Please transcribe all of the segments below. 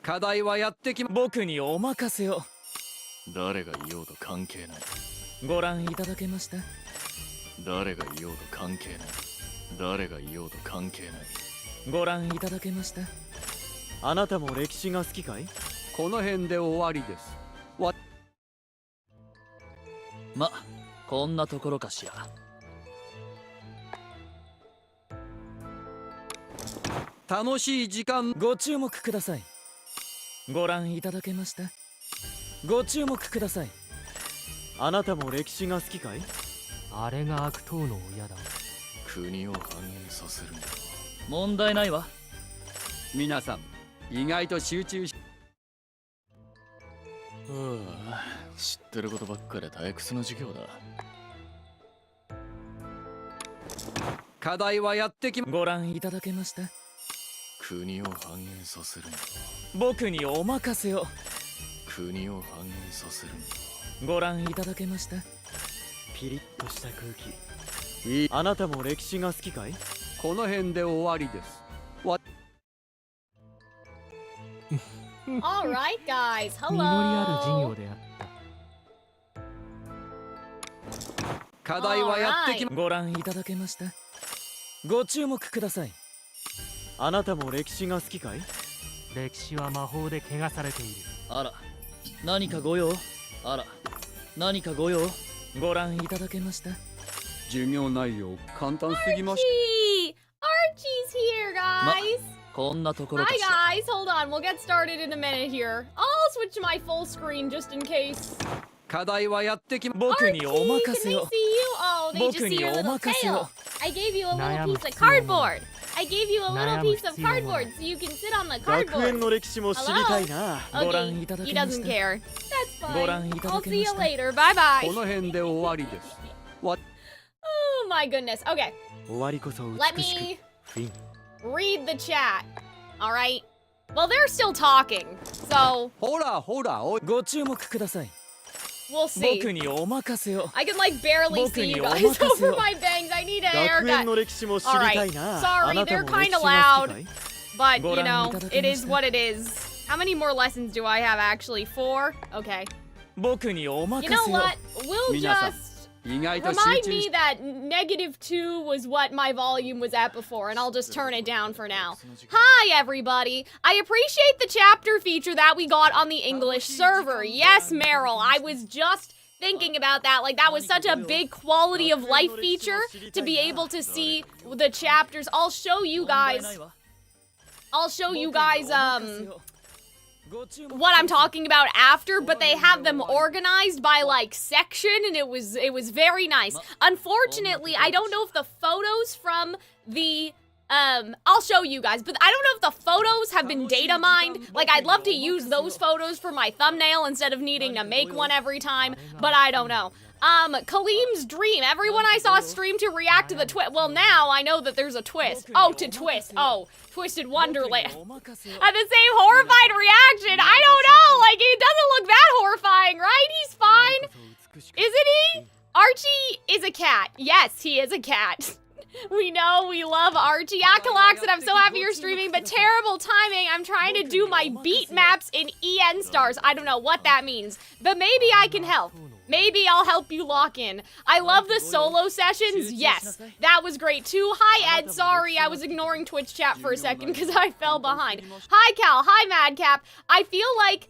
課題はやってきま。僕にお任せを。誰がいようと関係ない。ご覧いただけました。誰がいようと関係ない。誰がいようと関係ない。ご覧いただけました。あなたも歴史が好きかい？この辺で終わりです。ま、こんなところかしら。楽しい時間。ご注目ください。ご覧いただけました。ご注目ください。あなたも歴史が好きかい？あれが悪党の親だ。国を繁栄させるんだ。問題ないわ。皆さん意外と集中し。知ってることばっかで退屈な授業だ。課題はやってきま。ご覧いただけました。国を繁栄させるんだ。僕にお任せを。国を繁栄させるんだ。ご覧いただけました。ピリッとした空気。あなたも歴史が好きかい？この辺で終わりです。Alright guys, 実りある授 hello! 業であった。課題はやってきま。ご覧いただけました。ご注目ください。あなたも歴史が好きかい？歴史は魔法で汚されている。あら、何かご用？あら、何かご用？ご覧いただけました。授業内容簡単すぎまし。Archie! Archie's here, guys! こんなところか Hi しら。 guys, hold on, we'll get started in a minute here. I'll switch to my full screen just in case. 課題はやってきま。僕にお Archie, 任 can せ they を。 see you? Oh, they just 僕 see に your お little 任せを。 tail. I gave you a little 悩む piece of 必要もない cardboard. I gave you a little piece of 悩む必要もない cardboard so you can sit on the 学園 cardboard. の歴史も知りたいな。ご覧 Okay, いただ he けまし doesn't た。 care. That's ご覧い fine. ただ I'll け see ま you した。 later. Bye bye. この辺で終わりです。Oh my goodness. Okay, 終わりこそ let 美しく。 me フィン。 read the chat. All right. Well, they're still talking, so ほらほらおい。ご注目ください。 we'll see. 僕にお任せを。 I can like barely see you guys over my bangs. I need a 学園 haircut. の歴史も知りたいな。 Sorry, あなた they're も歴 kind 史 of が好きか loud, い？ but you ご覧 know, いただけ it ま is した。 what it is. How many more lessons do I have actually? 4? Okay. 僕にお You 任 know せを。 what? We'll 皆さん just 意外と集 remind 中 me し。 that -2 was what my volume was at before, and I'll just turn it down for now. Hi, everybody. I appreciate the chapter feature that we got on the English server. Yes, Meryl, I was just thinking about that. Like, that was such a big quality of life feature to be able to see the chapters. I'll show you guys, what I'm talking about after, but they have them organized by like section, and it was very nice. Unfortunately, I don't know if the photos from the I'll show you guys, but I don't know if the photos have been data mined. Like, I'd love to use those photos for my thumbnail instead of needing to make one every time, but I don't know. Kalim's dream. Everyone I saw stream to react to the twist. Well, now I know that there's a twist. Oh, to twist. Oh, Twisted Wonderland. At the same horrified reaction. I don't know. Like, it doesn't look that horrifying, right? He's fine. Isn't he? Archie is a cat. Yes, he is a cat. We know, we love Archie. Calxiyn, I'm so happy you're streaming, but terrible timing. I'm trying to do my beat maps in EN stars. I don't know what that means, but maybe I can help. Maybe I'll help you lock in. I love the solo sessions. Yes, that was great too. Hi, Ed. Sorry, I was ignoring Twitch chat for a second because I fell behind. Hi, Cal. Hi, Madcap. I feel like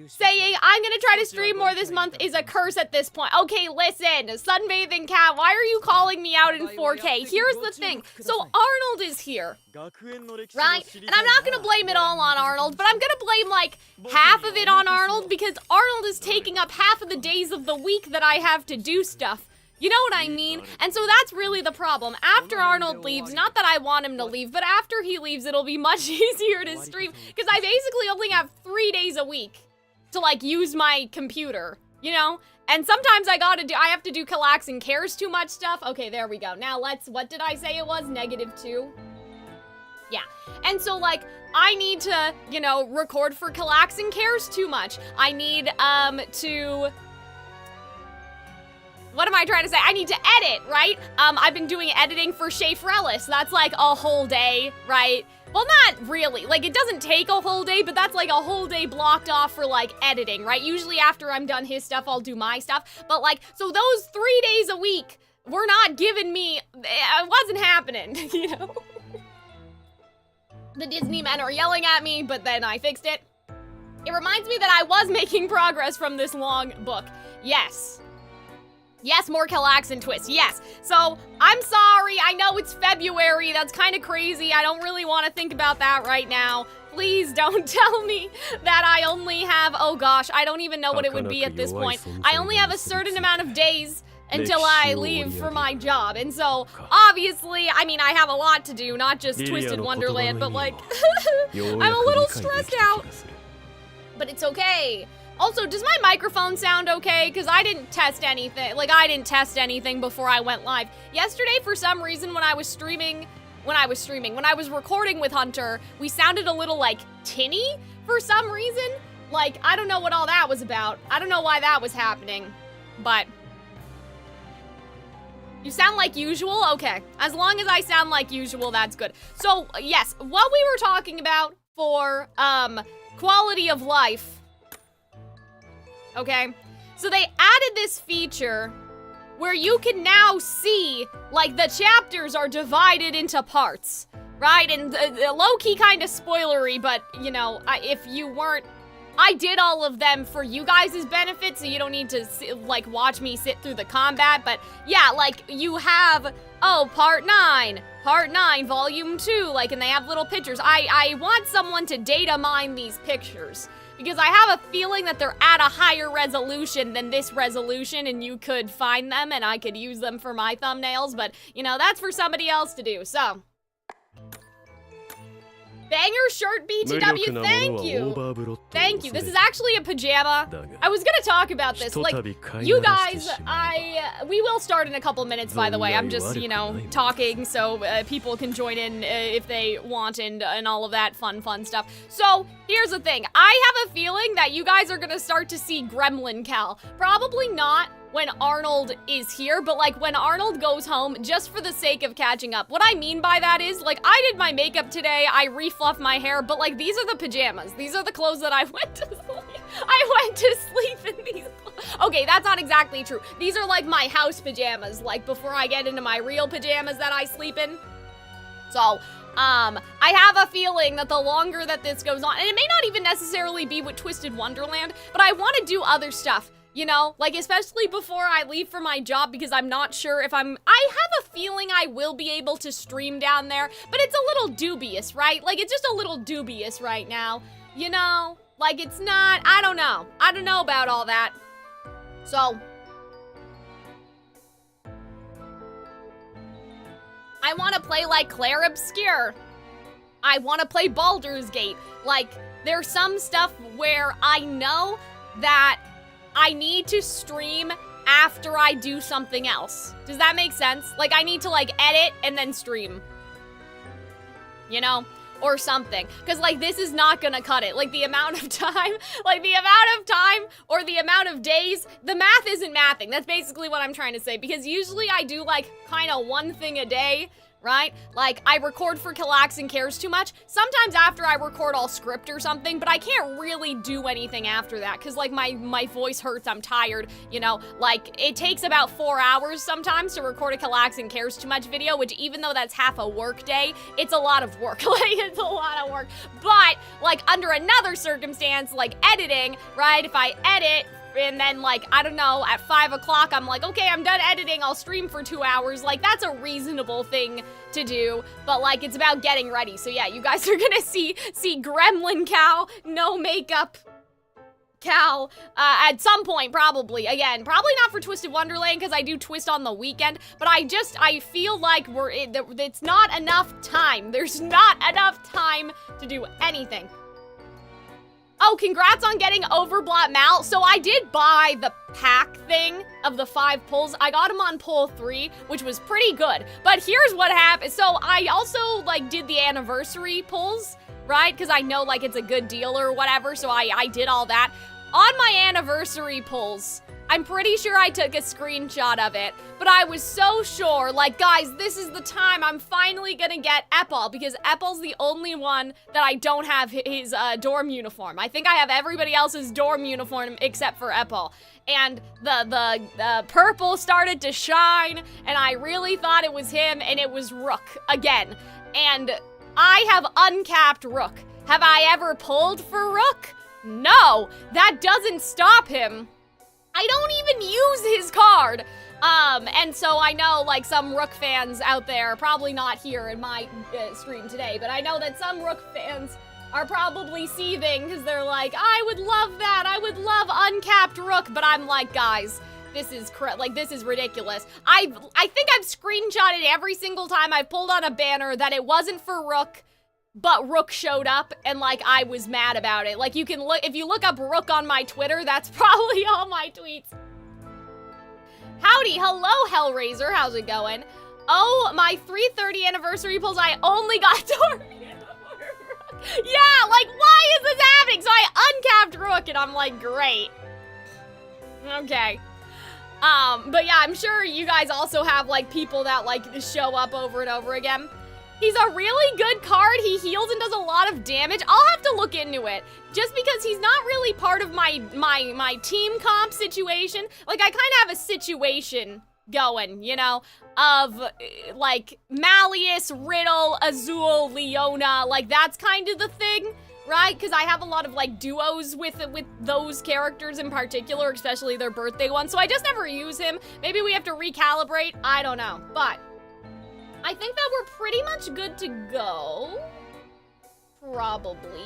saying I'm gonna try to stream more this month is a curse at this point. Okay, listen, Sunbathing Cat, why are you calling me out in 4K? Here's the thing. So Arnold is here, right? And I'm not gonna blame it all on Arnold, but I'm gonna blame like half of it on Arnold because Arnold is taking up half of the days of the week that I have to do stuff. You know what I mean? And so that's really the problem. After Arnold leaves, not that I want him to leave, but after he leaves, it'll be much easier to stream because I basically only have 3 days a week to like use my computer, you know? And sometimes I have to do Calxiyn cares too much stuff. Okay, there we go. Now what did I say it was? -2? Yeah. And so like, I need to, you know, record for Calxiyn cares too much. I need, to What am I trying to say? I need to edit, right? I've been doing editing for Shay Frelis. That's like a whole day, right? Well, not really. Like, it doesn't take a whole day, but that's like a whole day blocked off for, like, editing, right? Usually after I'm done his stuff, I'll do my stuff. But, like, so those 3 days a week were not giving me, it wasn't happening, you know? The Disney men are yelling at me, but then I fixed it. It reminds me that I was making progress from this long book. Yes. Yes, more Calxiyn twists, yes. So, I'm sorry, I know it's February, that's kind of crazy, I don't really want to think about that right now. Please don't tell me that I only have, oh gosh, I don't even know what it would be at this point. I only have a certain amount of days until I leave for my job, and so, obviously, I mean, I have a lot to do, not just Twisted Wonderland, but like, I'm a little stressed out. But it's okay. Also, does my microphone sound okay? Because I didn't test anything. Like, I didn't test anything before I went live. Yesterday, for some reason, when I was recording with Hunter, we sounded a little, like, tinny for some reason. Like, I don't know what all that was about. I don't know why that was happening. But you sound like usual? Okay. As long as I sound like usual, that's good. So, yes, what we were talking about for, quality of life. Okay, so they added this feature where you can now see, like, the chapters are divided into parts, right? And low-key kind of spoilery, but, you know, if you weren't, I did all of them for you guys' benefit, so you don't need to, like, watch me sit through the combat, but, yeah, like, you have, oh, part 9, volume 2, like, and they have little pictures. I want someone to data mine these pictures. Because I have a feeling that they're at a higher resolution than this resolution, and you could find them, and I could use them for my thumbnails, but, you know, that's for somebody else to do, so. Banger shirt, BTW, thank you! Thank you, this is actually a pajama. I was gonna talk about this, like, you guys, we will start in a couple minutes, by the way. I'm just, you know, talking so people can join in if they want and all of that fun stuff. So, here's the thing. I have a feeling that you guys are gonna start to see Gremlin Cal. Probably not when Arnold is here, but like when Arnold goes home, just for the sake of catching up. What I mean by that is, like, I did my makeup today, I refluffed my hair, but like these are the pajamas. These are the clothes that I went to sleep. I went to sleep in these clothes. Okay, that's not exactly true. These are like my house pajamas, like before I get into my real pajamas that I sleep in. So, I have a feeling that the longer that this goes on, and it may not even necessarily be with Twisted Wonderland, but I want to do other stuff. You know, like, especially before I leave for my job, because I'm not sure if I have a feeling I will be able to stream down there, but it's a little dubious, right? Like, it's just a little dubious right now, you know? Like, it's not, I don't know. I don't know about all that. So, I want to play, like, Claire Obscure. I want to play Baldur's Gate. Like, there's some stuff where I know that I need to stream after I do something else. Does that make sense? Like, I need to, like, edit and then stream. You know? Or something. Because, like, this is not gonna cut it. Like, the amount of time, or the amount of days, the math isn't mathing. That's basically what I'm trying to say. Because usually I do, like, kind of one thing a day, right? Like, I record for Calxiyn Cares Too Much. Sometimes after I record, I'll script or something, but I can't really do anything after that, because, like, my voice hurts, I'm tired, you know? Like, it takes about 4 hours sometimes to record a Calxiyn Cares Too Much video, which, even though that's half a work day, it's a lot of work. Like, it's a lot of work. But, like, under another circumstance, like editing, right? If I edit, and then, like, I don't know, at 5 o'clock, I'm like, okay, I'm done editing, I'll stream for 2 hours. Like, that's a reasonable thing to do, but, like, it's about getting ready. So, yeah, you guys are gonna see Gremlin Cal, no makeup Cal, at some point, probably. Again, probably not for Twisted Wonderland, because I do twist on the weekend, but I feel like it's not enough time. There's not enough time to do anything. Oh, congrats on getting Overblot Mal. So I did buy the pack thing of the 5 pulls. I got them on pull 3, which was pretty good. But here's what happened. So I also, like, did the anniversary pulls, right? Because I know, like, it's a good deal or whatever. So I did all that. On my anniversary pulls, I'm pretty sure I took a screenshot of it, but I was so sure, like, guys, this is the time I'm finally gonna get Epal, because Epal's the only one that I don't have his dorm uniform. I think I have everybody else's dorm uniform except for Epal. And the purple started to shine, and I really thought it was him, and it was Rook again. And I have uncapped Rook. Have I ever pulled for Rook? No, that doesn't stop him. I don't even use his card. And so I know, like, some Rook fans out there, probably not here in my stream today, but I know that some Rook fans are probably seething because they're like, I would love that. I would love uncapped Rook, but I'm like, guys, this is this is ridiculous. I think I've screenshotted every single time I've pulled on a banner that it wasn't for Rook, but Rook showed up, and, like, I was mad about it. Like, you can look, if you look up Rook on my Twitter, that's probably all my tweets. Howdy, hello, Hellraiser, how's it going? Oh, my 330 anniversary pulls, I only got Dorian for Rook. Yeah, like, why is this happening? So I uncapped Rook, and I'm like, great. Okay. But yeah, I'm sure you guys also have, like, people that, like, show up over and over again. He's a really good card. He heals and does a lot of damage. I'll have to look into it. Just because he's not really part of my team comp situation. Like, I kind of have a situation going, you know, of, like, Malleus, Riddle, Azul, Leona. Like, that's kind of the thing, right? Because I have a lot of, like, duos with those characters in particular, especially their birthday ones. So I just never use him. Maybe we have to recalibrate. I don't know. But I think that we're pretty much good to go. Probably.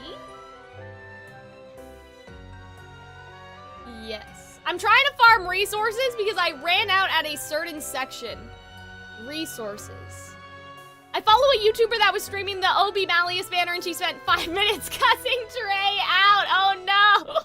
Yes. I'm trying to farm resources because I ran out at a certain section. Resources. I follow a YouTuber that was streaming the OB Malleus banner and she spent 5 minutes cussing Trey out. Oh no.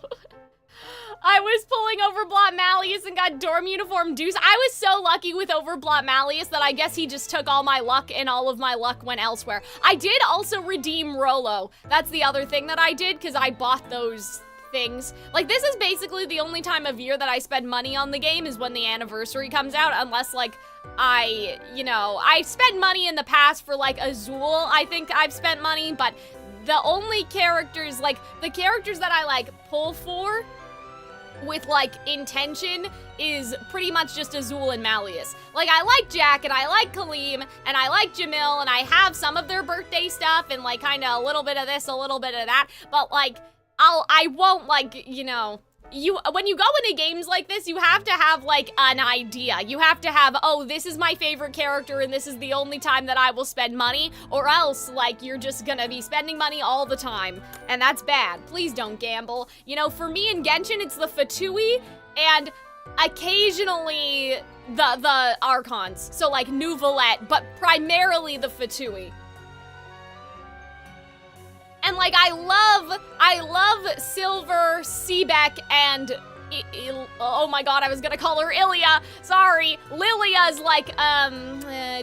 I was pulling Overblot Malleus and got dorm uniform Deuce. I was so lucky with Overblot Malleus that I guess he just took all my luck and all of my luck went elsewhere. I did also redeem Rolo. That's the other thing that I did because I bought those things. Like, this is basically the only time of year that I spend money on the game is when the anniversary comes out, unless, like, I spent money in the past for, like, Azul. I think I've spent money, but the only characters, like, the characters that I, like, pull for with, like, intention is pretty much just Azul and Malleus. Like, I like Jack, and I like Kalim, and I like Jamil, and I have some of their birthday stuff, and, like, kind of a little bit of this, a little bit of that, but, like, I won't, like, you know, when you go into games like this, you have to have, like, an idea. You have to have, oh, this is my favorite character, and this is the only time that I will spend money, or else, like, you're just gonna be spending money all the time, and that's bad. Please don't gamble. You know, for me in Genshin, it's the Fatui, and occasionally the Archons, so, like, Nouvelette, but primarily the Fatui. And, like, I love Silver, Seebeck, and oh my god, I was gonna call her Ilia. Sorry. Lilia's, like,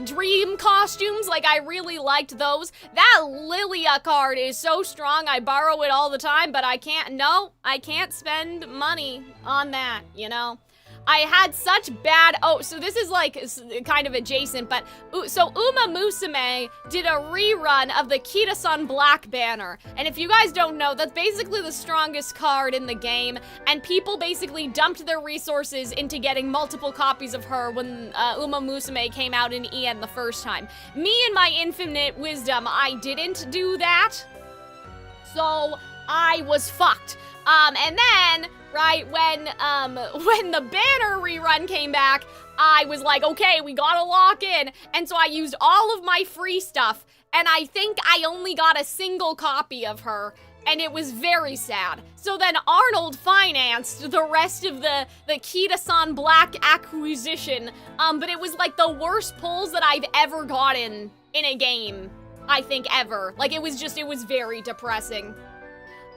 dream costumes. Like, I really liked those. That Lilia card is so strong. I borrow it all the time, but I can't spend money on that, you know? I had such bad, so this is, like, kind of adjacent, but, so Uma Musume did a rerun of the Kitasan Black banner, and if you guys don't know, that's basically the strongest card in the game, and people basically dumped their resources into getting multiple copies of her when Uma Musume came out in EN the first time. Me and my infinite wisdom, I didn't do that, so I was fucked. And then, right, when the banner rerun came back, I was like, okay, we gotta lock in. And so I used all of my free stuff, and I think I only got a single copy of her, and it was very sad. So then Arnold financed the rest of the Kitasan Black acquisition, but it was like the worst pulls that I've ever gotten in a game, I think, ever. Like, it was very depressing.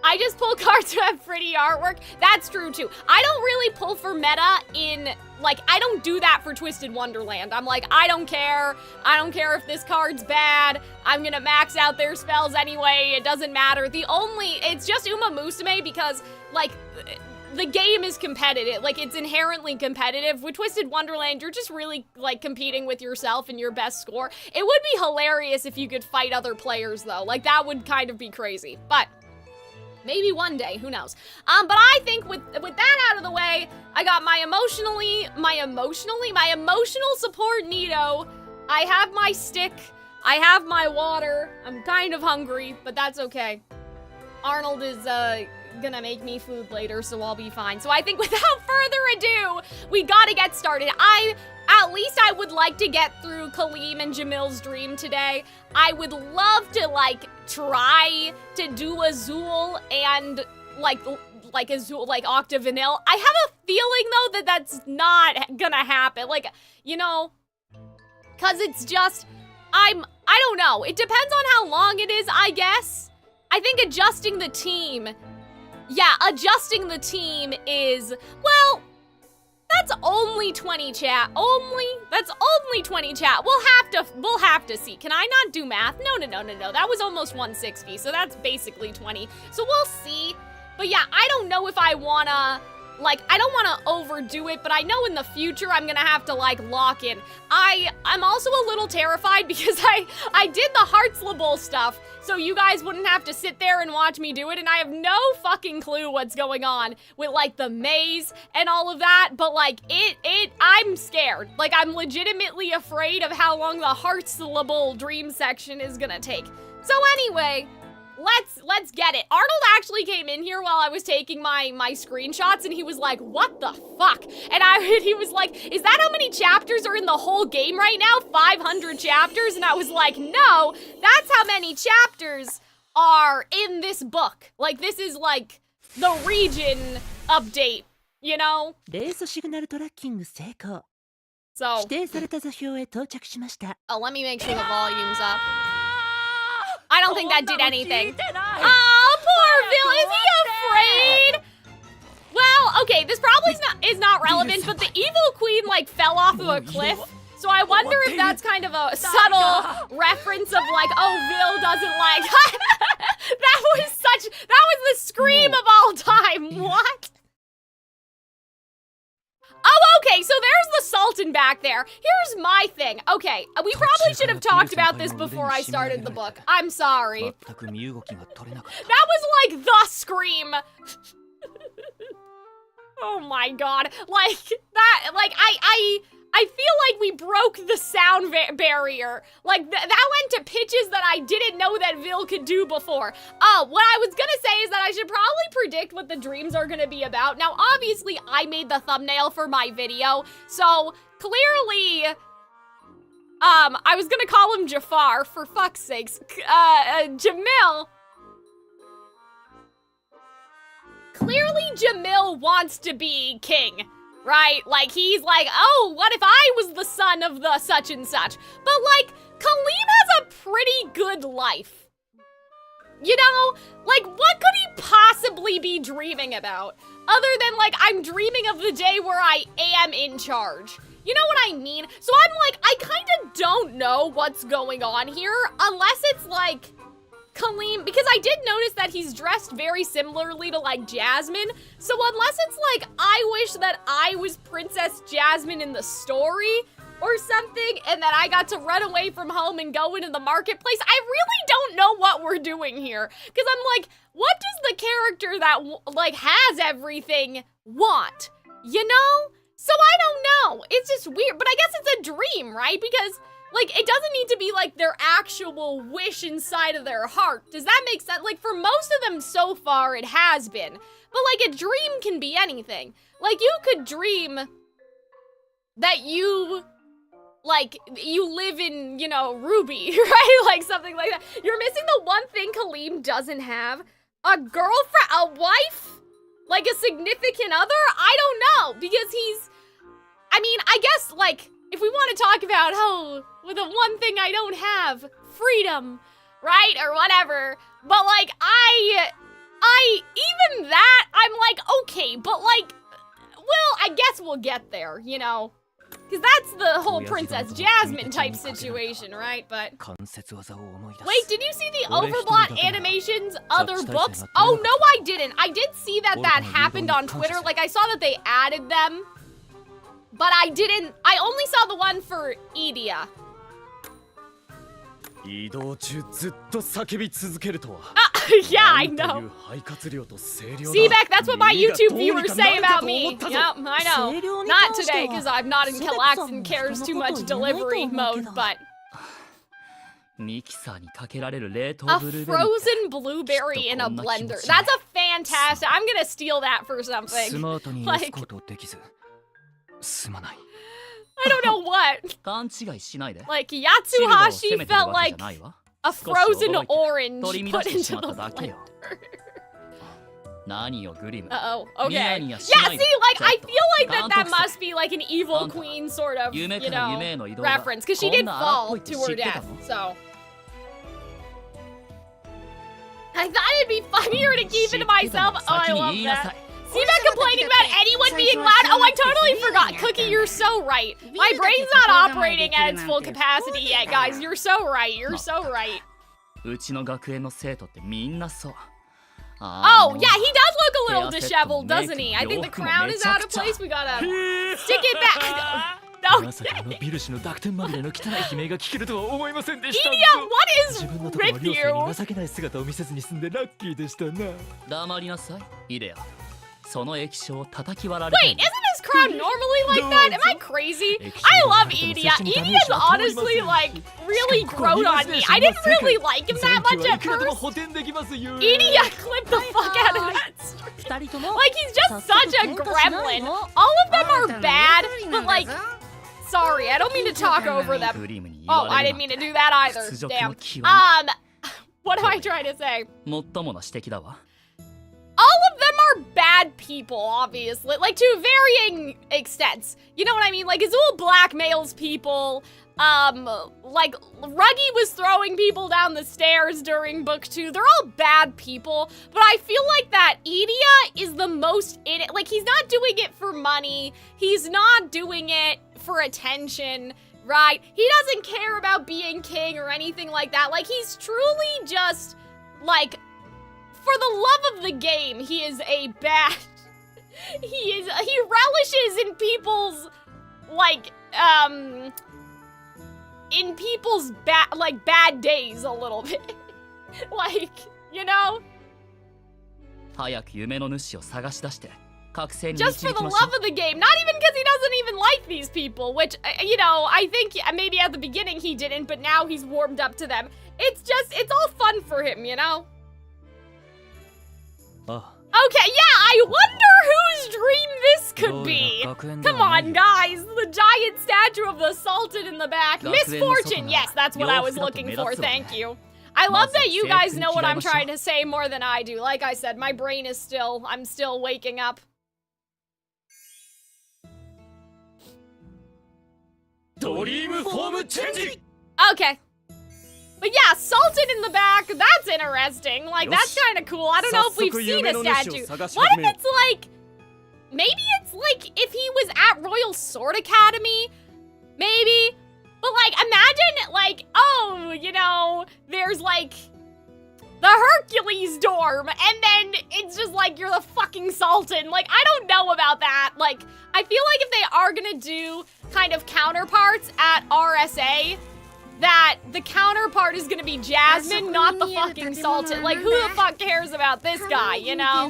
I just pull cards who have pretty artwork. That's true, too. I don't really pull for meta in, like, I don't do that for Twisted Wonderland. I'm like, I don't care. I don't care if this card's bad. I'm gonna max out their spells anyway. It doesn't matter. It's just Uma Musume because, like, the game is competitive. Like, it's inherently competitive. With Twisted Wonderland, you're just really, like, competing with yourself and your best score. It would be hilarious if you could fight other players, though. Like, that would kind of be crazy. But maybe one day, who knows? But I think with that out of the way, I got my emotional support Nito. I have my stick. I have my water. I'm kind of hungry, but that's okay. Arnold is, gonna make me food later, so I'll be fine. So I think without further ado, we gotta get started. At least I would like to get through Kalim and Jamil's dream today. I would love to, like, try to do Azul and, like Azul, like, Octavanil. I have a feeling, though, that that's not gonna happen. Like, you know, cause it's just, I don't know. It depends on how long it is, I guess. I think adjusting the team is, well, that's only 20 chat. That's only 20 chat. We'll have to see. Can I not do math? No. That was almost 160, so that's basically 20. So we'll see. But yeah, I don't know if I wanna, like, I don't wanna overdo it, but I know in the future I'm gonna have to, like, lock in. I'm also a little terrified because I did the Heartslable stuff, so you guys wouldn't have to sit there and watch me do it, and I have no fucking clue what's going on with, like, the maze and all of that, but, like, I'm scared. Like, I'm legitimately afraid of how long the Heartslable dream section is gonna take. So anyway, let's get it. Arnold actually came in here while I was taking my screenshots, and he was like, what the fuck? And he was like, is that how many chapters are in the whole game right now? 500 chapters? And I was like, no, that's how many chapters are in this book. Like, this is like the region update, you know? レースシグナルトラッキング成功。 So, 指定された座標へ到着しました。 oh, let me make sure the volume's up. I don't think that did anything. Oh, poor Bill, is he afraid? Well, okay, this probably is not relevant, but the evil queen, like, fell off of a cliff. So I wonder if that's kind of a subtle reference of, like, oh, Bill doesn't like... that was the scream of all time. What? Oh, okay, so there's the Sultan back there. Here's my thing. Okay, we probably should have talked about this before I started the book. I'm sorry. That was like the scream. Oh my god. Like, that, like, I feel like we broke the sound barrier. Like, that went to pitches that I didn't know that Vil could do before. Oh, what I was gonna say is that I should probably predict what the dreams are gonna be about. Now, obviously, I made the thumbnail for my video, so clearly, I was gonna call him Jafar, for fuck's sakes. Jamil. Clearly, Jamil wants to be king. Right? Like, he's like, oh, what if I was the son of the such and such? But, like, Kalim has a pretty good life. You know? Like, what could he possibly be dreaming about? Other than, like, I'm dreaming of the day where I am in charge. You know what I mean? So I'm like, I kind of don't know what's going on here, unless it's, like, Kalim, because I did notice that he's dressed very similarly to, like, Jasmine, so unless it's like, I wish that I was Princess Jasmine in the story or something, and that I got to run away from home and go into the marketplace, I really don't know what we're doing here, because I'm like, what does the character that, like, has everything want, you know? So I don't know, it's just weird, but I guess it's a dream, right? Because, like, it doesn't need to be, like, their actual wish inside of their heart. Does that make sense? Like, for most of them so far, it has been. But, like, a dream can be anything. Like, you could dream that you, like, you live in, you know, Ruby, right? Like, something like that. You're missing the one thing Kalim doesn't have. A girlfriend, a wife? Like, a significant other? I don't know, because he's, I mean, I guess, like, if we want to talk about, oh, well, the one thing I don't have, freedom, right, or whatever, but, like, even that, I'm like, okay, but, like, well, I guess we'll get there, you know? Because that's the whole Princess Jasmine type situation, right? But 関節技を思い出す wait, did you see the Overblot animations? Other books? Oh no, I didn't. I did see that happened on Twitter. Like I saw that they added them, but I didn't. I only saw the one for Idia. 移動中ずっと叫び続けるとは Yeah, I know. 肺活量と声量だ See, Beck, that's what my YouTube viewers say about me. Yep, I know. 声量に Not 関して today, は because I'm not in セベッさん Calxiyn も cares そ too んなこと much 言えないと delivery 思うけ mode, ど but ミキサーにかけられる冷凍 a ブルーベリーって frozen blueberry in a きっとこんな気持 blender. ち That's a fantastic. I'm gonna steal that for ス something. マートにエスコートできずすまない I don't know what. 勘違いしないで Like シルドを攻 Yatsuhashi めてる felt わけ like じゃないわ a 少し驚 frozen いて orange 取り put 乱してし into まった the だけ blender. よ何よグリム Uh oh. Okay. Yeah. ニヤニヤ See, しないで like I ちょっと feel like that 監督 must be like an evil あんた queen sort of, you 夢から夢へ know, の移動が reference because she こん did な荒っぽ fall いって to 知っ her てた death. の So I thought it'd be funnier to keep it to myself. Oh, I 先に love 言いなさ that. い See that complaining about anyone being loud? Oh, I totally forgot. Cookie, you're so right. My brain's not operating at its full capacity yet, guys. You're so right. You're so right. うちの学園の生徒ってみんなそう Oh, あー yeah, he does look a little Yeah, disheveled, make doesn't he? I think the yoke crown is out of me place. We gotta stick it back. No, まさかあのビルシの濁点まみれの汚い悲鳴が聞けるとは思いませんでした Idia, what 自 is 分のところ with 両 you? 親に情けない姿を見せずに済んでラッキーでしたな黙りなさいイデアその液晶を叩き割られた Wait, isn't his crown normally like that? Am I crazy? I love Idia. Idia's honestly like really grown on me. I didn't really like him that much at いくらでも first. 補填できますよ Idia clipped the fuck out of that. 二人とも Like he's just such a gremlin. All of them are bad, but like, sorry, I don't mean to talk over them. グリムに言 Oh, わ I れ didn't る mean to do that either. 屈辱 Damn. の極み What am I trying to say? もっともな指摘だわ All of them are bad people, obviously, like to varying extents. You know what I mean? Like Azul blackmails people. Like Ruggy was throwing people down the stairs during book 2. They're all bad people, but I feel like that Idia is the most in it. Like he's not doing it for money. He's not doing it for attention. Right? He doesn't care about being king or anything like that. Like he's truly just like for the love of the game, he is a bad he relishes in people's like in people's bad days a little bit. Like, you know? 早く夢の主を探し出して覚醒に Just 導 for き the ましょ love of the game. Not even because he doesn't even like these people, which, you know, I think maybe at the beginning he didn't, but now he's warmed up to them. It's all fun for him, you know? あ Okay, yeah, I wonder whose dream this could be. 学園で Come はない on, guys. The giant statue of the Sultan in the back. Misfortune. Yes, that's what I was looking for. Thank you. I love that you guys know what I'm trying to say more than I do. Like I said, my brain is I'm still waking up. ドリームフォームチェンジ Okay. But yeah, Sultan in the back, that's interesting. Like, that's kind of cool. I don't know if we've seen a statue. What if it's like, maybe it's like if he was at Royal Sword Academy? Maybe? But like, imagine like, oh, you know, there's like the Hercules dorm, and then it's just like you're the fucking Sultan. Like, I don't know about that. Like, I feel like if they are gonna do kind of counterparts at RSA, that the counterpart is gonna be Jasmine, not the fucking Sultan. Like, who the fuck cares about this guy, you know?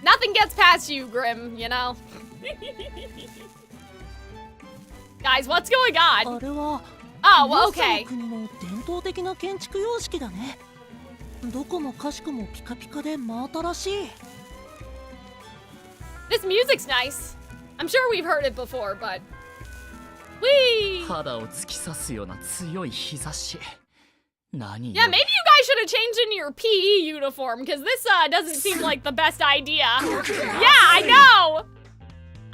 Nothing gets past you, Grim, you know? Guys, what's going on? あれは Oh, モ okay. スの国の伝統的な建築様式だねどこもかしこもピカピカで真新しい This music's nice. I'm sure we've heard it before, but... Whee! 肌を突き刺すような強い日差し何 Yeah, maybe you guys should have changed into your PE uniform, because this doesn't seem like the best idea. Yeah, I know!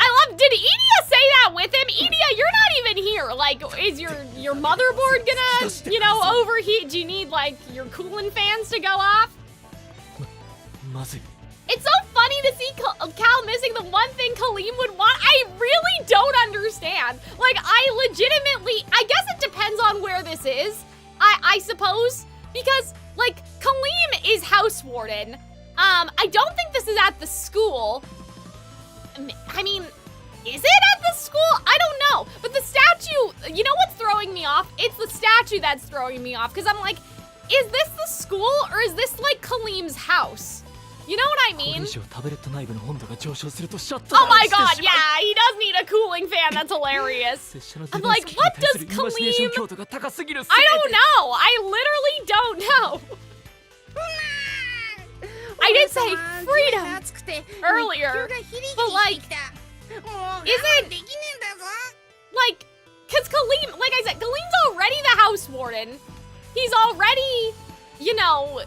I love, did Idia say that with him? Idia, you're not even here. Like, is your motherboard gonna, you know, overheat? Do you need, like, your cooling fans to go off? まずい It's so funny to see Cal missing the one thing Kalim would want? I really don't understand. Like, I legitimately, I guess it depends on where this is, I suppose, because, like, Kalim is house warden. I don't think this is at the school. I mean, is it at the school? I don't know. But the statue, you know what's throwing me off? It's the statue that's throwing me off, because I'm like, is this the school, or is this, like, Kalim's house? You know what I mean? Oh my god, yeah, he does need a cooling fan, that's hilarious. I'm like, what does Kalim... I don't know, I literally don't know. I did say freedom earlier, but like, isn't... Like, cause Kalim, like I said, Kalim's already the house warden. He's already, you know,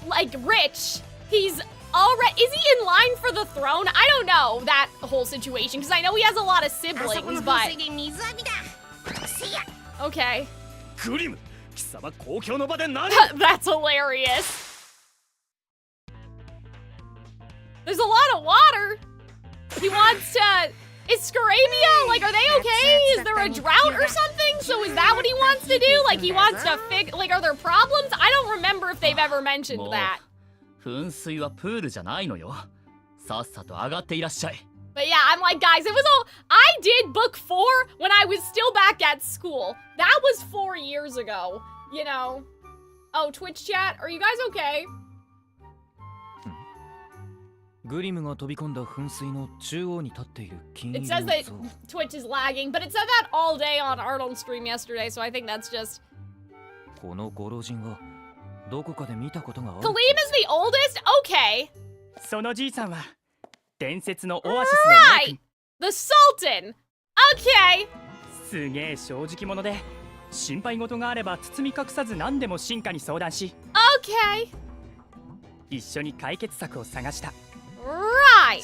like, rich. He's already, is he in line for the throne? I don't know that whole situation, because I know he has a lot of siblings, but... Okay. That's hilarious. There's a lot of water. He wants to... Is Scarabia, like, are they okay? Is there a drought or something? So is that what he wants to do? Like, he wants to fix... Like, are there problems? I don't remember if they've ever mentioned that. But yeah, I'm like, guys, it was all... I did book 4 when I was still back at school. That was 4 years ago, you know. Oh, Twitch chat, are you guys okay? It says that Twitch is lagging, but it said that all day on Arnold's stream yesterday, so I think that's just... Kalim is the oldest? Okay. Right! The Sultan! Okay! Okay! Right!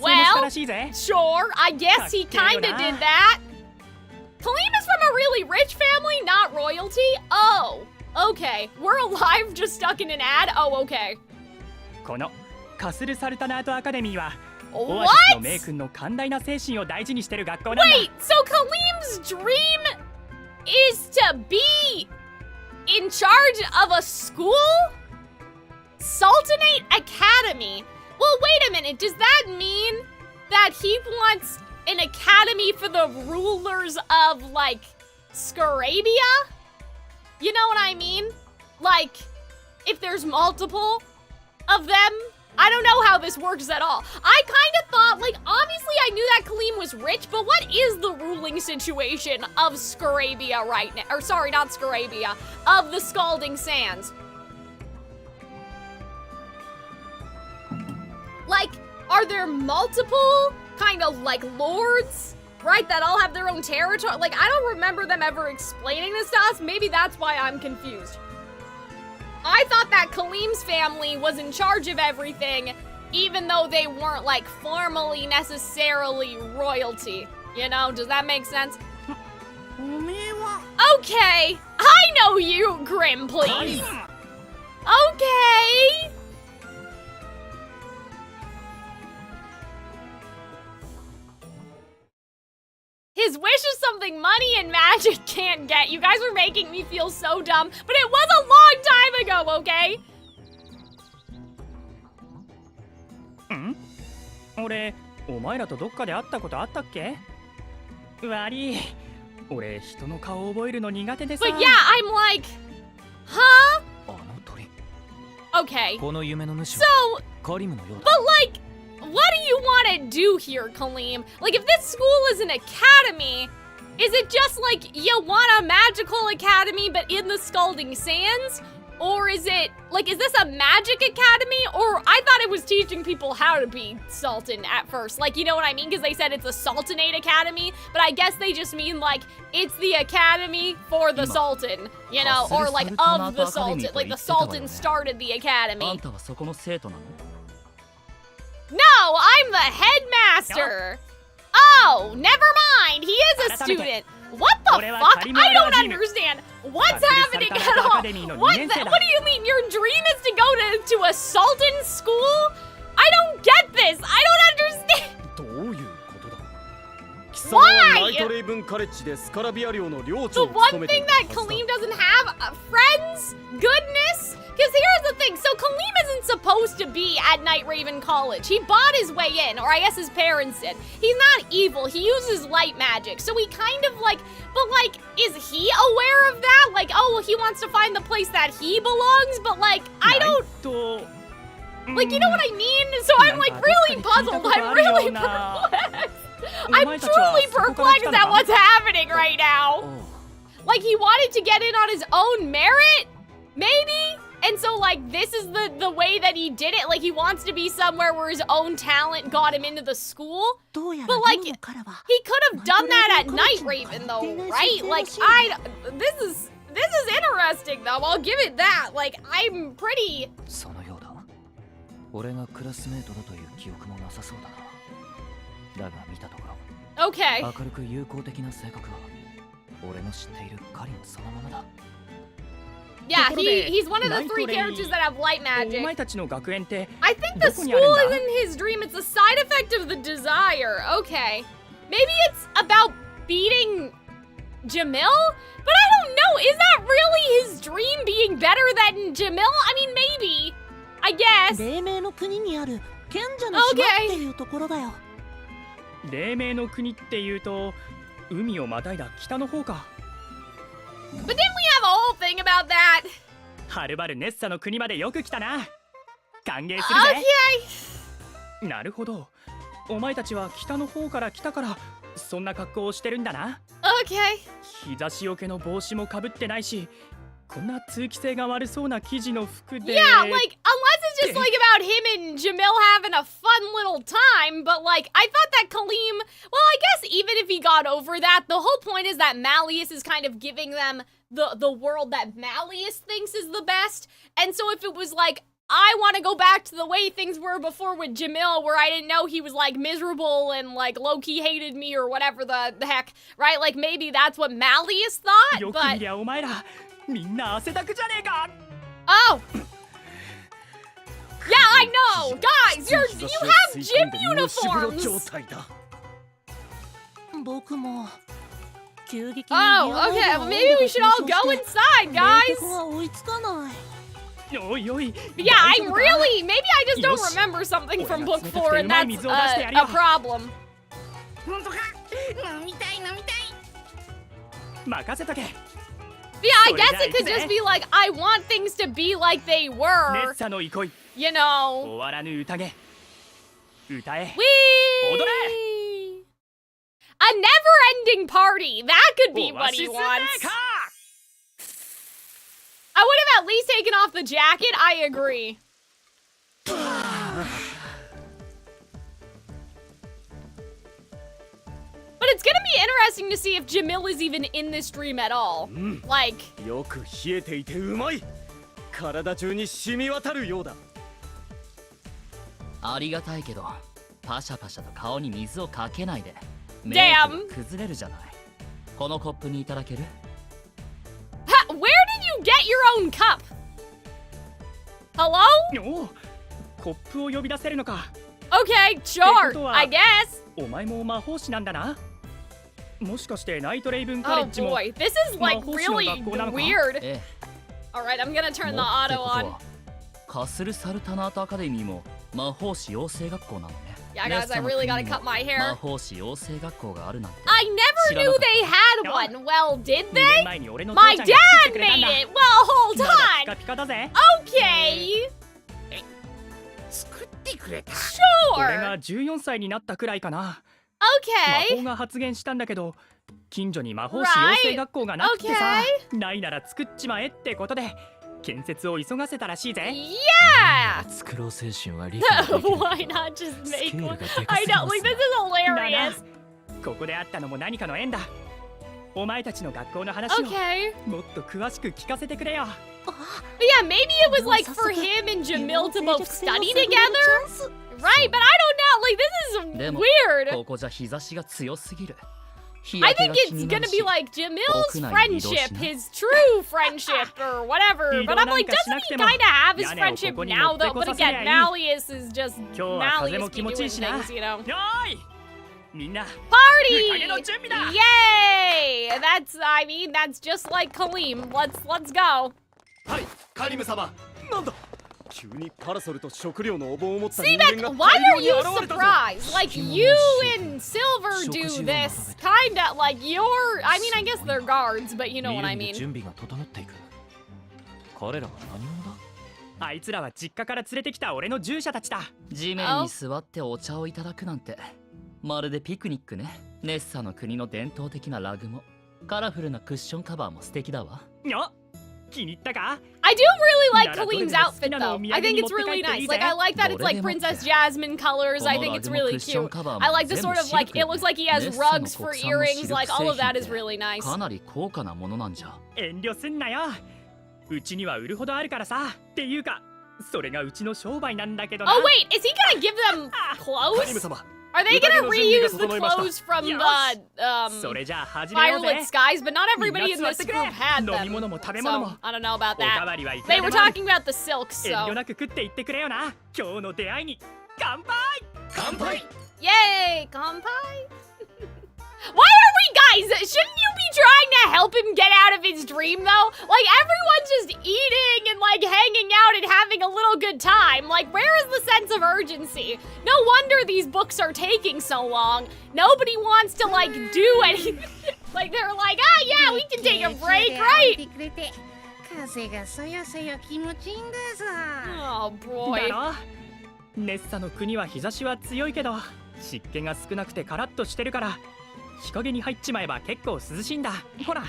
Well, sure, I guess he kinda did that. Kalim is from a really rich family, not royalty? Oh, okay. We're alive, just stuck in an ad? Oh, okay. What? Wait, so Kalim's dream is to be in charge of a school? Sultanate Academy? Well, wait a minute, does that mean that he wants an academy for the rulers of, like, Scarabia? You know what I mean? Like, if there's multiple of them? I don't know how this works at all. I kind of thought, like, obviously I knew that Kalim was rich, but what is the ruling situation of Scarabia right now? Or sorry, not Scarabia, of the Scalding Sands. Like, are there multiple kind of, like, lords, right, that all have their own territory? Like, I don't remember them ever explaining this to us. Maybe that's why I'm confused. I thought that Kalim's family was in charge of everything, even though they weren't, like, formally necessarily royalty. You know, does that make sense? Okay, I know you, Grim, please. Okay. His wish is something money and magic can't get. You guys are making me feel so dumb, but it was a long time ago, okay? But yeah, I'm like, huh? Okay. So, but like, what do you want to do here, Kalim? Like, if this school is an academy, is it just like you want a magical academy but in the Scalding Sands? Or is it, like, is this a magic academy? Or I thought it was teaching people how to be Sultan at first. Like, you know what I mean? Because they said it's a Sultanate Academy, but I guess they just mean, like, it's the academy for the Sultan, you know? Or, like, of the Sultan. Like, the Sultan started the academy. No, I'm the headmaster. Oh, never mind. He is a student. What the fuck? I don't understand. What's happening at all? What do you mean? Your dream is to go to a Sultan school? I don't get this. I don't understand. どういうことだ貴 Why? 様はナイトレイブンカレッジでスカラビア寮の寮 The 長を one 務めて thing い that たはずだ Kalim doesn't have, friends, goodness. Because here's the thing, so Kalim isn't supposed to be at Night Raven College. He bought his way in, or I guess his parents did. He's not evil, he uses light magic. So he kind of like, but like, is he aware of that? Like, oh, he wants to find the place that he belongs, but like, I don't, と like, you know what I mean? So I'm like really puzzled, I'm really perplexed. I'm truly perplexed at what's happening right now. Like, he wanted to get in on his own merit? Maybe? And so, like, this is the way that he did it? Like, he wants to be somewhere where his own talent got him into the school? どうやら But, like, 寮のからは he could have done that at Night Raven, though, right? Like, this is interesting, though. I'll give it that. Like, I'm pretty... そのようだ。俺がクラスメートだという記憶もなさそうだな。だが見たところ、 Okay. 明るく友好的な性格は俺の知っているカリムそのままだ。 Yeah, ところで、 he's one of the ナイト three レイ characters that have light お magic. 前たちの学園って I think the どこ school にあるんだ？ isn't his dream, it's a side effect of the desire. Okay. Maybe it's about beating Jamil? But I don't know, is that really his dream, being better than Jamil? I mean, maybe. I guess. 黎明の国にある賢者の島っていうところだよ。黎明の国っていうと海をまたいだ北の方か。 But didn't we have a whole thing about that? はるばるネッサの国までよく来たな。歓迎するぜ。 Okay. なるほど。お前たちは北の方から来たからそんな格好をしてるんだな。 Okay. 日差しよけの帽子もかぶってないし、こんな通気性が悪そうな生地の服で。 Yeah, like, unless it's just like about him and Jamil having a fun little time, but like, I thought that Kalim, well, I guess even if he got over that, the whole point is that Malleus is kind of giving them the world that Malleus thinks is the best. And so if it was like, I want to go back to the way things were before with Jamil, where I didn't know he was like miserable and like low-key hated me or whatever the heck, right? Like maybe that's what Malleus thought, よく but... 見りゃお前らみんな汗だくじゃねえか。 Oh! Yeah, I know! Guys, you have gym 蒸し風呂状 uniforms! 態だ。僕も急激に Oh, okay, well, maybe we should all go inside, 冷 guys! 却が追いつかない。おいおい。 Yeah, I'm really... Maybe I just don't remember something from book 4 and that's a problem. 本当か飲みたい飲みたい任せとけ。 Yeah, I guess it could just be like, I want things to be like they ネ were, ッサの憩い。 you know. 終わらぬ宴。歌え。 Whee! Odore! A never-ending party! That could be お what わし he すね wants. か。 I would have at least taken off the jacket, I agree. But it's gonna be interesting to see if Jamil is even in this dream at all. Like, よく冷えていてうまい。体中に染み渡るようだ。ありがたいけど、パシャパシャと顔に水をかけないで。 Damn メイクが崩れるじゃない。このコップにいただける？ where did you get your own cup? Hello? おお。コップを呼び出せるのか。 Okay, sure, ってことは、 I guess. お前も魔法師なんだな。もしかしてナイトレイブンカレ Oh ッジも。 boy, this is like really weird. え Alright, I'm gonna え。 turn the もって auto こと on. はカスル・サルタナート・アカデミーも魔法師養成学校なのね。 Yeah, guys, I really gotta cut my 魔 hair. 法師養成学校があるなんて。 I never knew they had one. Well, did 2 they? 年前に俺の父 My ちゃん dad が作ってくれたん made だ。 it. Well, hold まだピ on. カピカだぜ。 Okay, 作ってくれた俺 sure. が14歳になったくらいかな。魔 Okay. 法が発現したんだけど、近所に魔法師養成学校がなくてさ、ないなら作っちまえってことで建設を急がせたらしいぜ。 Yeah. 作ろう精神は理解できるけど Why not just ス make ケール one? がでか I すぎ know, ます like this is だな hilarious. ここであったのも何かの縁だ。お前たちの学校の話を Okay. もっと詳しく聞かせてくれよ。 But yeah, maybe it was like for him and Jamil to both study together. Right, but I don't know. Like this is でも weird. ここじゃ日差しが強すぎる。I think it's gonna be like Jamil's friendship, his true friendship or whatever. But I'm like, doesn't he kind of have his friendship now though? But again, Malleus is just Malleus be doing things, you know. よーいみんな Party! 宴の準備だ Yay! I mean, that's just like Kalim. Let's go. はいカリム様なんだ急にパラソルと食料のお盆を持った See, 人間 Beth, が why 大 are 量に you 現れたぞ surprised? Like, you and Silver do this. Kinda, like, you're... I mean, I guess they're guards, but you know what I 見える mean. 準備が整っていく彼らは何者だあいつらは実家から連れてきた俺の従者たちだ地面に座ってお茶をいただくなんてまるでピクニックねネッサの国の伝統的なラグもカラフルなクッションカバーも素敵だわよ気に入ったか I do really like Kalim's outfit, though. I think it's really nice. Like, I like that it's like Princess Jasmine colors. I think it's really cute. I like the sort of like, it looks like he has rugs for earrings. Like, all of that is really nice. かなり高価なものなんじゃ遠慮すんなようちには売るほどあるからさっていうかそれがうちの商売なんだけどな Oh, wait, is he gonna give them カリム clothes? 様 Are they gonna reuse the clothes from the, それじゃあ始めよう Violet ぜ Skies? But not everybody in this group had 飲み them. 物も食べ物も So, I don't know about おか that. わりはいく They ら were でもある talking about the silks, 遠慮 so. なく食っていってくれよな今日の出会いに乾杯乾杯 Yay, Kampai. Why are we guys? Shouldn't you be trying to help him get out of his dream though? Like everyone's just eating and like hanging out and having a little good time. Like where is the sense of urgency? No wonder these books are taking so long. Nobody wants to like do anything. Like they're like, ah yeah, we can take a break, right? 風がそよそよ気持ちいいんだぞ Oh boy. だろネッサの国は日差しは強いけど湿気が少なくてカラッとしてるから日陰に入っちまえば結構涼しいんだほら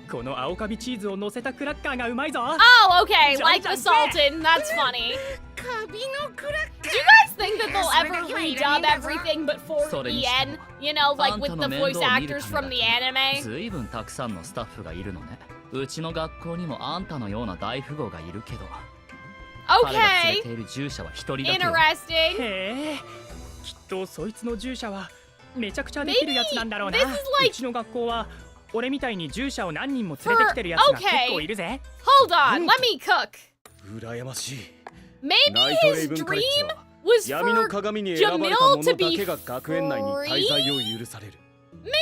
この青カビチーズを乗せたクラッカーがうまいぞ Oh, okay, like the Sultan. That's funny. カビのクラッカ Do you guys think that they'll ever redub everything but for EN? You know, like with the voice actors from the anime? ずいぶんたくさんのスタッフがいるのねうちの学校にもあんたのような大富豪がいるけど彼が連れ Okay, ている従者は一人だけよ interesting. へえきっとそいつの従者はめちゃくちゃできるやつなんだろうな Maybe this is like- うちの学校は俺みたいに従者を何人も連れてきてるやつが結構いるぜ Hold on, let me cook. 羨ましい Maybe ナイトレ his イブンカレッジ dream は was 闇の for 鏡に選ばれた Jamil 者 to だ be けが学園内に滞在を許される maybe?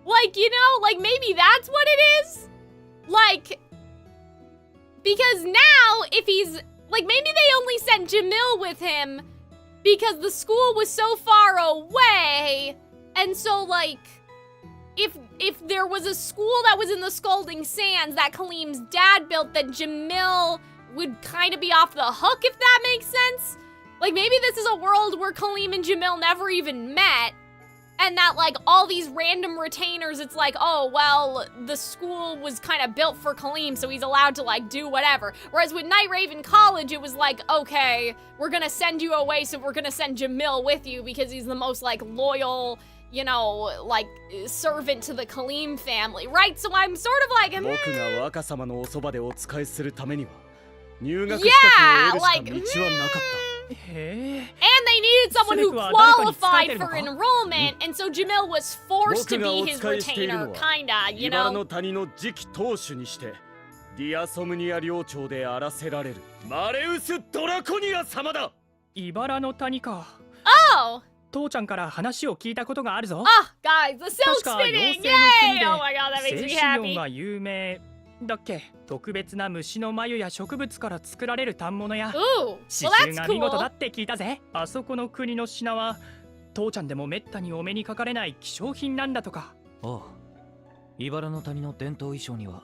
Like, you know, like maybe that's what it is? Like, because now if he's, like maybe they only sent Jamil with him because the school was so far away, and so like, if there was a school that was in the Scalding Sands that Kalim's dad built, then Jamil would kind of be off the hook, if that makes sense. Like maybe this is a world where Kalim and Jamil never even met, and that like all these random retainers, it's like, oh well, the school was kind of built for Kalim, so he's allowed to like do whatever. Whereas with Night Raven College, it was like, okay, we're gonna send you away, so we're gonna send Jamil with you because he's the most like loyal, you know, like servant to the Kalim family, right? So I'm sort of like, 僕が若様のおそばでお仕えするためには入学資格を得るしか道はなかったへえ and they needed someone who qualified for enrollment, and so Jamil was forced to be his retainer, kinda, you 茨 know? の谷の次期当主にしてディアソムニア領長であらせられるマレウス・ドラコニア様だ茨の谷か Oh! 父ちゃんから話を聞いたことがあるぞ Ah, guys, the silk 確か spinning! 妖精の国 Yay! Oh my god, that で makes me 静止 happy. 音が有名だっけ特別な虫の繭や植物から作られる反物や Ooh, 刺 well 繍 that's が見事だ cool. って聞いたぜあそこの国の品は父ちゃんでもめったにお目にかかれない希少品なんだとかああ茨の谷の伝統衣装には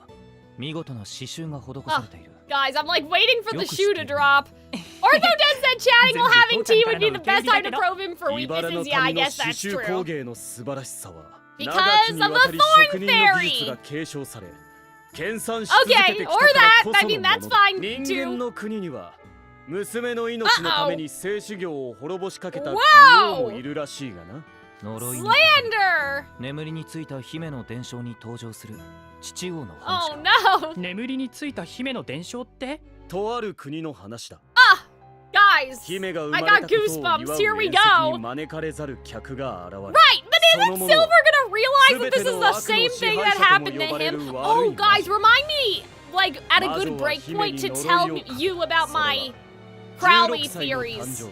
見事な刺繍が施されている Guys, I'm like waiting for the shoe to drop. Ortho Dead said chatting while having tea would be the best time to probe him for 茨の weaknesses. Yeah, I 谷の guess 刺 that's 繍工 true. 芸の素晴らしさは Because 長きにわたり of the 職人 thorn の技術が継承され研鑽し続け Okay, てきた or から that. こ I そ mean, の that's ものだ fine 人 too. 間の国には娘の命のために性修行を滅ぼしかけた Wow 女王もいるらしいがな呪いに Slander! 眠りについた姫の伝承に登場する父王の Oh 話か no! 眠りについた姫の伝承ってとある国の話だ Guys! 姫が生 I まれ got たことを祝う goosebumps. Here we 宴席に go. 招かれざる客が現れ Right, but Isn't Silver gonna realize that this is the same thing that happened to him? Oh, guys, remind me, like, at a good break point to tell you about my Crowley theories.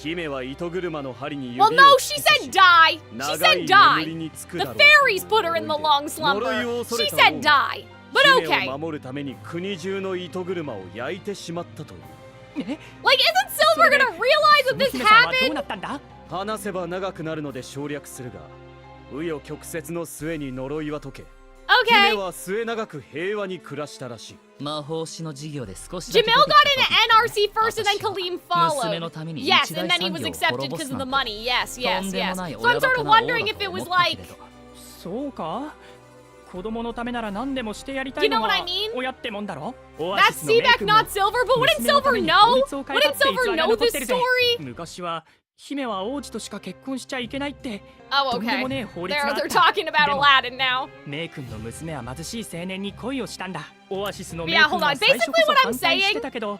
Well, no, she said die. She said die. The fairies put her in the long slumber. She said die. But okay. Like, isn't Silver gonna realize that this happened? 話せば長くなるので省略するが、紆余曲折の末に呪いは解け。Okay. 姫は末永く平和に暮らしたらしい。魔法師の授業で少し Jamil got into NRC first and then Kalim followed. Yes, and then he was accepted because of the money. Yes, yes, yes. So I'm sort of wondering if it was like... そうか子供のためなら何でもしてやりたいのが親ってもんだろ That's Seaback, not Silver, but wouldn't Silver know? Wouldn't Silver know this story? 昔は姫は王子としか結婚しちゃいけないって Oh, とんで okay. もねえ法律があった They're talking about Aladdin now. メイ君の娘は貧しい青年に恋をしたんだオアシスのメイ Yeah, 君 hold は on. 最初こ Basically そ what I'm 反対して saying たけど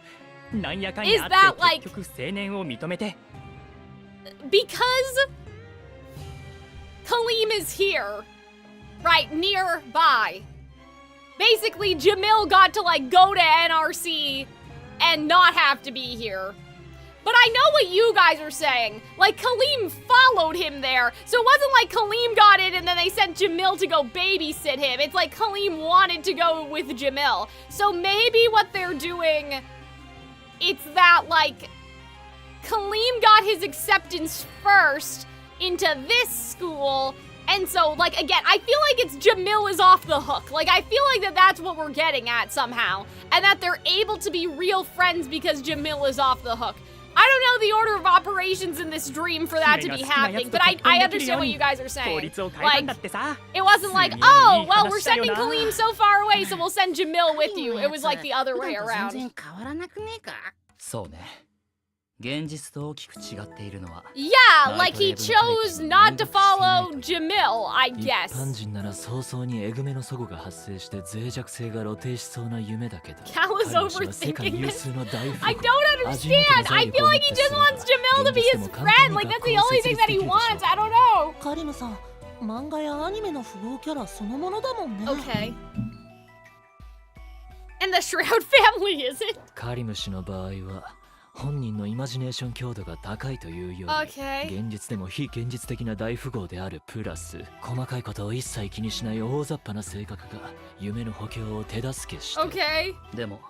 なんやかん is やあ that って like 結局青年を認めて because Kalim is here, right nearby. Basically, Jamil got to like go to NRC and not have to be here. But I know what you guys are saying. Like, Kalim followed him there. So it wasn't like Kalim got it and then they sent Jamil to go babysit him. It's like Kalim wanted to go with Jamil. So maybe what they're doing, it's that, like, Kalim got his acceptance first into this school. And so, like, again, I feel like it's Jamil is off the hook. Like, I feel like that's what we're getting at somehow. And that they're able to be real friends because Jamil is off the hook. I don't know the order of operations in this dream for that to be happening, but I understand what you guys are saying. Like, it wasn't like, oh, well, we're sending Kalim so far away, so we'll send Jamil with you. It was like the other way around. そうね現実と大きく違っているのは Yeah, like he chose not to follow Jamil, I 一 guess. 般人なら早々にエグメの齟齬が発生して脆弱性が露呈しそうな夢だけど Cal is 彼氏は世界 overthinking 有 this. 数の大富 I 豪 don't understand. I feel like he just wants Jamil to be his friend. Like, that's the only thing that he wants. I don't know. カリムさん漫画やアニメの富豪キャラそのものだもんね Okay. And the Shroud family, is it? カリム氏の場合は本人のイマジネーション強度が高いというより Okay. 現実でも非現実的な大富豪であるプラス細かいことを一切気にしない大雑把な性格が夢の補強を手助けして Okay. でも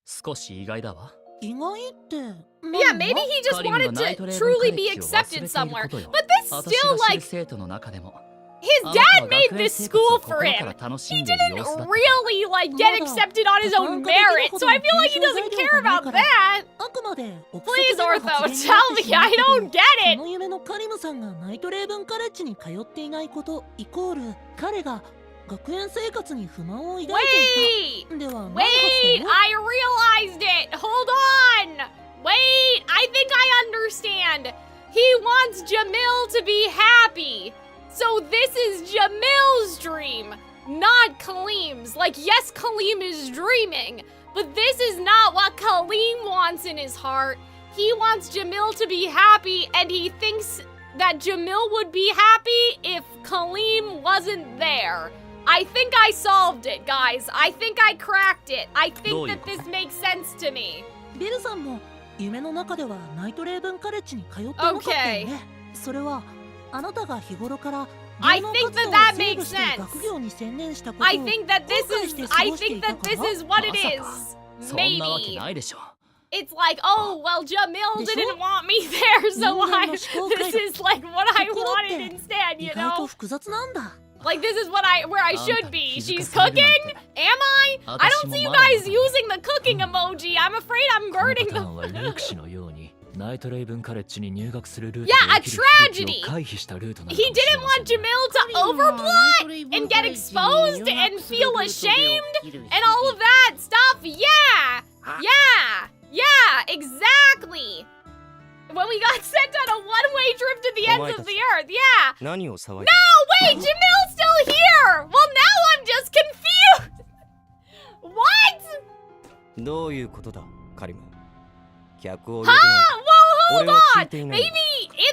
少し意外だわ意外って Yeah, maybe he just wanted to truly be accepted somewhere. But this 私 still が知る like 生徒の中でも his dad made this school for him. He didn't really like get accepted on his own merit, so I feel like he doesn't care about that. あくまで Please, Ortho, tell me. I don't get こ it. の夢のカリムさんがナイトレーブンカレッジに通っていないことイコール彼が学園生活に不満を抱いてい Wait. たではないはず Wait, だよ I realized it. Hold on. Wait, I think I understand. He wants Jamil to be happy. So this is Jamil's dream, not Kalim's. Like, yes, Kalim is dreaming, but this is not what Kalim wants in his heart. He wants Jamil to be happy, and he thinks that Jamil would be happy if Kalim wasn't there. I think I solved it, guys. I think I cracked it. I think that this makes sense to me. ビルさんも夢の中ではナイトレーブンカレッジに通ってなかったよねそれはあなたが日頃から I think that that makes sense. 学業に専念したことを I think that this is what it is. そんなわけ Maybe. ないでしょ It's like, oh, well, Jamil didn't want me there, so this is like what I wanted instead, 意 you 外と know? 複雑なんだ Like, this is where I should be. She's cooking? Am I? I don't see you guys using the cooking emoji. I'm afraid I'm このパ burning ターンは the... ルーク氏のようにナイトレイブンカレッジに入学するルート Yeah, で a 起きる悲劇 tragedy. を回避したルートなの He かもしれ didn't ませ want んね Jamil to overblood and get exposed and feel ashamed and all of that stuff. Yeah! Yeah! Exactly! When we got sent on a one-way trip to the ends of the earth, yeah! 何を騒い No, wait! Jamil's still here! Well, now I'm just confused! What? どういうことだカリム客を呼ぶ Huh? なんて Whoa, hold 俺は聞い on! ていない Maybe in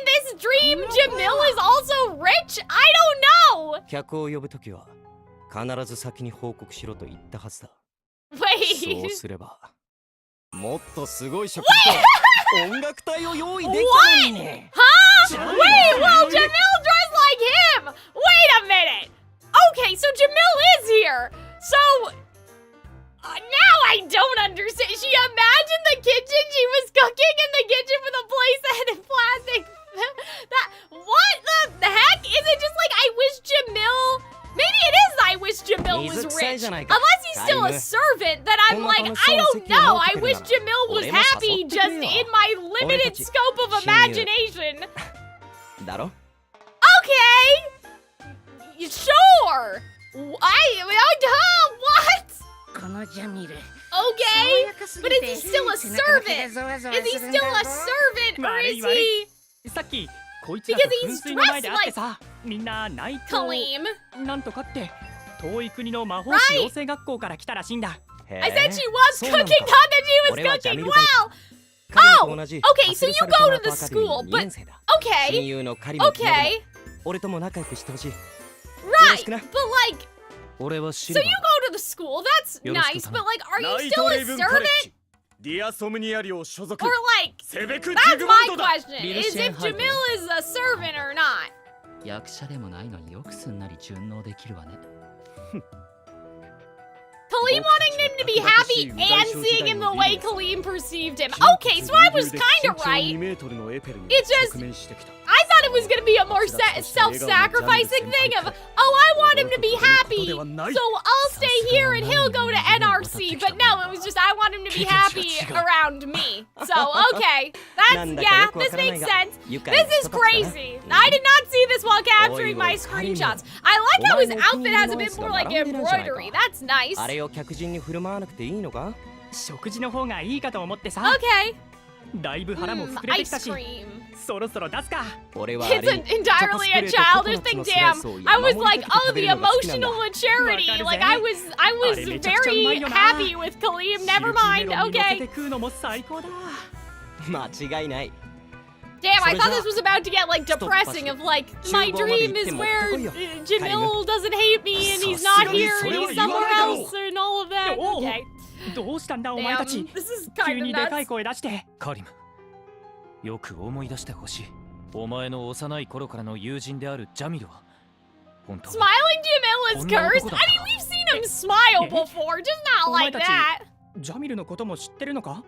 this dream Jamil is also rich? I don't know! 客を呼ぶときは必ず先に報告しろと言ったはずだ。 Wait. そうすればもっとすごい食事と音楽隊を用意できたのにね。Huh? Wait, well, Jamil dressed like him! Wait a minute! Okay, so Jamil is here! So... now I don't understand. She imagined the kitchen she was cooking in the kitchen with a playset and plastic. What the heck? Is it just like I wish Jamil... Maybe it is I wish Jamil was rich. Unless he's still a servant, then I'm like, I don't know. I wish Jamil was happy just in my limited scope of imagination. だろ? Okay! Sure! What? このジャミル。 Okay, but is he still a servant? Is he still a servant, or is he... さっきこいつらと噴水の前で会ってさ、みんなナイト Kalim? なんとかって遠い国の魔法師養成学校から来たらしいんだ。I said she was cooking, not that she was cooking. Wow! Oh! Okay, so you go to the school, but... Okay. 親友のカリム Okay. 俺とも仲良くしてほしい。 Right, but like... 俺はシ So ル you バ go to the school, that's nice, but like, are ナ you イト still レ a イブンカレッ servant? ジディアソムニア寮所属 Or like... セベクジ That's グワ my ンドだ question, is if Jamil is a servant or not. 役者でもないのによくすんなり順応できるわね。 Kalim wanting him to be happy and seeing him the way Kalim perceived him. Okay, so I was kind of right. It's just, I thought it was gonna be a more self-sacrificing thing of, oh, I want him to be happy, so I'll stay here and he'll go to NRC. But no, it was just, I want him to be happy around me. So, okay, that's, yeah, this makes sense. This is crazy. I did not see this while capturing my screenshots. I like how his outfit has a bit more like embroidery. That's nice. あれを客人に振る舞わなくていいのか? 食事の方がいいかと思ってさ。Okay. だいぶ腹も膨れてきたし、 ice cream. そろそろ出すか。 It's entirely a childish thing, damn. I was like, oh, the emotional maturity. Like, I was very happy with Kalim. Never mind, okay. 食うのも最高だ。 間違いない。 Damn, I thought this was about to get, like, depressing of, like, my dream is where Jamil doesn't hate me and he's not here and he's somewhere else and all of that. Okay. どうしたんだお前たち。 This is 急 kind に of でかい nuts. 声出して。カリム、よく思い出してほしい。お前の幼い頃からの友人であるジャミルは本当に Smiling Jamil is cursed? I mean, we've seen him smile before, just not like that. ジャミルのことも知ってるのか？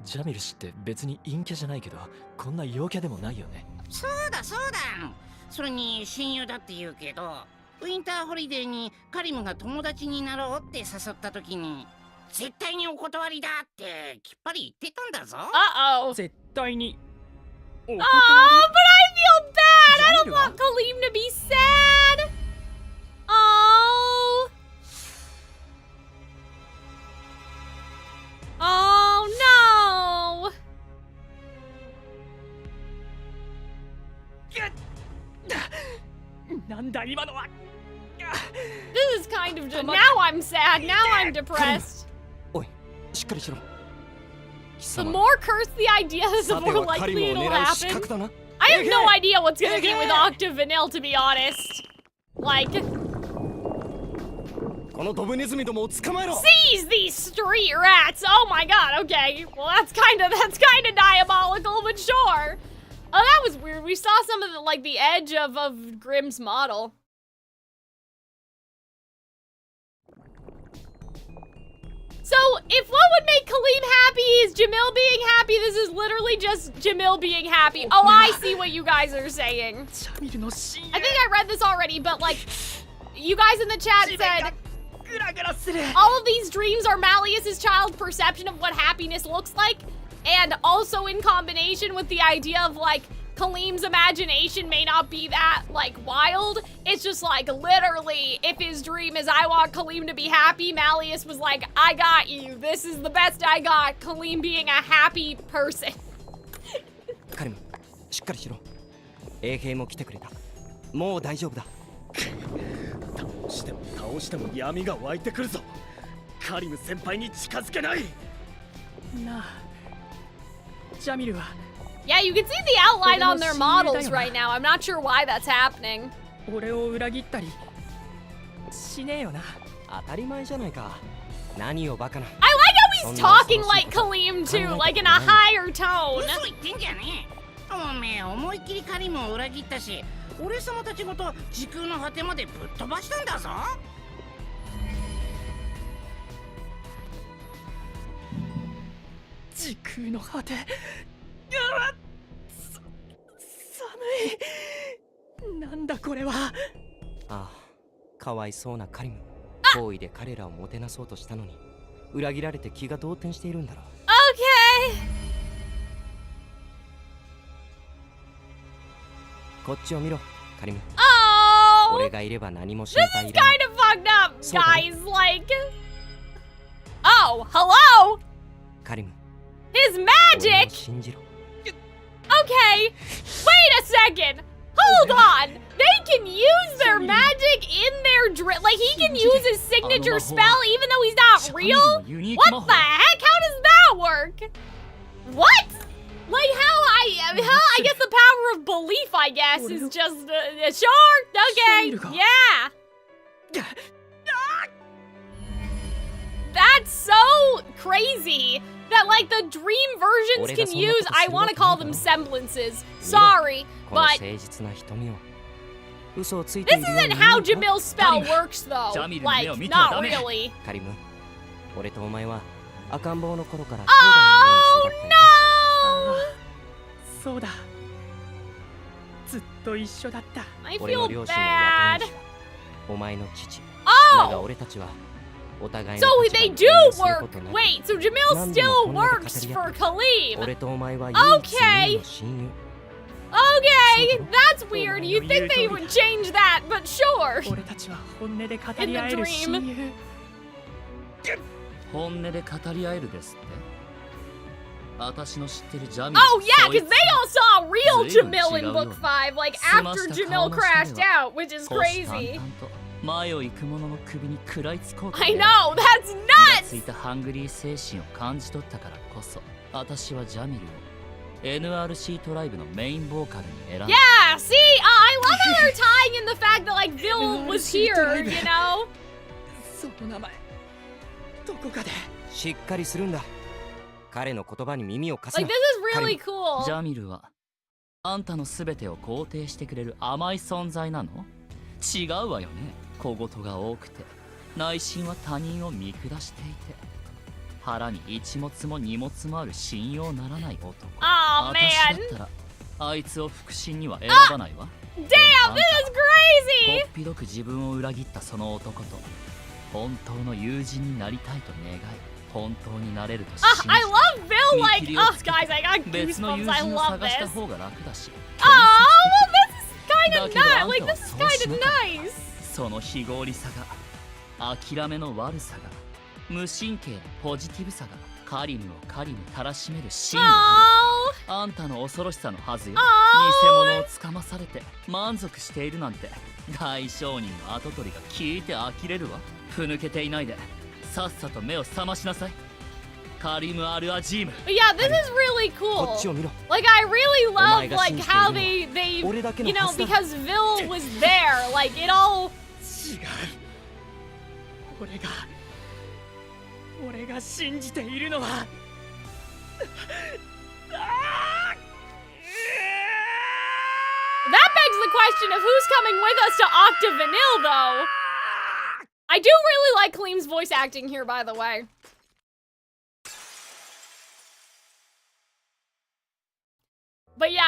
ジャミル氏って別に陰キャじゃないけど、こんな陽キャでもないよね。そうだそうだ。それに親友だって言うけど、ウィンターホリデーにカリムが友達になろうって誘った時に、絶対にお断りだってきっぱり言ってたんだぞ。Uh-oh. 絶対に。Oh, but I feel bad. I don't want Kalim to be sad. Oh. Oh no. This is kind of now I'm sad. Now I'm depressed. おい、しっかりしろ。 The more cursed the idea is, the more likely it'll happen. I have no idea what's gonna be with Octave Vanille, to be honest. Like, seize these street rats! Oh my god, okay. Well, that's kind of diabolical, but sure. Oh, that was weird. We saw some of the, like, the edge of Grimm's model. So, if what would make Kalim happy is Jamil being happy, this is literally just Jamil being happy. Oh, I see what you guys are saying. I think I read this already, but like, you guys in the chat said all of these dreams are Malleus's child perception of what happiness looks like, and also in combination with the idea of like, Kalim's imagination may not be that, like, wild. It's just, like, literally, if his dream is, I want Kalim to be happy, Malleus was like, I got you. This is the best I got. Kalim being a happy person. Kalim, しっかりしろ。衛兵も来てくれた。もう大丈夫だ。倒しても闇が湧いてくるぞ。カリム先輩に近づけない。なあ、ジャミルは Yeah, you can see the outline on their models right now. I'm not sure why that's happening. 俺を裏切ったりしねえよな。当たり前じゃないか。何をバカな。 I like how he's talking like Kalim too, like in a higher tone. 嘘言ってんじゃねえ。おめえ思いっきりカリムを裏切ったし、俺様たちごと時空の果てまでぶっ飛ばしたんだぞ。時空の果て。寒い。なんだこれは。ああ、かわいそうなカリム。好意で彼らをもてなそうとしたのに裏切られて気が動転しているんだろう。 Okay. こっちを見ろ、カリム。 Oh. 俺がいれば何も心 This 配 is いらない。 kind of fucked up, guys. Like. Oh, hello. カリム。 His 俺を magic. 信じろ。 Okay. Wait a second. Hold on. They can use their magic in their drip. Like, he can use his signature spell even though he's not real? What the heck? How does that work? What? Like, I guess the power of belief, I guess, is just, sure, okay, yeah. That's so crazy that, like, the dream versions can use, I want to call them semblances. Sorry, この but 誠実な瞳を。嘘をついてい this るよう isn't に how 見えるか Jamil's spell works, though. Like, not really. カリム、俺とお前は赤ん坊の頃から兄 Oh 弟のように育ったよ。 no! そうだ。ずっと一緒だった。 I 俺の feel 両親は bad. 雇い主だ。お前の父。 Oh! だが俺たちはお互い So の立場 they に do 応援する work. ことなく Wait, so Jamil 何でも still こんなで語 works り合 for って Kalim. 俺とお前は唯一無二の親友。 Okay, that's weird. You'd think they would change that, but sure. 俺たちは本音で語り合える親友。本音で語り合えるですって。私の知ってるジャミ Oh yeah, そい because つ they all saw real 随分 Jamil in 違うよ Book 5, like 澄ま after した Jamil 顔の crashed 人では out, which is 虎視眈 crazy. 々と前を行く者の首に食らいつこうと I ね know, that's 気が nuts! ついたハングリー精神を感じ取ったからこそ私はジャミルを NRC トライブのメインボーカルに選んだ Yeah, see, I love how they're tying in the fact that like Bill was here, you know? その名前。どこかで。しっかりするんだ。彼の言葉に耳を貸す Like な。 this is really ジ cool. ャミルはあんたの全てを肯定してくれる甘い存在なの？違うわよね。小言が多くて内心は他人を見下していて腹に一物も二物もある信用ならない男。 Oh 私 man. だったらあいつを腹心には選ばないわ。 Damn, this is こ crazy! っぴどく自分を裏切ったその男と本当の友人になりたいと願い本当になれると信じ I love Bill, like, 見切りを oh つけて guys, I got 別の友 goosebumps. I 人を love 探した this. 方が楽だし Oh, well, this is kind だ of けど nice. あん Like, たは this is そう kind し of なかった nice. その非合理さが諦めの悪さが無神経なポジティブさがカリムをカリムたらしめる真が Oh, あんたの恐ろしさのはずよ Oh 偽物をつかまされて満足しているなんて大商人の跡取りが聞いて呆れるわふぬけていないでさっさと目を覚ましなさいカリム・アル・アジーム but yeah, this is really こ cool. っちを見ろ。 Like, I really love, お前が like, 信じているのは how they, 俺だけの you know, はずだ。 because Vil was there, like, it all, 違う。俺が信じているのは。that begs the question of who's coming with us to Octavanil, though. I do really like Kalim's voice acting here, by the way. But yeah,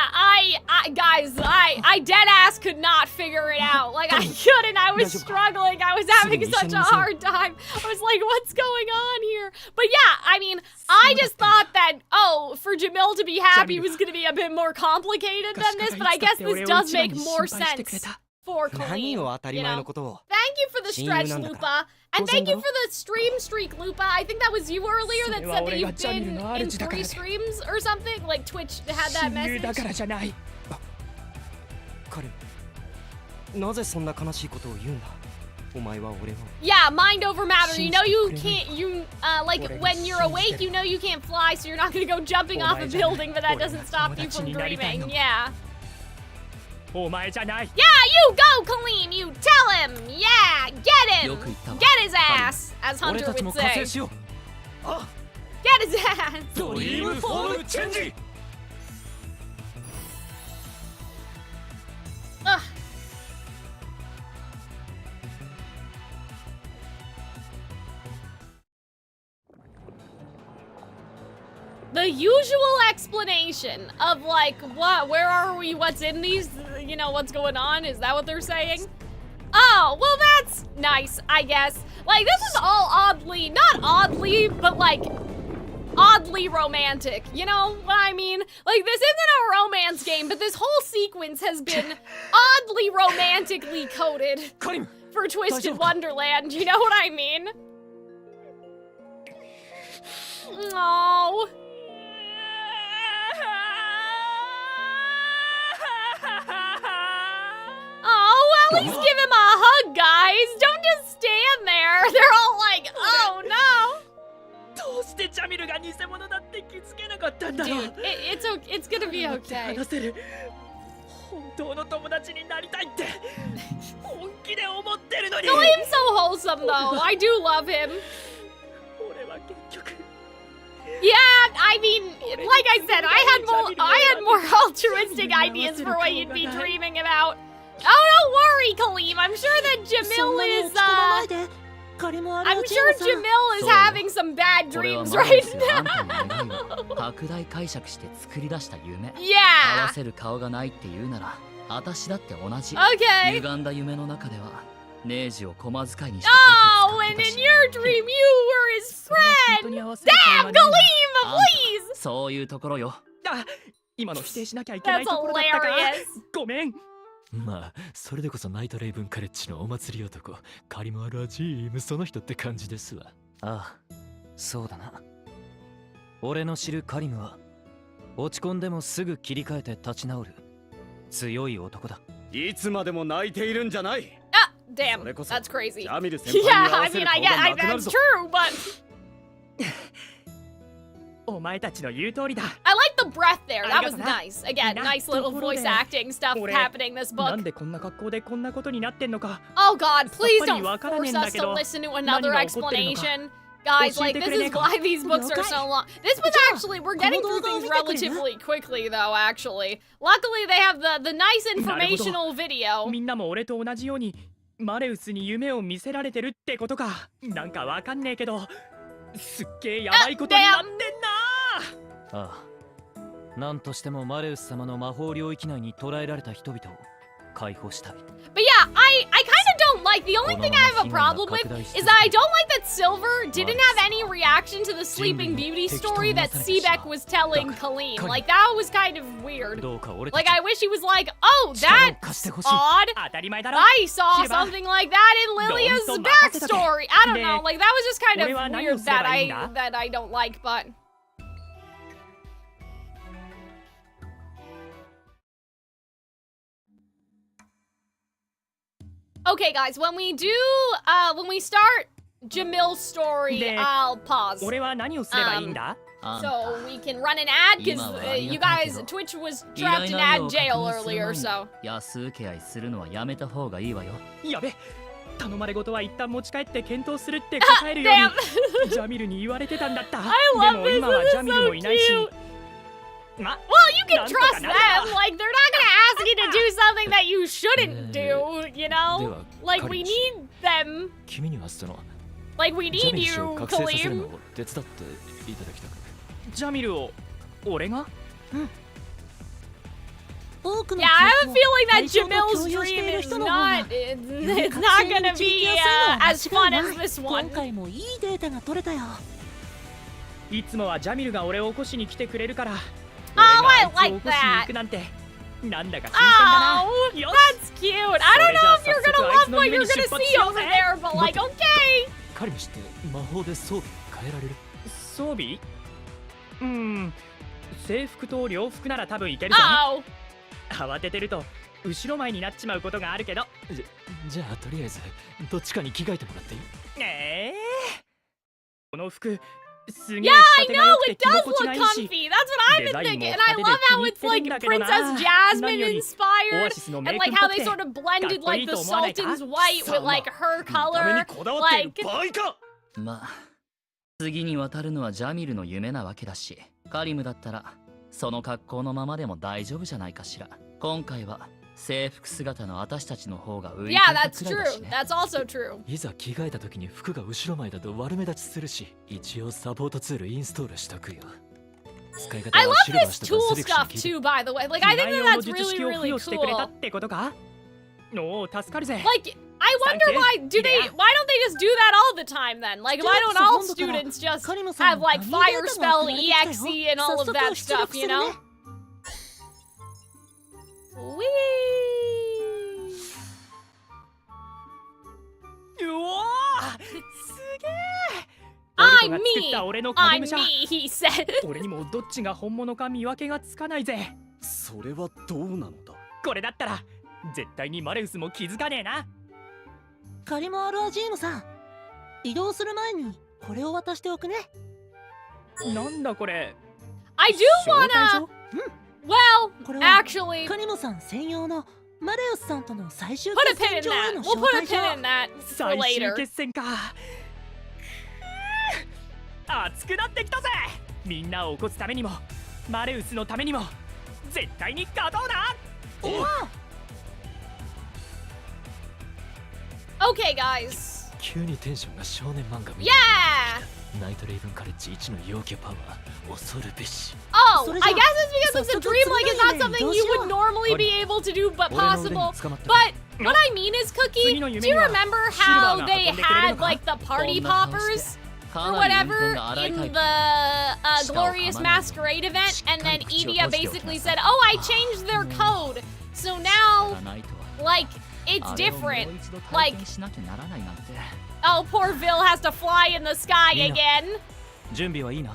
guys, I dead ass could not figure it out. Like, I couldn't, I was struggling, I was having such a hard time. I was like, what's going on here? But yeah, I mean, I just thought that, oh, for Jamil to be happy was gonna be a bit more complicated than this, but I guess this does make more sense for 何 Kalim. を当たり You 前 know? のことを。 Thank you for the stretch, Lupa. And thank you for the stream streak, Lupa. I think that was you earlier that said that you've been in 3 streams or something. Like Twitch had that 親友だから message. じゃない。彼、なぜそんな悲しいことを言うんだ。お前は俺を Yeah, mind over matter. You know you can't, like, when you're awake, you know you can't fly, so you're not gonna go jumping off a building, but that doesn't stop you from dreaming. Yeah. お前じゃない。 Yeah, you go, Kalim! You tell him! Yeah, get him! よく言ったわ。 Get his ass! As 俺 Hunter たち would も加勢 say. しよう。 Get his ass! ドリームフォームチェンジ。 Ugh. The usual explanation of like, what, where are we, what's in these, you know, what's going on, is that what they're saying? Oh, well that's nice, I guess. Like, this is all oddly, not oddly, but like, oddly romantic, you know what I mean? Like, this isn't a romance game, but this whole sequence has been oddly romantically coded for Twisted Wonderland, you know what I mean? Oh. Oh, at least give him a hug, guys. Don't just stand there. They're all like, oh no. どうしてジャミルが偽物だって気づけなかったんだろう。 Dude, it's gonna be 待って okay. 話せる。本当の友達になりたいって本気で思ってるのに。 Kalim's so wholesome, though. I do love him. 俺は結局。 Yeah, I mean, like I said, I had more altruistic ideas for what you'd be dreaming about. Oh, don't worry, Kalim. I'm sure that Jamil is, I'm sure Jamil is having some bad これは dreams マル right スがあんたの now. 願いを拡大解釈して作り出した夢合 Yeah. わせる顔がないって言うなら私だって同じ Okay. 歪んだ夢の中ではネージを駒使いにして Oh, and in your dream, you were his friend. Damn, Kalim, please. そういうところよあ、今の否定しなきゃいけない That's ところだったか。 hilarious. ごめん。まあそれでこそナイトレイブンカレッジのお祭り男カリム・ラジームその人って感じですわ。ああ、そうだな。俺の知るカリムは落ち込んでもすぐ切り替えて立ち直る強い男だ。いつまでも泣いているんじゃない。 Ah, damn, それこそ that's crazy. ジャミル先輩に Yeah, 合 I わせ mean, る I 顔 get, がなくなる that's ぞ。 true, but お前たちの言う通りだ。 I like the breath there. That was ありがとな。 nice. Again, な nice little ところで voice acting stuff 俺 happening this な book. んでこんな格好でこんなことになってんのか。 Oh God, please さっぱり don't わからねえ force んだ us け to ど。 listen to 何 another が起こってるのか。 explanation. Guys, 教え like, て this くれね is えか。 why these books are so long. This was じゃあ actually, we're getting この through 動画を things 見てくれな。 relatively quickly, though, actually. Luckily, they have the nice informational video. みんなも俺と同じようにマレウスに夢を見せられてるってことか。なんかわかんねえけどすっげえやばいことになってんな。ああ、なんとしてもマレウス様の魔法領域内に捕らえられた人々を解放したい。 But yeah, I kind of don't like, the only thing I have a problem with is that I don't like that Silver didn't have any reaction to the Sleeping Beauty story that Seebeck was telling Kalim. Like, that was kind of weird. どうか俺た Like, ち I wish he was like, oh, that's odd. 当たり前だろ。 I saw 知れば something like that in Lilia's どんと任せとけ。 backstory. I don't ねえ、 know, like, that was just kind 俺は of 何を weird すれ that ばいいんだ？ that I don't like, but... Okay, guys, when we start Jamil's story, で、 I'll pause. 俺は何をすればいいんだ？あんた So we can run an ad, because 今はあり you がたいけ guys, ど Twitch was 依 trapped 頼 in 内 ad 容を確 jail 認する earlier, 前に so... 安請け合いするのはやめた方がいいわよやべ、頼まれ事は一旦持ち帰って検討するって答えるようにジャミルに言われてたんだった。 I で love も this, 今は this ジ is ャミル so もいないし。 cute. ま、 Well, you can なんとか trust なる them. わ。 Like, they're not gonna ask you to do something that you shouldn't do, you で know? は Like, we 彼氏 need them. 君にはその Like, we ジャ need ミル氏 you, を覚醒させるの Kalim. を手伝っていただきたく。ジャミルを俺が？多くの Yeah, I have a 記憶を feeling that 対象と Jamil's 共有して dream いる is 人の方が not... It's より not 覚醒に gonna 導き be やすいのは as fun 間違 as いない。 this one. 今回もいいデータが取れたよ。いつもはジャミルが俺を起こしに来てくれるから。 Oh, I 俺があいつを like 起こしに行 that. くなんてなんだか新鮮だな。 Oh, よし。 that's cute. I don't know if you're gonna love what you're gonna see over there, but like, okay. 彼にして魔法で装備変えられる。装備？制服と洋服なら多分いけるぞ。 Oh. 慌ててると後ろ前になっちまうことがあるけど。じゃあとりあえずどっちかに着替えてもらっていい？この服すげえ Yeah, 仕 I 立てが良 know くて it 着 does 心地 look がいいし。 comfy. That's what I've been thinking, and I love how it's like Princess Jasmine inspired, and like how they sort of blended like the Sultan's white with like her ために color. こだわっている Like, 場合か。まあ次に渡るのはジャミルの夢なわけだし、カリムだったらその格好のままでも大丈夫じゃないかしら。今回は制服姿の私たちの方が浮いてい yeah, た that's くらいだし true. ね。 That's also true. いざ着替えた時に服が後ろ前だと悪目立ちするし、一応サポートツールインストールしとくよ。使い方 I は love シルバー this 氏と tool かスビク氏 stuff に聞いて。 too, by the way. Like, I think 内容 that の that's 術 really, 式を付 really 与してくれた cool. ってことか？おお、助かるぜ。 Like, I wonder why do they? Why don't they just do that all the time then? Like, why don't all students just have like fire spell, EXE, and all of that stuff? You know? Whee! うおー、すげえ。 I'm 俺とが作っ me. た俺の影 I'm 武者。 me. He said. 俺にもどっちが本物か見分けがつかないぜ。それはどうなのだ。これだったら絶対にマレウスも気づかねえな。カリモアルアジームさん、移動する前にこれを渡しておくね。なんだこれ。 I do 招待 wanna. 状？ Well, これは actually, カリモさん専用のマレウスさんとの最終 put a 決 pin 戦 in 場へ that. の We'll 招 put a 待状。 pin in that for 最終 later. 決戦か。熱くなってきたぜ。みんなを起こすためにもマレウスのためにも絶対に勝とうな。 Okay, guys. 急にテンションが少年漫画みたい。 Yeah. ナイトレイブンカレッジ一の陽キャパワー恐るべし。 Oh, So I guess it's because it's a so dream. Like it's not tonight, something you would normally be able to do, but 俺の腕に possible. 捕まった。 But what I mean is, Cookie, do you remember how they had like the party poppers or whatever in the Glorious Masquerade event, and then Edia basically said, "Oh, I changed their code, so now like it's different." Like, oh, poor Vil has to fly in the sky again. 準備はいいな。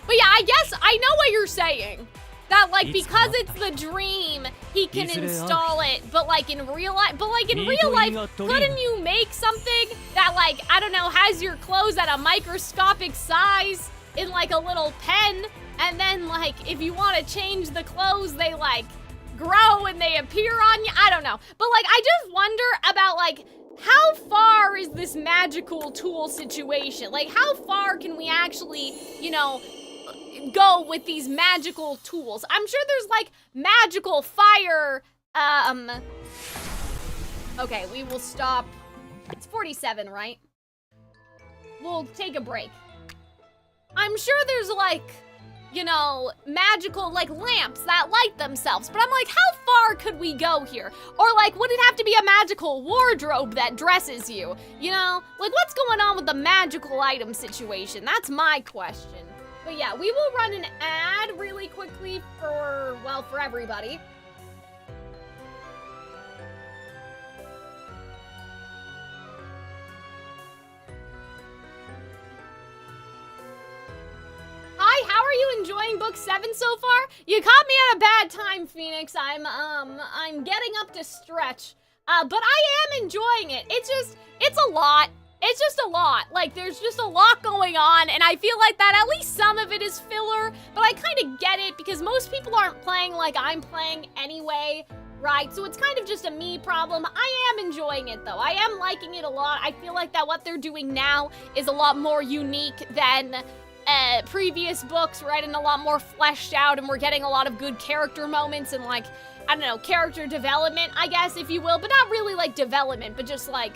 But yeah, I guess I know what you're saying. That like because it's the dream, he can install it. But like in real life, couldn't you make something that like I don't know has your clothes at a microscopic size in like a little pen, and then like if you want to change the clothes, they like grow and they appear on you. I don't know. But like I just wonder about like how far is this magical tool situation? Like how far can we actually, you know, go with these magical tools? I'm sure there's like magical fire, okay, we will stop. It's 47, right? We'll take a break. I'm sure there's like, you know, magical like lamps that light themselves, but I'm like, how far could we go here? Or like, would it have to be a magical wardrobe that dresses you? You know, like what's going on with the magical item situation? That's my question. But yeah, we will run an ad really quickly for, well, for everybody. Hi, how are you enjoying book 7 so far? You caught me at a bad time, Phoenix. I'm getting up to stretch. But I am enjoying it. It's a lot. It's just a lot. Like, there's just a lot going on, and I feel like that at least some of it is filler, but I kind of get it because most people aren't playing like I'm playing anyway, right? So it's kind of just a me problem. I am enjoying it, though. I am liking it a lot. I feel like that what they're doing now is a lot more unique than previous books, right? And a lot more fleshed out, and we're getting a lot of good character moments and, like, I don't know, character development, I guess, if you will, but not really, like, development, but just, like,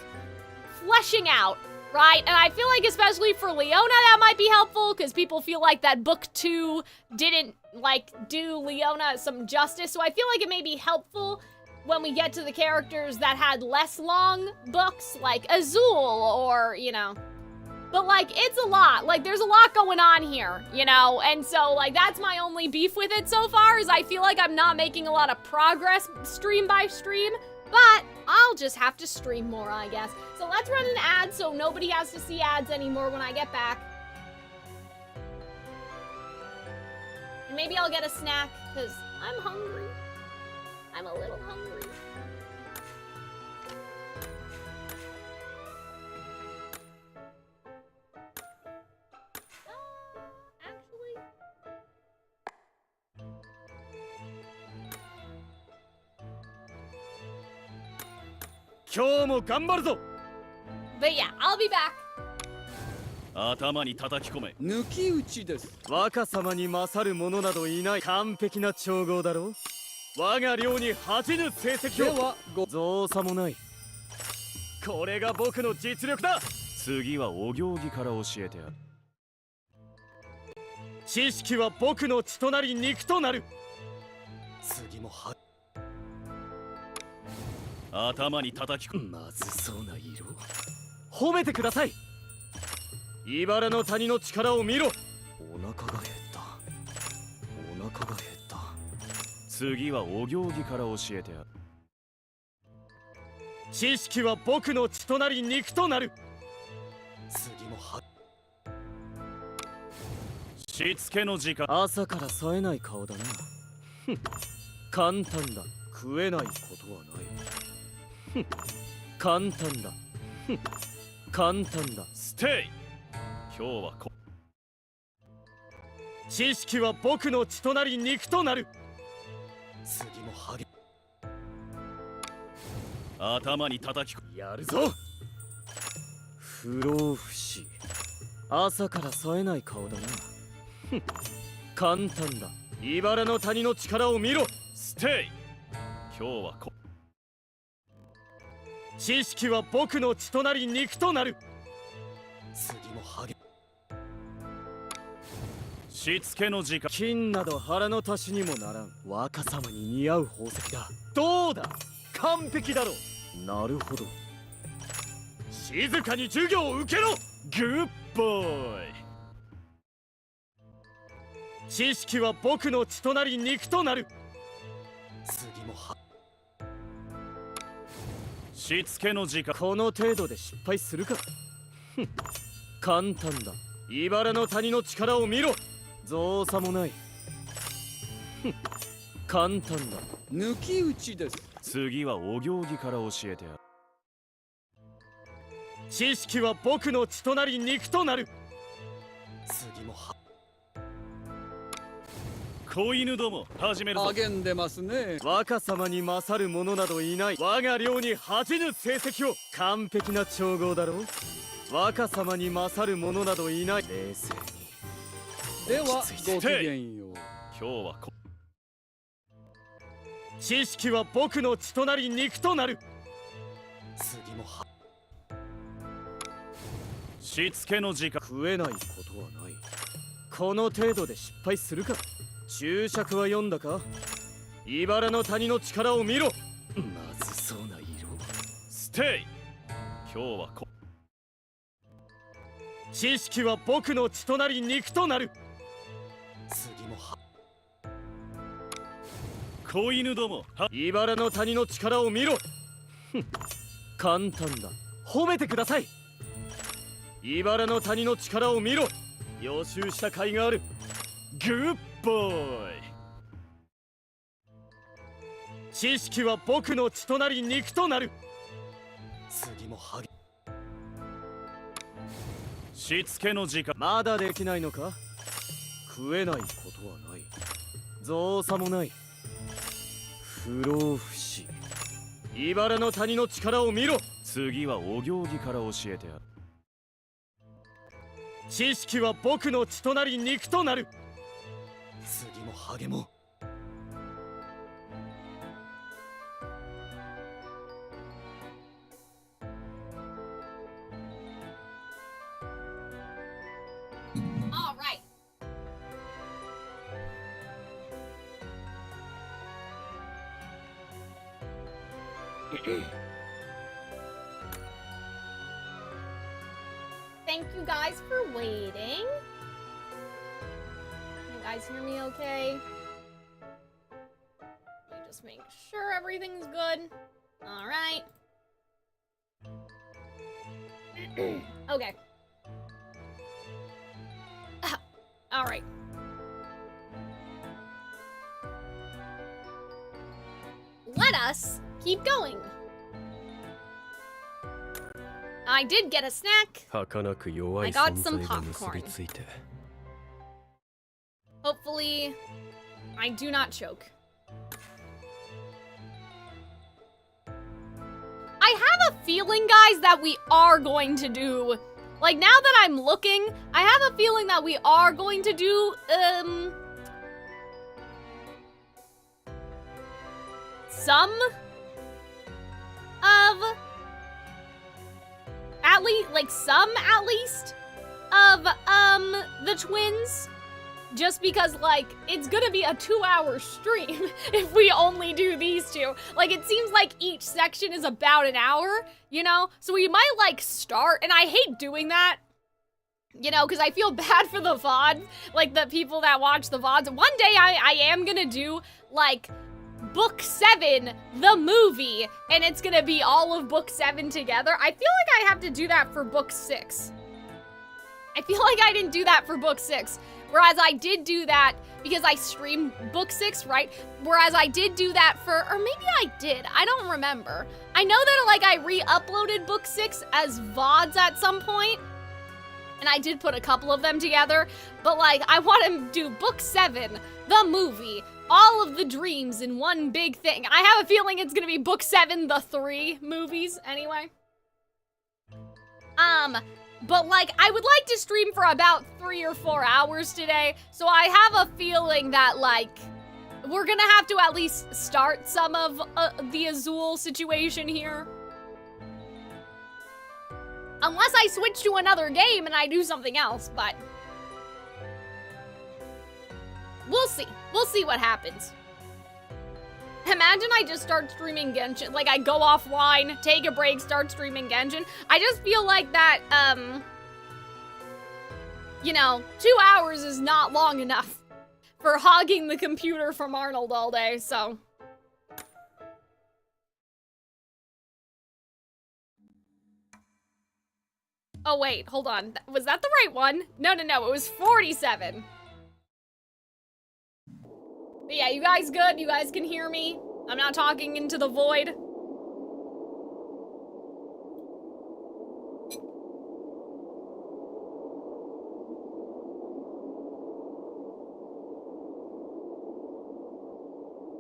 fleshing out, right? And I feel like especially for Leona that might be helpful because people feel like that book 2 didn't like do Leona some justice. So I feel like it may be helpful when we get to the characters that had less long books like Azul or, you know. But like it's a lot. Like there's a lot going on here, you know? And so like that's my only beef with it so far is I feel like I'm not making a lot of progress stream by stream. But I'll just have to stream more, I guess. So let's run an ad so nobody has to see ads anymore when I get back. And maybe I'll get a snack, because I'm hungry. I'm a little hungry. Actually.今日も頑張るぞ。 But yeah, I'll be back. 頭に叩き込め。抜き打ちです。若様に勝る者などいない。完璧な調合だろう。我が寮に恥じぬ成績を。ではご造作もない。これが僕の実力だ。次はお行儀から教えてやる。知識は僕の血となり肉となる。次もは頭に叩き込む。まずそうな色。褒めてください。茨の谷の力を見ろ。お腹が減った。お腹が減った。次はお行儀から教えてやる。知識は僕の血となり肉となる。次もはしつけの時間。朝から冴えない顔だな。ふん、簡単だ。食えないことはない。ふん、簡単だ。ふん、簡単だ。ステイ。今日は知識は僕の血となり肉となる。次も励頭に叩き込やるぞ。不老不死。朝から冴えない顔だな。ふん、簡単だ。茨の谷の力を見ろ。ステイ。今日は知識は僕の血となり肉となる。次も励しつけの時間。金など腹の足しにもならん。若様に似合う宝石だ。どうだ、完璧だろう。なるほど。静かに授業を受けろ。グッボーイ。知識は僕の血となり肉となる。次もはしつけの時間。この程度で失敗するか。ふん、簡単だ。茨の谷の力を見ろ。造作もない。ふん、簡単だ。抜き打ちです。次はお行儀から教えてやる。知識は僕の血となり肉となる。次もは子犬ども始めるぞ。励んでますね。若様に勝る者などいない。我が寮に恥じぬ成績を。完璧な調合だろう。若様に勝る者などいない。冷静に。ではごきげんよう。今日は知識は僕の血となり肉となる。次もはしつけの時間。食えないことはない。この程度で失敗するか。注釈は読んだか。茨の谷の力を見ろ。まずそうな色。ステイ。今日は知識は僕の血となり肉となる。次もは子犬ども茨の谷の力を見ろ。ふん、簡単だ。褒めてください。茨の谷の力を見ろ。予習した甲斐がある。グッボーイ。知識は僕の血となり肉となる。次もはしつけの時間。まだできないのか。食えないことはない。造作もない。不老不死。茨の谷の力を見ろ。次はお行儀から教えてやる。知識は僕の血となり肉となる。次も励もう。All right. Thank you guys for waiting. Can you guys hear me okay? Let me just make sure everything's good. All right. Okay. All right. us keep going. I did get a snack. 儚く弱 I い got 存 some 在が結 popcorn. びついて Hopefully, I do not choke. I have a feeling, guys, that we are going to do... Like, now that I'm looking, I have a feeling that we are going to do, some of... At least, like, some, at least, of, the twins. Just because, like, it's gonna be a 2-hour stream if we only do these two. Like, it seems like each section is about an hour, you know? So we might, like, start, and I hate doing that, you know, because I feel bad for the VOD, like, the people that watch the VODs. One day I am gonna do, like, Book 7, the movie, and it's gonna be all of Book 7 together. I feel like I have to do that for Book 6. I feel like I didn't do that for Book 6. Whereas I did do that because I streamed Book 6, right? Whereas I did do that for, or maybe I did, I don't remember. I know that, like, I re-uploaded Book 6 as VODs at some point, and I did put a couple of them together, but, like, I want to do Book 7, the movie, all of the dreams in one big thing. I have a feeling it's gonna be Book 7, the 3 movies, anyway. But, like, I would like to stream for about 3 or 4 hours today, so I have a feeling that, like, we're gonna have to at least start some of the Azul situation here. Unless I switch to another game and I do something else, but... We'll see. We'll see what happens. Imagine I just start streaming Genshin, like I go offline, take a break, start streaming Genshin. I just feel like that, you know, 2 hours is not long enough for hogging the computer from Arnold all day, so. Oh wait, hold on, was that the right one? No, it was 47. But yeah, you guys good? You guys can hear me? I'm not talking into the void.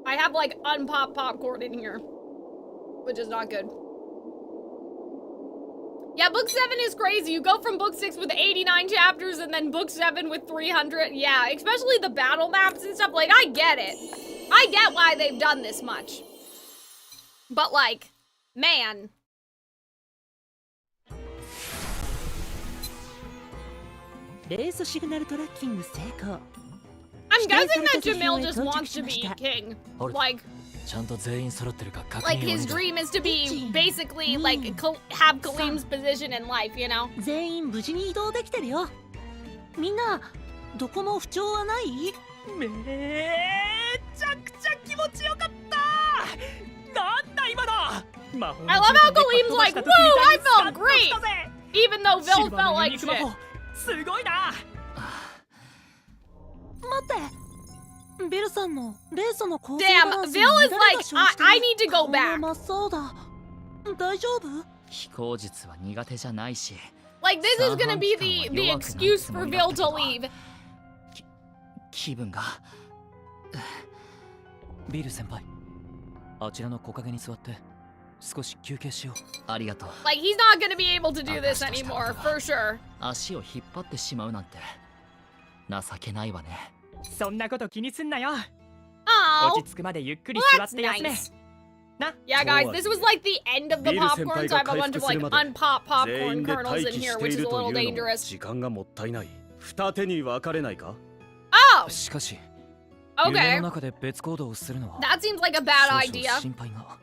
I have, like, unpopped popcorn in here, which is not good. Yeah, Book 7 is crazy. You go from Book 6 with 89 chapters and then Book 7 with 300. Yeah, especially the battle maps and stuff. Like, I get it. I get why they've done this much. But, like, man. I'm guessing that Jamil just wants to be king. Like his dream is to be basically like have Kalim's position in life, you know? 全員無事に移動できてるよ。みんなどこも不調はない？めちゃくちゃ気持ちよかった。なんだ今の。I love how Kalim's like, woo, I felt great, even though Vil felt like shit. すごいな。待って。ビルさんのレースの構成 Damn, バランスに Vil 乱 is れが like, 生じて I need to go 顔が back. 真っ青だ。大丈夫？飛行術は苦手じゃないし。Like this is gonna be the excuse for Vil to leave. 気分が。ビル先輩、あちらの木陰に座って少し休憩しよう。ありがとう。 Like he's not gonna be able to do this anymore, for sure. 足を引っ張ってしまうなんて情けないわね。そんなこと気にすんなよ。 Oh, 落ち着くまでゆっくり well, 座っ that's て休め。 nice. な。 Yeah, guys, this was like the end of the popcorn, so I have a bunch of like unpopped popcorn kernels in here, which is a little dangerous. 時間がもったいない。二手に分かれないか？ Oh, しかし、 okay. 夢の中で別行動をするのは That seems like a bad 少々 idea. 心配が。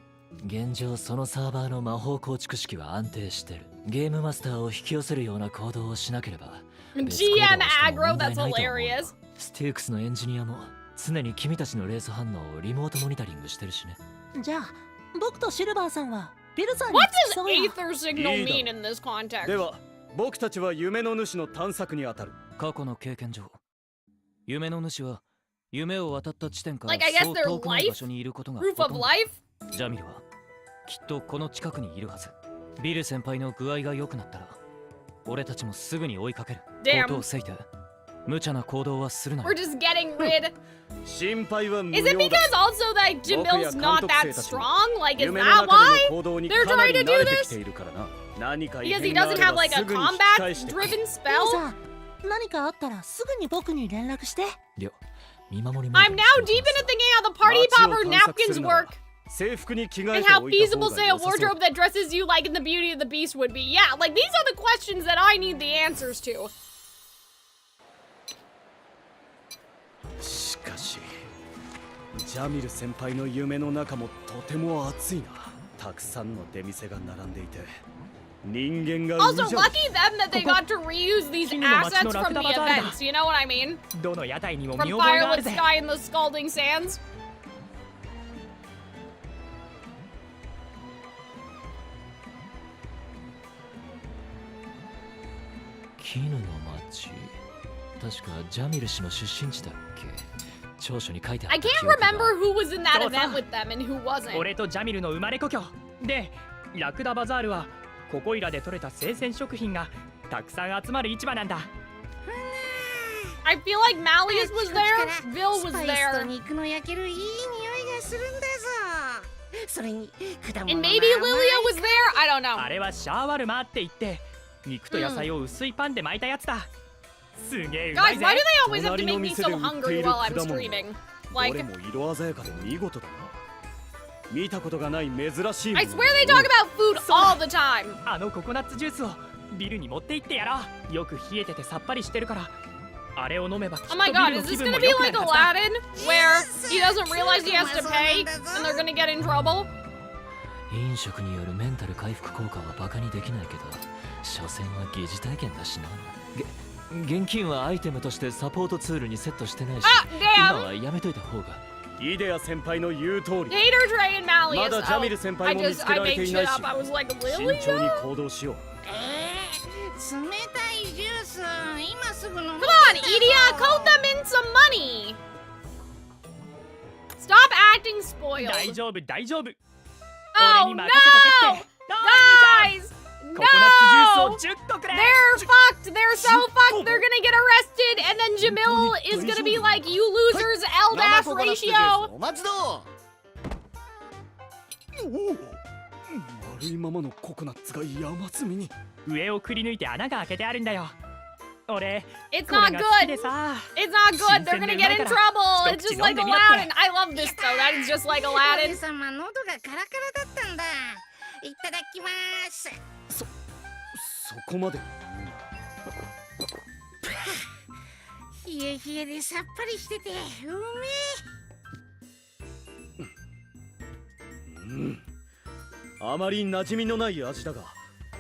現状そのサーバーの魔法構築式は安定してる。ゲームマスターを引き寄せるような行動をしなければ GM aggro, that's hilarious. スティークスのエンジニアも常に君たちのレース反応をリモートモニタリングしてるしね。じゃあ僕とシルバーさんはビルさんに What 付き does 添うよ。 Aether Signal mean in this context? では、僕たちは夢の主の探索に当たる。過去の経験上、夢の主は夢を渡った地点から Like, I guess そう their 遠くない場所にいることが Proof ほ of とんど。 life? ジャミルはきっとこの近くにいるはず。ビル先輩の具合が良くなったら俺たちもすぐに追いかける。 Damn. ことをせいて無茶な行動はするなよ。 We're just getting rid. 心配は無 Is it 用だ。 because also that Jamil's not that strong? Like, is 夢の that 中で why? の行動に they're かな trying り to 慣 do れて this? きているからな。何か異 Because he 変があ doesn't れ have ば like a すぐに引き返してくれ。 combat-driven でも spell? さ、何かあったらすぐに僕に連絡して。りょ見守り I'm now deep into thinking how the party popper napkins work 制服に着替え and て how おいた feasible 方 say が a 良さそう wardrobe that dresses you like in the Beauty of the Beast would be. Yeah, like these are the questions that I need the answers to. しかしジャミル先輩の夢の中もとても熱いな。たくさんの出店が並んでいて人間が Also, うじゃ lucky them that they got to reuse these assets from the events. You know what I mean? どの屋台にも From 見覚えがあ Fireless るぜ。 Sky and the Scalding Sands. 絹の町、確かジャミル氏の出身地だっけ。長所に書いてあ I った can't 記憶が。 remember who was in that そうそう event with them and who wasn't. 俺とジャミルの生まれ故郷で、ラクダバザールはここいらで採れた生鮮食品がたくさん集まる市場なんだ。 I feel like Malleus was there, Bill ス was パイスと there, 肉の焼けるいい匂いがするんだぞ。それに果物 and の maybe Lilia was there. I don't know. あれはシャーワルマーって言って肉と野菜を薄いパンで巻いたやつだ。すげえうまい Guys, ぜ。 why do they always have to 隣の make me 店で so 売って hungry いる while 果 I'm 物 streaming? ど Like, れも色鮮やかで見事だな。見たことがない珍しいも I の swear they talk about food all the time. あのココナッツジュースをビルに持って行ってやろう。よく冷えててさっぱりしてるからあれを飲めばきっと Oh ビ my ル god, の is 気 this 分 gonna も be 良くな like るはずだ。 Aladdin, where he doesn't realize he has to pay and they're gonna get in trouble? 飲食によるメンタル回復効果はバカにできないけど、所詮は疑似体験だしな。現金はアイテムとしてサポートツールにセットしてないし、 Ah, 今 damn! はやめといた方が。イデア先輩の言う通り Hater Dre and Malleus. まだジャミル Oh, 先 I 輩も見つ just, け I られて made いない shit し up. I was like, 慎 really? 重に行動しよう。冷たいジュース今すぐ飲むんだぞ。 Come on, Idia, code them in some money. Stop acting 大 spoiled. 丈夫大丈夫。 Oh 俺に任せとけって。 Guys, ココナッ no! ツジュースを10個くれ。 They're fucked. They're so fucked. They're gonna get arrested, and then Jamil is gonna be like, "You losers, LDAS ratio." お待ちだ。おお、丸いままのココナッツが山積みに。上をくり抜いて穴が開けてあるんだよ。俺 It's これ not が好きで good. さ。 It's not good. They're gonna get in trouble. It's just like Aladdin. I love this though. That is just like お Aladdin. じさま喉がカラカラだったんだ。いただきます。そこまで。冷え冷えでさっぱりしててうめうん。あまり馴染みのない味だが、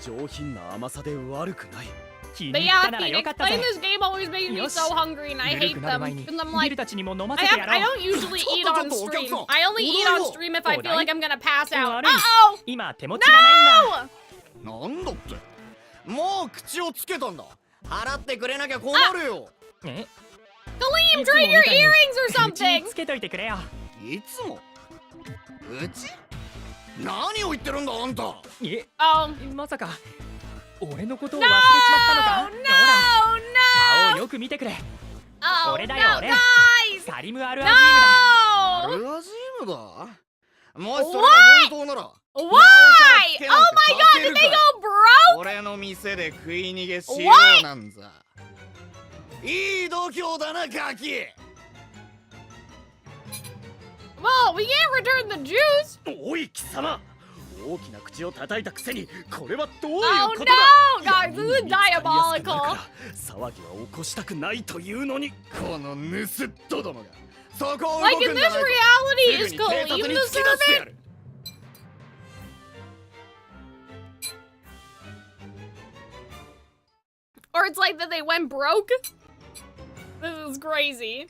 上品な甘さで悪くない。気に But 入った yeah, ならよ Phoenix, かったぜ playing。this game always makes me so hungry, and I ぬる hate くなる them. 前に And I'm ビ like, ルたちにも飲ませてやろ I う。 don't usually eat on stream. I only eat on stream if I feel like I'm gonna pass out. 悪い Uh-oh! 今手持ちがないんだ。 No! なんだってもう口をつけたんだ。払ってくれなきゃ困るよ。え Kalim, trade your earrings or 口に something! つけといてくれよ。いつもうち何を言ってるんだあんた。え Oh. まさか俺のことを忘れちまったのか。 No! ほら No! 顔をよく見てくれ。 Oh, 俺だよ no, 俺。 guys! カリムアルアジームだ。 No! アルアジームだ。もしそれが本当なら Why? Oh my god, did they go broke? 俺の店で食い逃げしようなんざ。いい度胸だなガキ。 Well, we can't return the juice. おい貴様、大きな口を叩いたくせにこれはどういう Oh ことだ。 no, guys, this is diabolical. 騒ぎは起こしたくないというのに。この盗っ人どもがそこを動 Like く in ん this じゃないぞ。 reality, す is ぐに警 Kalim 察に the 突き出してや servant? る。 Or it's like that they went broke? This is crazy.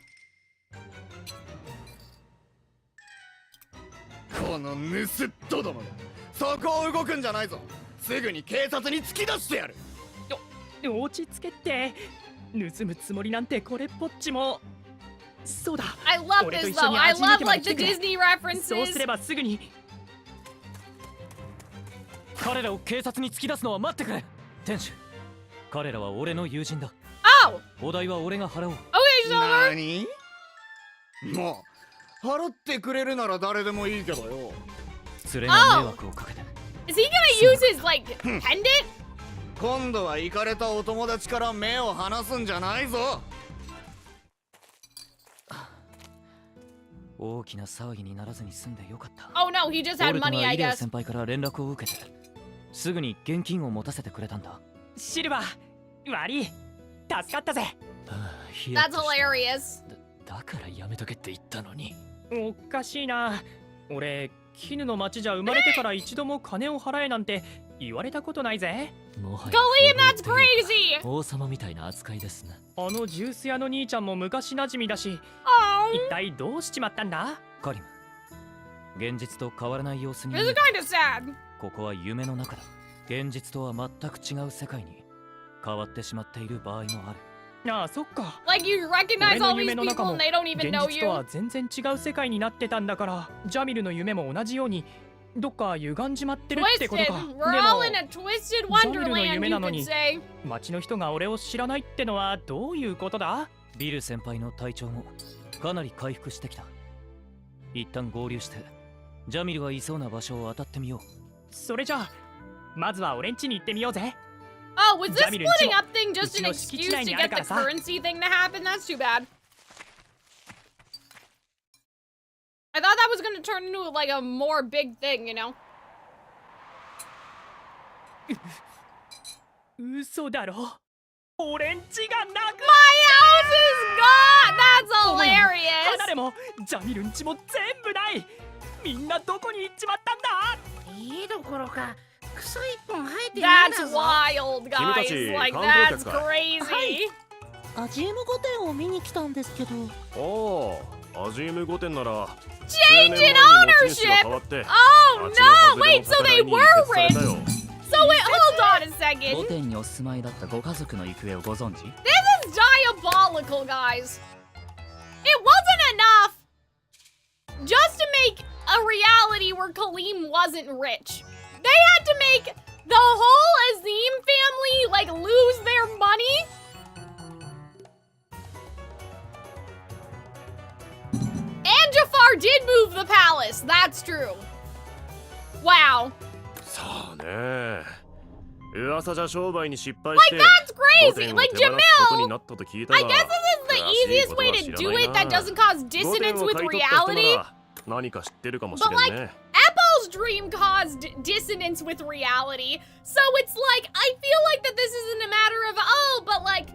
この盗っ人どもがそこを動くんじゃないぞ。すぐに警察に突き出してやる。落ち着けって盗むつもりなんてこれっぽっちも。そうだ I love 俺と this 一緒 though. に I 味見 love てまで like the 来てくれ。 Disney そうす references. ればすぐに彼らを警察に突き出すのは待ってくれ。店主、彼らは俺の友人だ。 Oh! お代は俺が払おう。 Okay, Silver! 何？もう払ってくれるなら誰でもいいけどよ。連れが迷惑をかけて。 Is he gonna use his, like, pendant? 今度はイカれたお友達から目を離すんじゃないぞ。大きな騒ぎにならずに済んでよかった。 Oh no, he just had オルト money, が I イデア guess. 先輩から連絡を受けて、すぐに現金を持たせてくれたんだ。シルバー、悪い。助かったぜ。That's hilarious. だからやめとけって言ったのに。おかしいな。俺、絹の町じゃ生まれてから一度も金を払えなんて言われたことないぜ。もはや Kalim, that's crazy! 王様みたいな扱いですね。あのジュース屋の兄ちゃんも昔馴染みだし、 Oh, 一体どうしちまったんだ？カリム、現実と変わらない様子に this is kind of sad. ここは夢の中だ。現実とは全く違う世界に変わってしまっている場合もある。ああ、そっか。 Like, you recognize 俺の all these 夢の people 中も and they don't 現 even know 実とは you. 全然違う世界になってたんだから、ジャミルの夢も同じようにどっか歪んじまってるってこと Twisted. か。 We're で all も in a twisted ジャミルの wonderland, 夢 you なの could に say. 町の人が俺を知らないってのはどういうことだ？ビル先輩の体調もかなり回復してきた。一旦合流してジャミルがいそうな場所を当たってみよう。それじゃあまずは俺ん家に行ってみようぜ。 Oh, was this Jamil, splitting Jamil, up thing just an Jamil, excuse Jamil, to Jamil, get the Jamil, currency thing to happen? That's too bad. I thought that was gonna turn into like a more big thing, you know? 嘘だろ。俺ん家がなく My house is gone! That's 離 hilarious! れもジャミルん家も全部ない。みんなどこに行っちまったんだ？いいどころか草一本生えてないんだ That's ぞ。 wild, guys. Like, that's crazy. アジーム御殿を見に来たんですけど。おお、アジーム御殿なら Change in ownership! Oh no! Wait, so they were rich! So wait, hold on a 御 second. 殿にお住まいだったご家族の行方をご存知？ This is diabolical, guys. It wasn't enough just to make a reality where Kalim wasn't rich. They had to make the whole Azim family, like, lose their money? And Jafar did move the palace. That's true. Wow. さあね。噂じゃ商売に失敗 Like, して that's crazy. 御殿を Like, 手放すことに Jamil, なったと聞いたが I guess this is the easiest way to do it that doesn't cause 御殿 dissonance を with 買い取った人な reality. ら何か知ってるかもし But れん like, ね。 Apple's dream caused dissonance with reality. So it's like, I feel like that this isn't a matter of, oh, but like,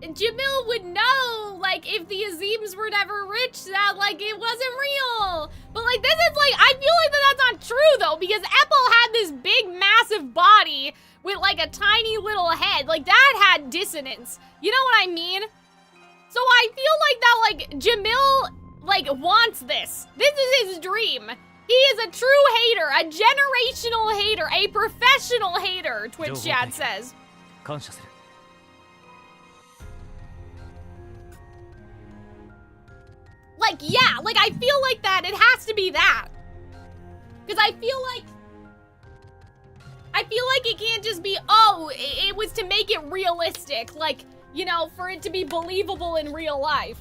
Jamil would know, like, if the Azims were never rich, that, like, it wasn't real. But like, this is like, I feel like that that's not true though, because Apple had this big, massive body with like a tiny little head. Like, that had dissonance. You know what I mean? So I feel like that, like, Jamil, like, wants this. This is his dream. He is a true hater, a generational hater, a professional hater, Twitch chat says. 感謝する。 Like, yeah, like, I feel like that. It has to be that. Because I feel like it can't just be, oh, it was to make it realistic. Like, you know, for it to be believable in real life.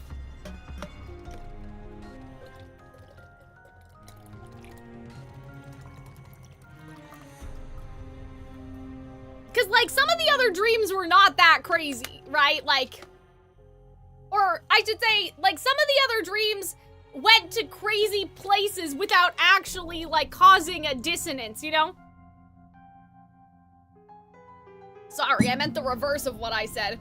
Because, like, some of the other dreams were not that crazy, right? Like, or I should say, like, some of the other dreams went to crazy places without actually, like, causing a dissonance, you know? Sorry, I meant the reverse of what I said.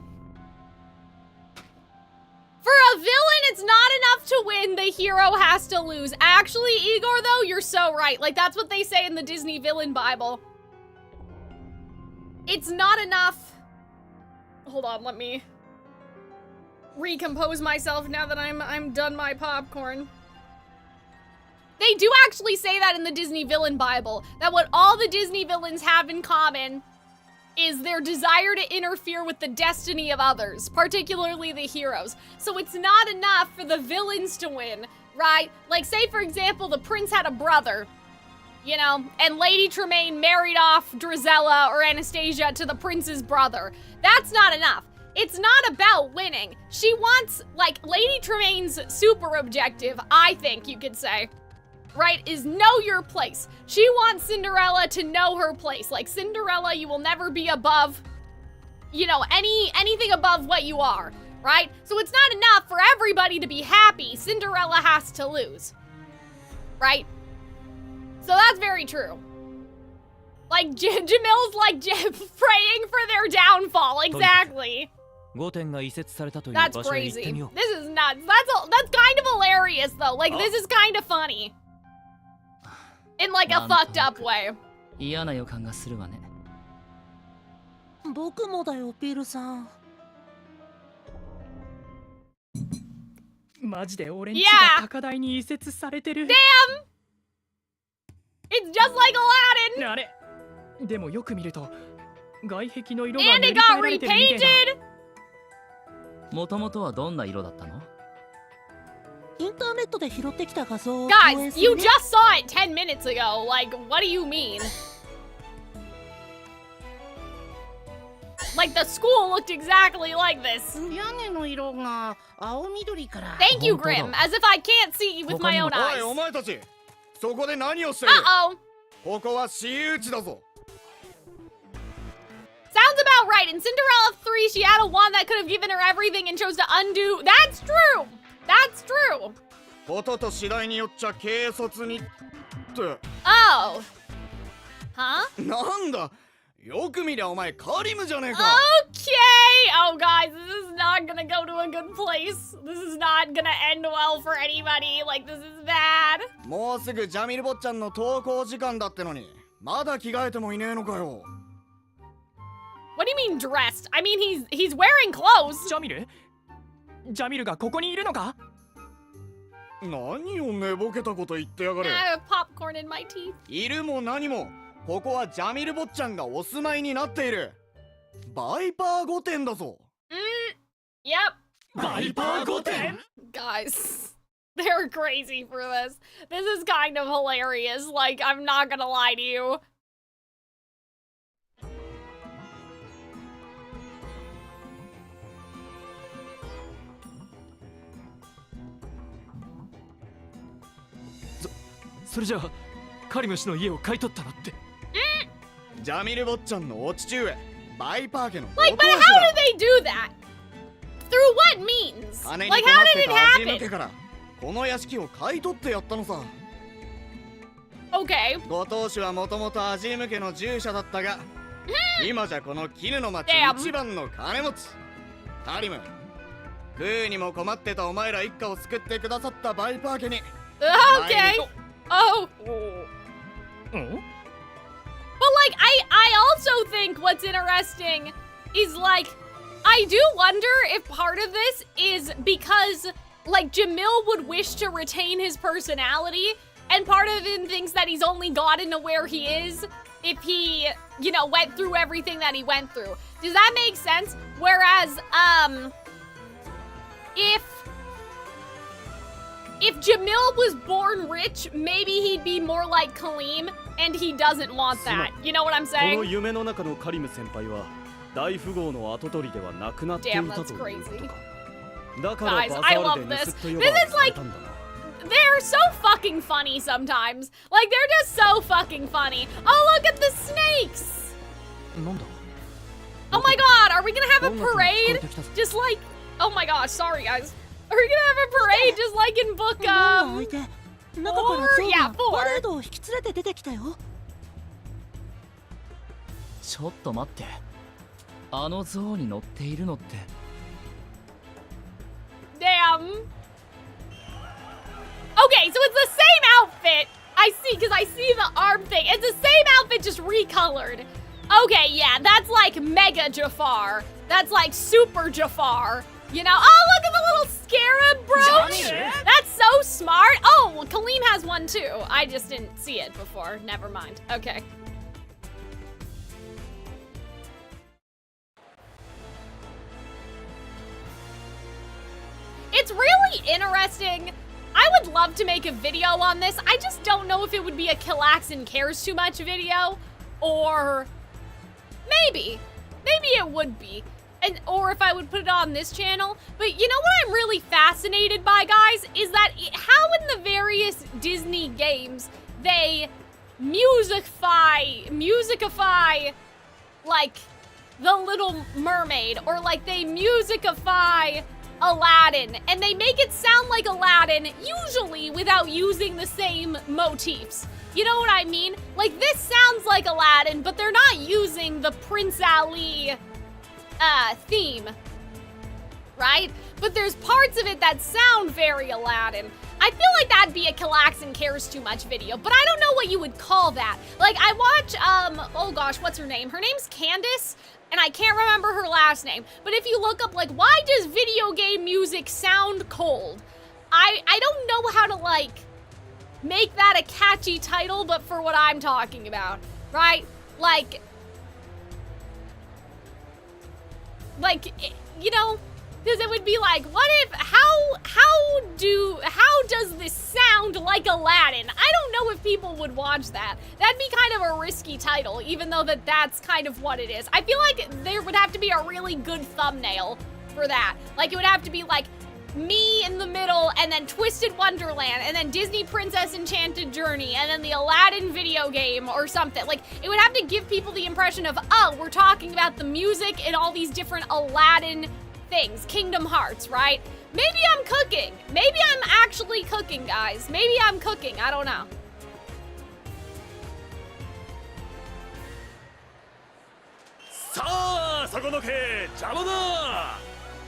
For a villain, it's not enough to win, the hero has to lose. Actually, Igor, though, you're so right. Like, that's what they say in the Disney Villain Bible. It's not enough. Hold on, let me recompose myself now that I'm done my popcorn. They do actually say that in the Disney Villain Bible, that what all the Disney villains have in common is their desire to interfere with the destiny of others, particularly the heroes. So it's not enough for the villains to win, right? Like, say for example, the prince had a brother You know, and Lady Tremaine married off Drizella or Anastasia to the prince's brother. That's not enough. It's not about winning. She wants, like, Lady Tremaine's super objective, I think you could say, right, is know your place. She wants Cinderella to know her place. Like, Cinderella, you will never be above, you know, anything above what you are, right? So it's not enough for everybody to be happy. Cinderella has to lose, right? So that's very true. Like, Jamil's like praying for their downfall, exactly. That's crazy. This is nuts. That's kind of hilarious though. Like, this is kind of funny. In like a fucked up way. 嫌な予感がするわね。僕もだよ、ピルさん。マジで俺んちが高台に移設されてる。Damn! It's just like Aladdin! あれでもよく見ると外壁の色が And 塗 it り替 got えられてるみたい repainted! もともとはどんな色だったの？インターネットで拾ってきた画像を投影 Guys, す you るね。 just saw it 10 minutes ago. Like, what do you mean? Like, the school looked exactly like this. 屋根の色が青緑から。 Thank you, Grim. As if I can't see with my own おい eyes. お前たちそこで何をしてる Uh-oh. ここは私有地だぞ Sounds about right. In Cinderella 3, she had a wand that could have given her everything and chose to undo. That's true. That's true. ことと次第によっちゃ軽率にって Oh. Huh? なんだよく見りゃお前カリムじゃねえか Okay. Oh, guys, this is not gonna go to a good place. This is not gonna end well for anybody. Like, this is bad. もうすぐジャミル坊ちゃんの登校時間だってのにまだ着替えてもいねえのかよ What do you mean dressed? I mean, he's wearing clothes. ジャミルがここにいるのか？何を寝ぼけたこと言ってやがれ I have popcorn in my teeth. いるも何もここはジャミル坊ちゃんがお住まいになっているバイパー御殿だぞ Yep. バイパー御殿 Guys, they're crazy for this. This is kind of hilarious. Like, I'm not gonna lie to you. それじゃあカリム氏の家を買い取ったのって。ジャミル坊ちゃんのお父上バイパー家の Like, but how did they do that? Through what means? 金に Like, 困 how って did it た味抜け happen? からこの屋敷を買い取ってやったのさ Okay. ご当主はもともとアジーム家の従者だったが今じゃこの絹の町 Damn. 一番の金持ちカリム食うにも困ってたお前ら一家を救ってくださったバイパー家に Okay. Oh. But like, I also think what's interesting is like, I do wonder if part of this is because like Jamil would wish to retain his personality, and part of him thinks that he's only gotten to where he is if he, you know, went through everything that he went through. Does that make sense? Whereas, if Jamil was born rich, maybe he'd be more like Kalim, and he doesn't want that. You know what I'm この saying? 夢の中のカリム先輩は大富豪の跡取りではなくなっていた Damn, と that's いうこと crazy. か。だから Guys, バ I ザー love ルで this. 盗っ人呼 This ばわり is され like, たんだな。 they're so fucking funny sometimes. Like, they're just so fucking funny. Oh, look at the snakes! なんだ Oh my god, are we gonna have a parade? Just like, oh my gosh, sorry guys. Are we gonna have a parade just like in book, 門を置いて中からゾウ yeah, が four. パレードを引き連れて出てきたよ。ちょっと待って。あの像に乗っているのって。Damn. Okay, so it's the same outfit. I see, because I see the arm thing. It's the same outfit, just recolored. Okay, yeah, that's like Mega Jafar. That's like Super Jafar. You know? Oh, look at the little scarab brooch. That's so smart. Oh, well, Kalim has one too. I just didn't see it before. Never mind. Okay. It's really interesting I would love to make a video on this. I just don't know if it would be a Calxiyn Cares Too Much video, or maybe it would be. Or if I would put it on this channel. But you know what I'm really fascinated by, guys, is that how in the various Disney games they musicify like the Little Mermaid, or like they musicify Aladdin, and they make it sound like Aladdin, usually without using the same motifs. You know what I mean? Like, this sounds like Aladdin, but they're not using the Prince Ali theme, right? But there's parts of it that sound very Aladdin. I feel like that'd be a Calxiyn Cares Too Much video, but I don't know what you would call that. Like, I watch, oh gosh, what's her name? Her name's Candace, and I can't remember her last name. But if you look up, like, why does video game music sound cold? I don't know how to, like, make that a catchy title, but for what I'm talking about, right? Like, you know, because it would be like, what if, how does this sound like Aladdin? I don't know if people would watch that. That'd be kind of a risky title, even though that's kind of what it is. I feel like there would have to be a really good thumbnail for that. Like, it would have to be like me in the middle, and then Twisted Wonderland, and then Disney Princess Enchanted Journey, and then the Aladdin video game or something. Like, it would have to give people the impression of, oh, we're talking about the music and all these different Aladdin things, Kingdom Hearts, right? Maybe I'm cooking. Maybe I'm actually cooking, guys. Maybe I'm cooking. I don't know.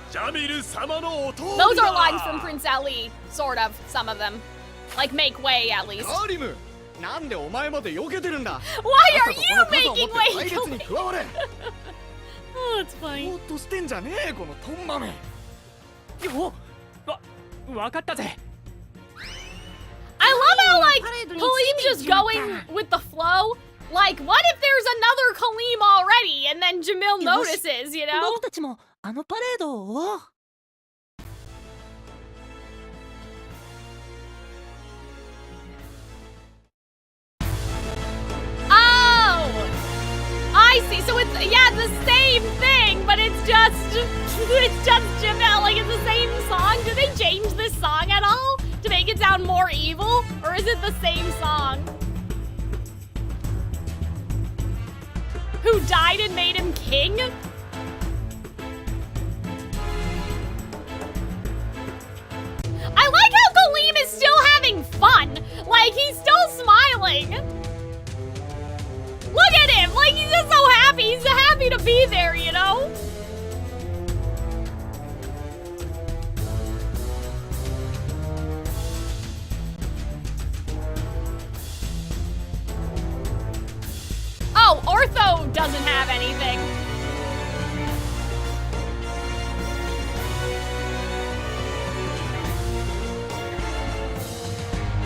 Those are lines from Prince Ali, sort of, some of them. Like, make way, at least. Why are you making way? Oh, it's funny. I love how, like, Kalim's just going with the flow. Like, what if there's another Kalim already, and then Jamil notices, you know? 僕たちもあのパレードを追おう。 I see. So it's, yeah, the same thing, but it's just Jamil. Like, it's the same song. Did they change this song at all to make it sound more evil, or is it the same song? Who died and made him king? I like how Kalim is still having fun. Like, he's still smiling. Look at him! Like, he's just so happy. He's happy to be there, you know? Oh, Ortho doesn't have anything.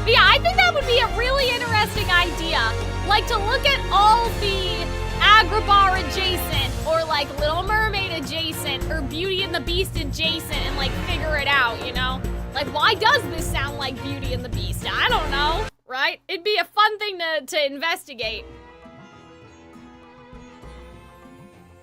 But yeah, I think that would be a really interesting idea. Like, to look at all the Agrabah adjacent, or like Little Mermaid adjacent, or Beauty and the Beast adjacent, and like figure it out, you know? Like, why does this sound like Beauty and the Beast? I don't know, right? It'd be a fun thing to investigate.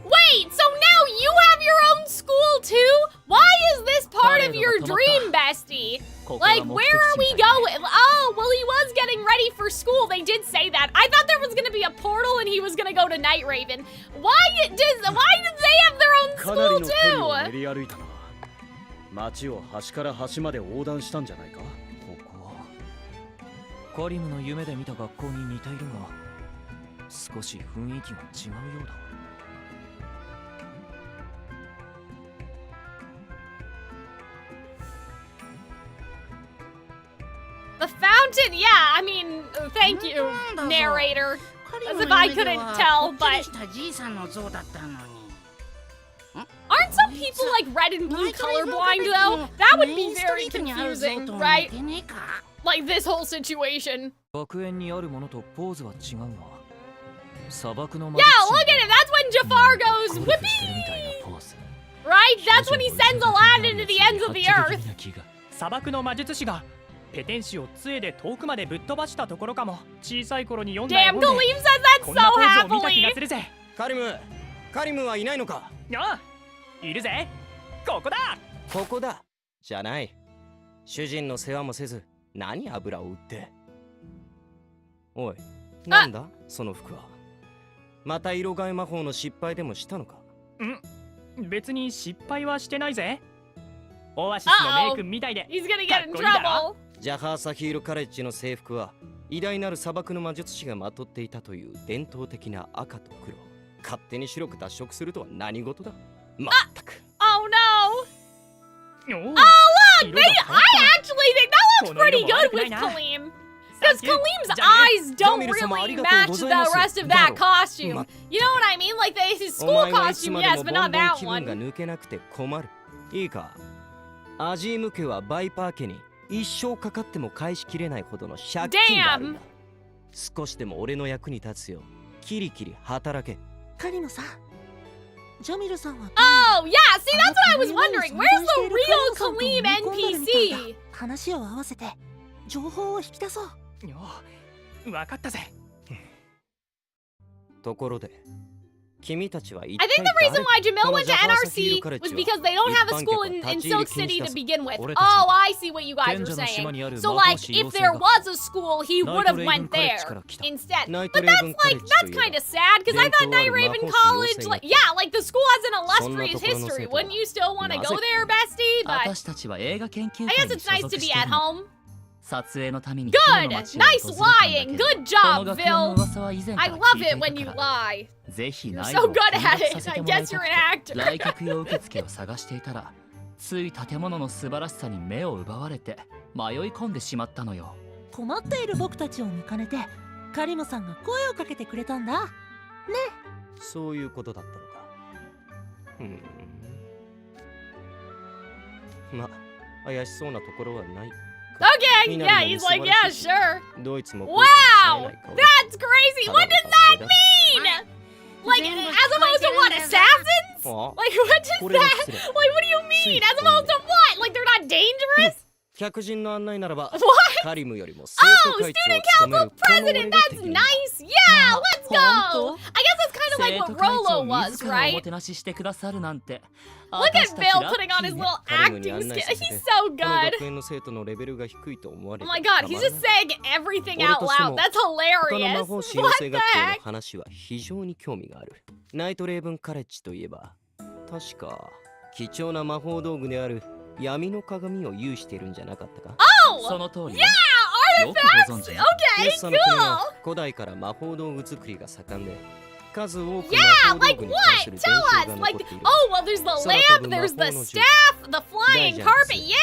Wait, so now you have your own school too? Why is this part of your dream, bestie? Like, where are we going? Oh, well, he was getting ready for school. They did say that. I thought there was gonna be a portal and he was gonna go to Night Raven. Why did they have their own school too? 街を端から端まで横断したんじゃないか。ここ。カリムの夢で見た学校に似ているが、少し雰囲気が違うようだ。 The fountain, yeah, I mean, thank you, narrator. As if I couldn't tell, but... Aren't some people like red and blue colorblind though? That would be very confusing, right? Like this whole situation. Yeah, look at it, that's when Jafar goes, whippy! Right? That's when he sends Aladdin to the ends of the earth. 砂漠の魔術師がペテン師を杖で遠くまでぶっ飛ばしたところかも。小さい頃に読んだ絵 Damn, 本で Kalim says こ that んな so ポーズを見た気が happily. するぜ。カリムはいないのか？ああ、いるぜ。ここだ。ここだじゃない。主人の世話もせず何油を売って。おい、なんだその服は。また色替え魔法の失敗でもしたのか？別に失敗はしてないぜ。オアシスのメイ君みたいで He's gonna か get っ in こいいだろ。 trouble. ジャハーサヒールカレッジの制服は偉大なる砂漠の魔術師がまとっていたという伝統的な赤と黒。勝手に白く脱色するとは何事だ。まったく。Oh no. おお Oh look, I actually think that looks pretty good with Kalim. Because Kalim's eyes don't really match the rest of that costume. You know what I mean? Like his school costume, yes, but not that 気分が one. 抜けなくて困る。いいか。アジーム家はバイパー家に一生かかっても返しきれないほどの借金があるんだ。少しでも俺の役に立つようキリキリ働け。カリムさん、ジャミルさんは Oh, yeah, see, that's what I was wondering. Where's the real Kalim NPC? 話を合わせて情報を引き出そう。わかったぜ。ところで君たちは I think the reason why Jamil went to NRC was because they don't have a school in Silk City to begin with. Oh, I see what you guys are saying. So, like, if there was a school, he would have went there instead. But that's kind of sad, because I thought Night Raven College, like, yeah, like, the school has an illustrious history. Wouldn't you still want to go there, bestie? But 私たちは映画研究 I 会 guess に it's 所 nice 属 to し be てい at るの。 home. 撮影のために Good! この街を Nice 訪れたんだ lying! けど Good こ job, の学園の Phil! 噂は以前か I ら love 聞いて it い when you たから lie. ぜひ You're 内 so 部を good 見 at 学 it. させ I てもらい guess た you're く an て actor. 来客用受付を探していたらつい建物の素晴らしさに目を奪われて迷い込んでしまったのよ。困っている僕たちを見かねてカリムさんが声をかけてくれたんだね。そういうことだったのか。ま、怪しそうなところはない。 Okay, yeah, he's like, yeah, sure. どいつも Wow! That's crazy! What does that mean? Like, as opposed to what, assassins? Like, what does that? Like, what do you mean? As opposed to what? Like, they're not dangerous? 客人の案内ならば What? カリムよりも生 Oh, 徒会 student 長を務め council るこの president! 俺が That's 敵だ。 nice! Yeah, let's go! I guess that's kind of like 生 what 徒会長 Rolo を was, 自らおも right? てなししてくださるなんて。 Look at Bill putting on his little カリムに acting 案内 skill. させて He's so この good. 学園の生徒のレベルが低いと思われ Oh て my god, he's just saying everything out loud. That's 他の魔 hilarious. 法使用 What 生 the 学校の heck? 話は非常に興味がある。ナイトレーブンカレッジといえば確か貴重な魔法道具である闇の鏡を有しているんじゃなかったか。 Oh! その通り Yeah! よくご存知 Artifacts! ね。 Okay, レッサの国は cool! 古代から魔法道具作りが盛んで数多く Yeah, 魔法道 like 具に関す what? る Tell 伝承 us! が Like, 残っている。 oh, well, there's the lamp, there's the staff, the flying carpet, yeah!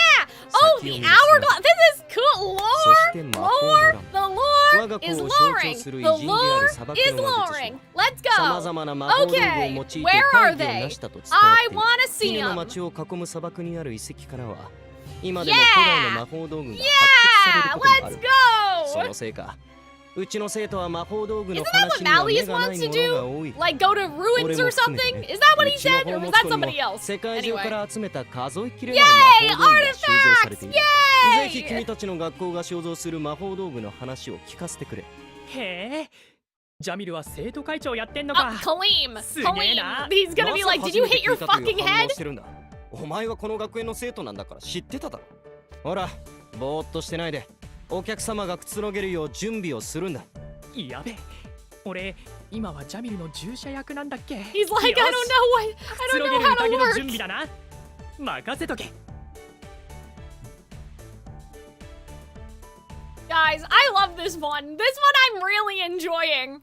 Oh, the hourglass! This is cool! そ Lore! して魔法の Lore! 欄 The 我 lore が子 is を象徴 loring! する The 偉人であ lore る砂漠 is の魔術 loring! 師 Let's さま go! ざまな魔法道具を用いて Okay, 会 where are 議を they? 成したと伝わ I っている。 wanna see 絹の them! 町を囲む砂漠にある遺跡からは今でも古代の魔法道具が発掘される Yeah! ことがあ Let's る。 go! そのせいかうちの生徒は魔法道具の Isn't that 話 what には目 Malleus がない wants to ものが do? 多い。 Like go to ruins or something? Is that what he said? Or was that somebody else? 世界中 Anyway. から集めた数えきれない魔法道具が収蔵されている。ぜひ Yay! 君たちの学校が所蔵する魔法道具の話を聞かせてくれ。へえ。ジャミルは生徒会長やってんの Oh, か。 Kalim! すげえな。 Kalim! He's gonna be like, did you hit your fucking head? お前はこの学園の生徒なんだから知ってただろ。ほら、ぼーっとしてないで。お客様がくつろげるよう準備をするんだ。やべ。俺、今はジャミルの従者役なんだっけ。 He's like, I don't know what, I くつろ don't げ know る how 宴 to の準 work. 備だな。任せとけ。Guys, I love this one. This one I'm really enjoying.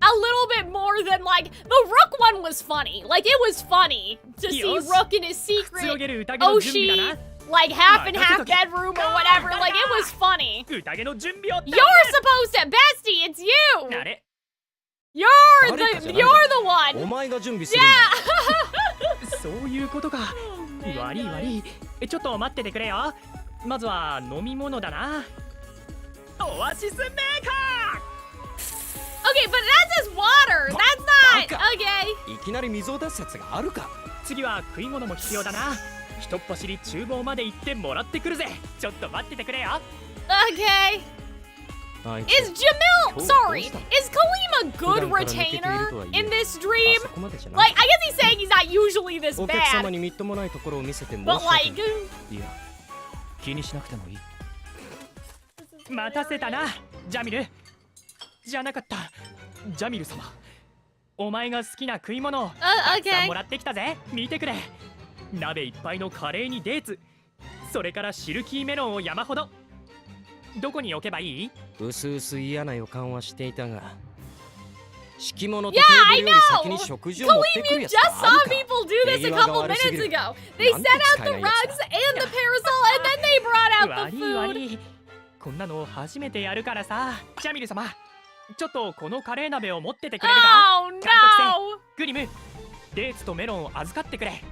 A little bit more than like the Rook one was funny. Like it was funny to see Yes. Rook in his くつろ secret げる宴の準備だ Oshi な。 like half and half 任せとけ。 bedroom or whatever. Like it was funny. 宴の準備を。 You're supposed to, bestie. It's you. あれ。 You're 誰かじ the ゃない you're だ the お one. 前が準備するんだ。 Yeah. そういうことか。悪い悪い。ちょっと待っててくれよ。まずは飲み物だな。オアシスメーカ Okay, but that's just water. That's not okay. いきなり水を出すやつがあるか。ー。次は食い物も必要だな。ひとっ走り厨房まで行ってもらってくるぜ。ちょっと待っててくれよ。 Okay. Is Jamil, sorry, is Kalim a good retainer in this dream? Like, I guess he's saying he's not usually this お客様 bad, にみっともないところを見せて申し but 訳ない like, いや気にしなくてもいい。待たせたな、ジャミル。じゃなかった、ジャミル様。お前が好きな食い物をたくさんもらってきたぜ。見てくれ。鍋いっぱいのカレーにデーツ、それからシルキーメロンを山ほど。どこに置けばいい？うすうす嫌な予感はしていたが、敷物とテーブルより先に食事を持ってくる Kalim, や you つ just があ saw るか。 people do this a couple minutes ago. They set out the rugs and the parasol, and then they brought out 悪 the い悪 food. い。こんなの初めてやるからさ。ジャミル様、ちょっとこのカレー鍋を持っててくれるか？ Oh 監督 no! グリム、デーツとメロンを預かってくれ。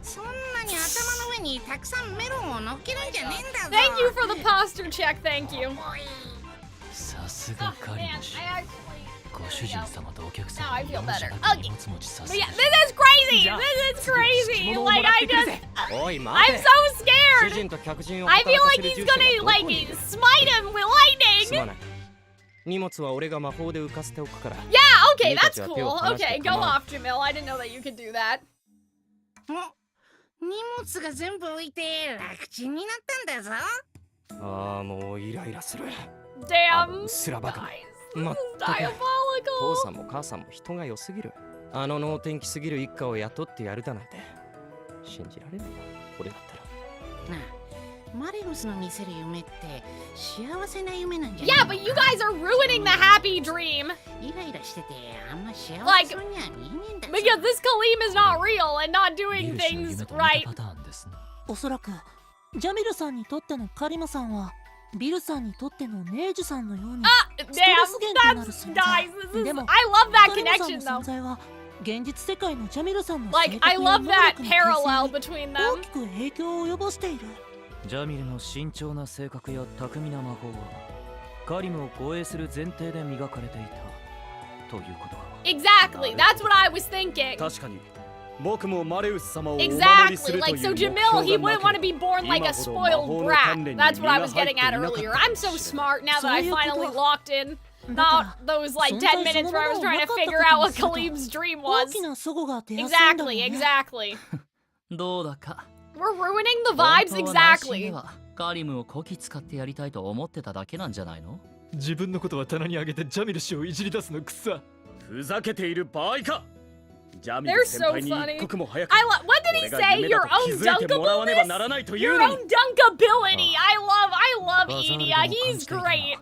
そんなに頭の上にたくさんメロンを乗っけるんじゃねえんだぞ。 Thank you for the posture check, thank you. さすが Oh カリ man, ム氏。 I actually. ご主人様とお客 Now 様 I に feel 容赦 better. なく Okay. 荷物持ちさ But せ yeah, る。 this is crazy! じゃあ This is すぐ敷 crazy! 物をも Like, らっ I てくる just. ぜ。おい I'm 待て。 so 主 scared! 人と客人を I 働 feel か like せる he's 従者 gonna, が like, どこにいる？ smite him with すま lightning! ない。荷物は俺が魔法で浮かせておくから Yeah, okay, 君た that's ちは cool. 手を離して Okay, 構 go わ off, Jamil. I didn't know that you could do that. 荷物が全部浮いて楽ちんになったんだぞ。ああもうイライラする。 Damn. うっすらバカ。 Guys, ま this った is く。 diabolical. 父さんも母さんも人が良すぎる。あの能天気すぎる一家を雇ってやるだなんて信じられないよ。俺だったら。なあ、マレウスの見せる夢って幸せな夢なんじゃ Yeah, ない but you guys are ruining the happy dream イライラしててあんま幸 Like, せそうには見えねえんだぞ。 because this Kalim is not real and not 見 doing るしの things 夢と似た right. パターンですね。おそらくジャミルさんにとってのカリムさんはビルさんにとってのネージュさんのように Damn, ストレス源となる that's 存 guys. 在。 This is でも I love that カリムさん connection の存 though. 在は現実世界のジャミルさんの Like 性 I 格や love 能 that 力の parallel 形成 between に them. 大きく影響を及ぼしている。ジャミルの慎重な性格や巧みな魔法はカリムを護衛する前提で磨かれていたということか。 Exactly. That's what I was thinking. 確かに僕もマレウス様をお守りす Exactly. ると Like いう so 目標 Jamil, he が wouldn't な want け to れ be ば born like a 今ほど魔 spoiled 法の brat. 鍛錬に That's what I 身 was が入 getting ってい at なかった earlier. か I'm も so しれない smart now that I finally locked in. だから Not those like 存 10 在 minutes その where I も was のを trying 分 to かった figure こと out に what すると Kalim's dream 大 was. きな齟齬が出やすいんだろう Exactly, ね。 exactly. どうだか。 We're ruining the 本 vibes 当は内心で exactly. はカリムをこき使ってやりたいと思ってただけなんじゃないの？自分のことは棚に上げてジャミル氏をいじり出すのくさ。ふざけている場合か。ジャミル They're 先 so 輩に funny. 一刻も早く I love. What did he 俺が say? 夢 Your だと気 own づいてもらわねばならないという Your のに own dunkability. I love Idia. He's great.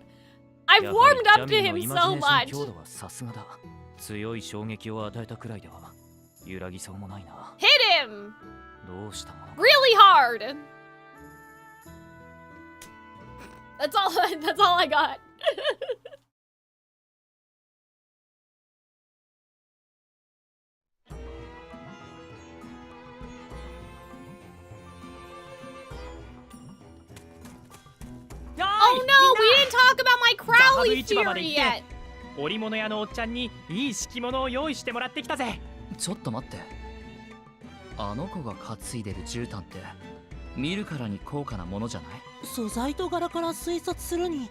I've や warmed はり up to ジャミル him のイマ so ジネーション much. 強度はさすがだ。強い衝撃を与えたくらいでは揺らぎそうもないな。 Hit him どうしたものか。 really hard. That's all. That's all I got. Oh no, we didn't talk about my Crowley theory yet. 織物屋のおっちゃんにいい敷物を用意してもらってきたぜ。ちょっと待って。あの子が担いでる絨毯って見るからに高価なものじゃない？素材と柄から推察するに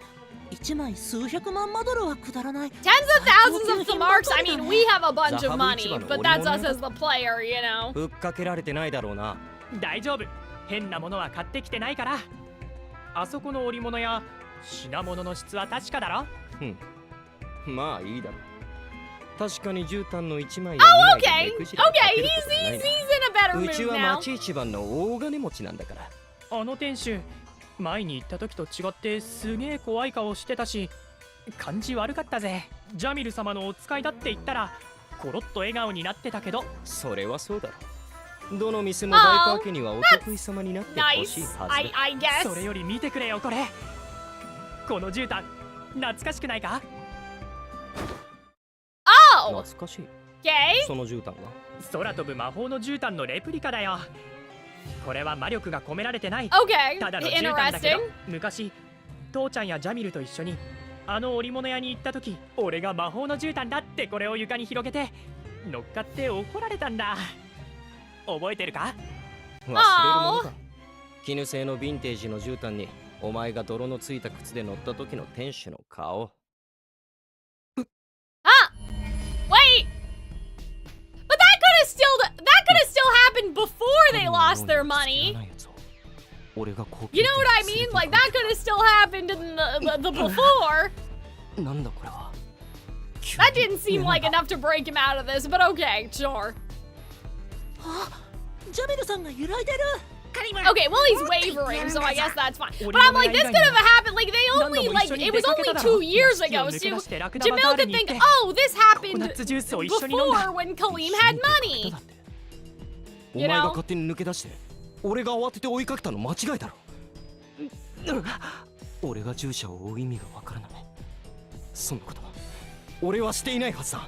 1枚数百万マドルはくだらない。 Tens of thousands of the marks. I mean, we have a bunch of money, but that's us as the player, you know. ぶっかけられてないだろうな。大丈夫。変なものは買ってきてないから。あそこの織物や品物の質は確かだろ。まあいいだろう。確かに絨毯の1枚や Oh, 2枚 okay. で目くじらをか Okay, ける he's ことない he's な he's in a better うち mood は now. 町一番の大金持ちなんだから。あの店主、前に行った時と違ってすげえ怖い顔してたし、感じ悪かったぜ。ジャミル様のお使いだって言ったらコロッと笑顔になってたけど。それはそうだろう。どの店も大家家にはお得意様になってほしい Nice. はず I だ。 guess. それより見てくれよこれ。この絨毯、懐かしくないか？ Oh, 懐かしい。 okay. その絨毯が。空飛ぶ魔法の絨毯のレプリカだよ。これは魔力が込められてない。 Okay. ただの絨毯だけど Interesting. 昔父ちゃんやジャミルと一緒にあの織物屋に行った時、俺が魔法の絨毯だってこれを床に広げて乗っかって怒られたんだ。覚えてるか？忘れるものか。絹製のヴィンテージの絨毯にお前が泥のついた靴で乗った時の店主の顔。Wait! But that could have still happened before they lost their money. You know what I mean? Like that could have still happened in the before. That didn't seem like enough to break him out of this, but okay, sure. ジャミルさんが揺らいでる。 Okay, well he's wavering, so I guess that's fine. But I'm like, this could have happened. Like they only it was only 2 years ago. So Jamil could think, oh, this happened before when Kalim had money. お前が勝手に抜け出して、俺が慌てて追いかけたの間違いだろ。俺が従者を追う意味がわからない。そんなことは俺はしていないはずだ。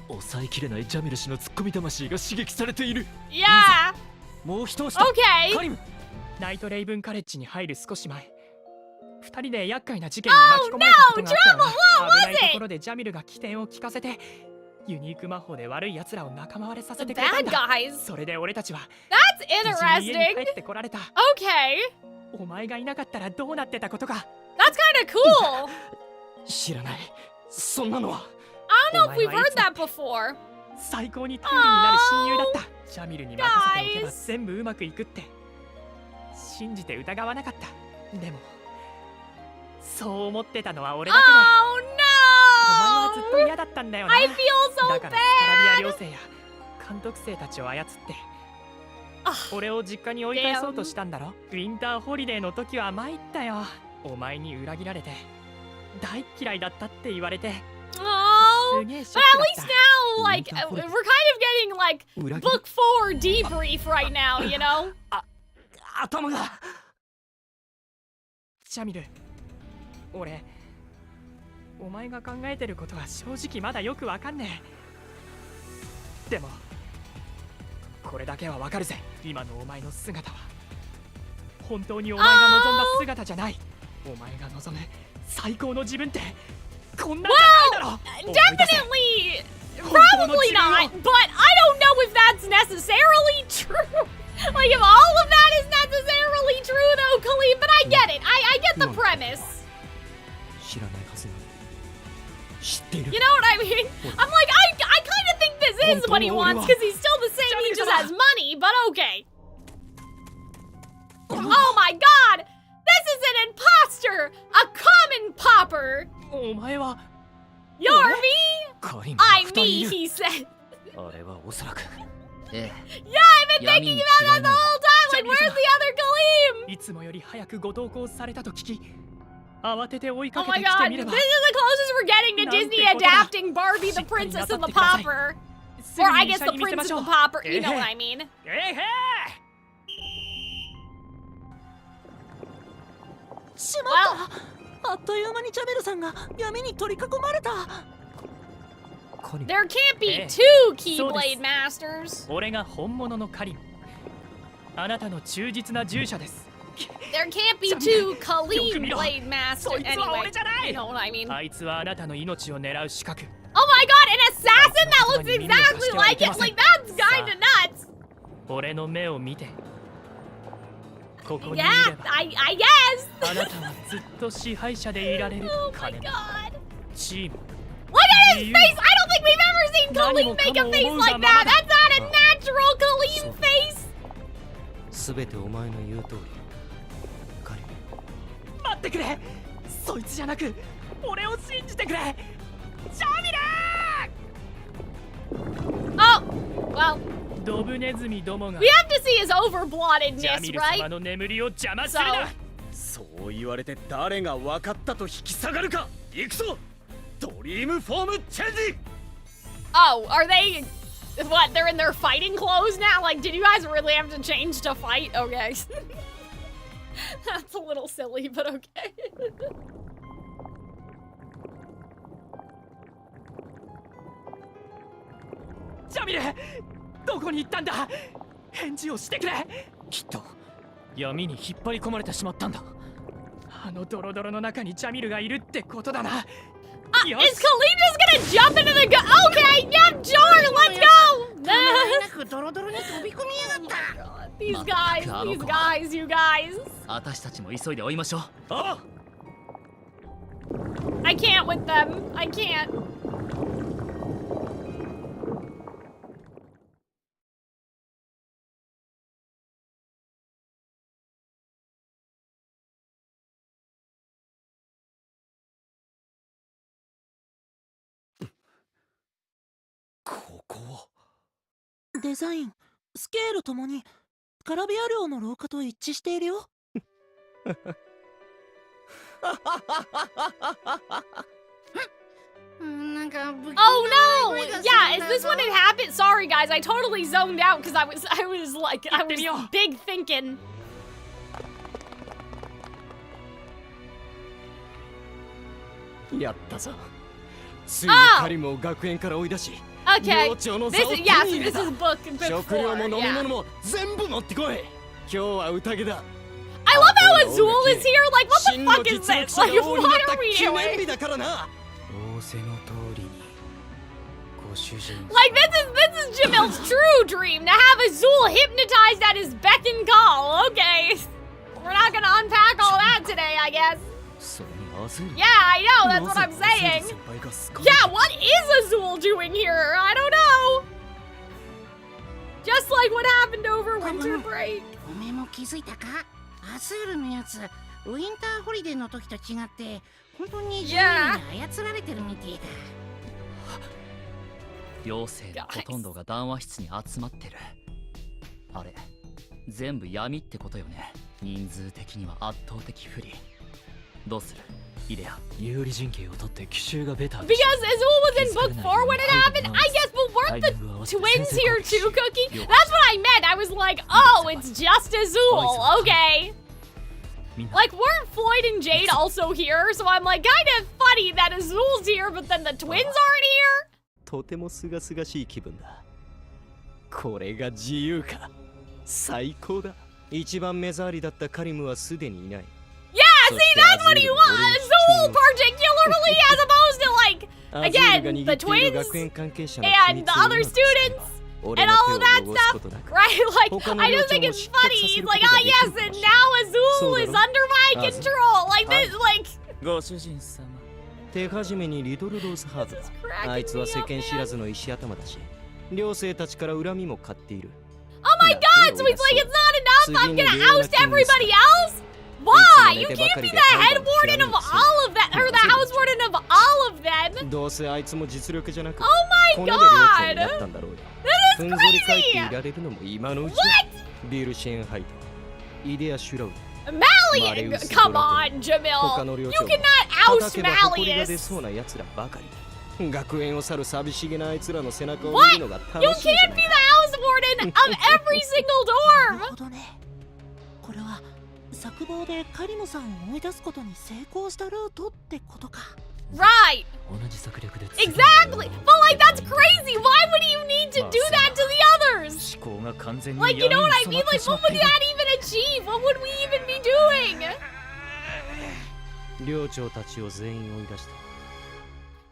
抑えきれないジャミル氏のツッコミ魂が刺激されている。Yeah. もう一押しだ。Okay. カリム。ナイトレイブンカレッジに入る少し前、2人で厄介な事件に巻き込まれたことがあったよな。危ないところでジャミルが起点を聞かせて、ユニーク魔法で悪い奴らを仲間割れさせてくれたんだ。それで俺たちは That's 無事に家に interesting. 帰ってこられた。Okay. お前がいなかったらどうなってたことか。 That's kind of cool. 知らない。そんなのは。I don't know if we've heard that before. 最高に頼りになる親友だった。ジャミルに任せておけば全部うまくいくって信じて疑わなかった。でもそう思ってたのは俺だけで。 Oh お前はずっと no! 嫌だったんだよな。 I feel so だからスカラビア bad. 寮生や監督生たちを操って俺を実家に追い返そうとしたんだろ。ウィンターホリデーの時は参ったよ。お前に裏切られて大嫌いだったって言われて。 Oh, すげえシ but ョ at ックだった。 least now, like, we're kind of getting like book 4 debrief right now, you know? 頭が。ジャミル、俺、お前が考えてることは正直まだよくわかんねえ。でも、これだけはわかるぜ。今のお前の姿は本当にお前が望んだ姿じゃない。お前が望む最高の自分ってこんなんじゃないだろ。 Definitely, probably not, but I don't know if that's necessarily true. Like, if all of that is necessarily true, though, Kalim, but I get it. I get the premise. 知らないはずなの。知っている。 You know what I mean? I'm like, I kind of think this is what he wants because he's still the same. He just has money, but okay. Oh my god! This is an imposter! A common pauper! お前は You're me? I'm me, he said. あれはおそらく。 Yeah, I've been thinking about that the whole time! Like, where's the other Kalim? いつもより早くご投稿されたと聞き、慌てて追い Oh かけ my てきて god, み this れ is ば。 the closest we're getting to Disney adapting Barbie the Princess and the Pauper. Or I guess the Prince and the Pauper, you know what I mean. しまった。あっという間にジャミルさんが闇に取り囲まれた。 There can't be two Keyblade Masters. 俺が本物のカリム。あなたの忠実な従者です。 There can't be two Kalim Blade Masters. Anyway, you know what I mean. あいつはあなたの命を狙う資格。 Oh my god, an assassin that looks exactly like it. Like, that's kinda nuts. 俺の目を見て。ここにいれ Yeah, ば I guess. あなたはずっと支配者でいられる。 Oh my god. チーム。 Look at his face! I don't think we've ever seen Kalim make a face like that! That's not a natural Kalim face! すべてお前の言う通り。カリム。待ってくれ。そいつじゃなく、俺を信じてくれ。ジャミル Oh, well. ドブネズミどもが We have to see his ジャ overbloodedness, ミル様 right? の眠りを邪魔するな。そう言われて誰が分かったと引き下がるか。行くぞ。ドリームフォームチェンジ。 Oh, are they... What, they're in their fighting clothes now? Like, did you guys really have to change to fight? Okay. That's a little silly, but okay. ジャミル、どこに行ったんだ。返事をしてくれ。きっと闇に引っ張り込まれてしまったんだ。あのドロドロの中にジャミルがいるってことだな。 Is Kalim just gonna jump into the Okay, yep, sure, let's go! なくドロドロに飛び込みやがった。These guys, you guys. 私たちも急いで追いましょう。あ I can't with them. I can't. Koko. デザイン、スケールともにカラビア寮の廊下と一致しているよ。Oh no! Yeah, is this when it happened? Sorry guys, I totally zoned out because I was big thinking. やったぞ。ついにカリムを学園から追い出し、 Okay. 寮長の This 座を is 手 yeah, に so 入れ this た。 is book before. 食料も飲み Yeah. 物も全部持ってこい。今日は宴だ。 I love how Azul is here. Like, what the 真の fuck is 実力 this? 者 Like, が王に what なった are we 記念 doing? 日だからな。仰せの通りにご主人 Like, this is Jamil's true dream to have Azul hypnotized at his beck and call. Okay, we're not gonna unpack all that today, I guess. それにアズール Yeah, I know. That's what I'm saying. Yeah, what is Azul doing here? I don't know. Just like what happened over winter break. おめえも気づいたか？アズールのやつ、ウィンターホリデーの時と違って本当にジェミに操られてるみてえだ。妖精のほとんどが談話室に集まってる。あれ、全部闇ってことよね。人数的には圧倒的不利。どうする？イデア。有利陣形を取って奇襲がベター Because Azul was in book 4 when it happened, I guess, but weren't the twins here too, Cookie? That's what I meant. I was like, oh, it's just Azul. Okay. Like, weren't Floyd and Jade also here? So I'm like, kind of funny that Azul's here, but then the twins aren't here? とてもすがすがしい気分だ。これが自由か。最高だ。一番目障りだったカリムはすでにいない。Yeah, see, that's what he wants. Azul particularly, as opposed to like, again, the twins and the other students and all of that stuff, right? Like, I just think it's funny. He's like, oh yes, and now Azul is under my control. Like this, like. ご主人様。手始めにリトルローズハーブだ。あいつは世間知らずの石頭だし、寮生たちから恨みも買っている。Oh my god, so he's like, it's not enough, I'm gonna oust everybody else? Why? You can't be the head warden of all of that, or the house warden of all of them. どうせあいつも実力じゃなく、 Oh my コネで寮長にな god. ったんだろうよ。 This ふ is んぞり返ってい crazy. られるのも今のうち。ビルシェンハイト、イデア・シュラウ。 Malleus, come on, Jamil. You cannot oust Malleus. な奴らばかり。学園を去る寂しげなあいつらの背中を What? 見るのが You 楽しいじゃ can't な be い the か。 house warden of every single なる dorm. ほどね。これは作望でカリムさんを追い出すことに成功したルートってことか。Right. 同じ策略で Exactly. But like, that's crazy. Why would you need to do that to the others? 思考が完全に Like, you know what I 闇に mean? 染ま Like, って what would しまっている that even achieve? What would we even be doing? 寮長たちを全員追い出した。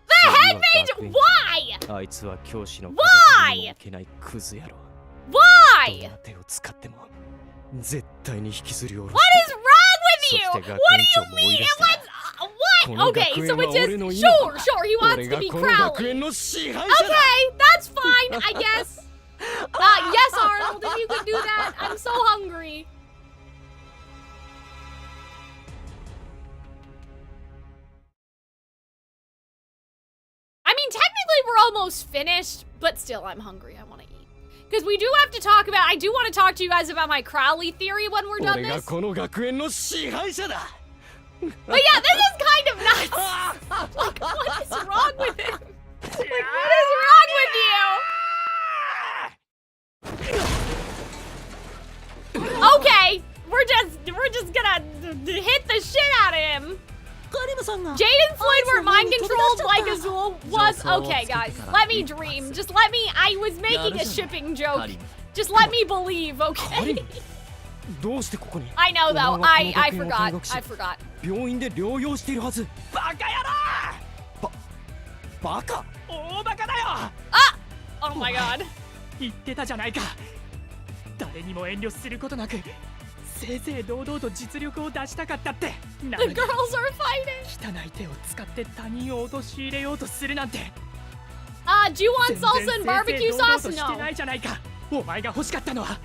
The head mage, why? あいつは教師の Why? 風にも置けないクズ野郎。 Why? どんな手を使っても絶対に引きずり下ろ What is wrong with you? What do you mean? What? Okay, so it's just sure he wants to be Crowley. Okay, that's fine, I guess. Yes, Arnold, if you could do that. I'm so hungry. I mean, technically we're almost finished, but still I'm hungry. I want to eat. Because we do have to talk about, I do want to talk to you guys about my Crowley theory when we're done this. But yeah, this is kind of nuts. Like, what is wrong with him? Like, what is wrong with you? Okay, we're just gonna hit the shit out of him. Jade and Floyd were mind controlled like Azul was. Okay, guys, let me dream. Just let me. I was making a shipping joke. Just let me believe, okay? I know though. I forgot. I forgot. 病院で療養しているはず。バカ野郎！バカ？大バカだよ！ Oh my god. 言ってたじゃないか。大誰にも遠慮することなく正々堂々と実力を出したかったって。 The girls are fighting. 汚い手を使って他人を陥れようとするなんて。Do you want salsa and barbecue sauce? してな No. いじゃないか。お前が欲しかったのは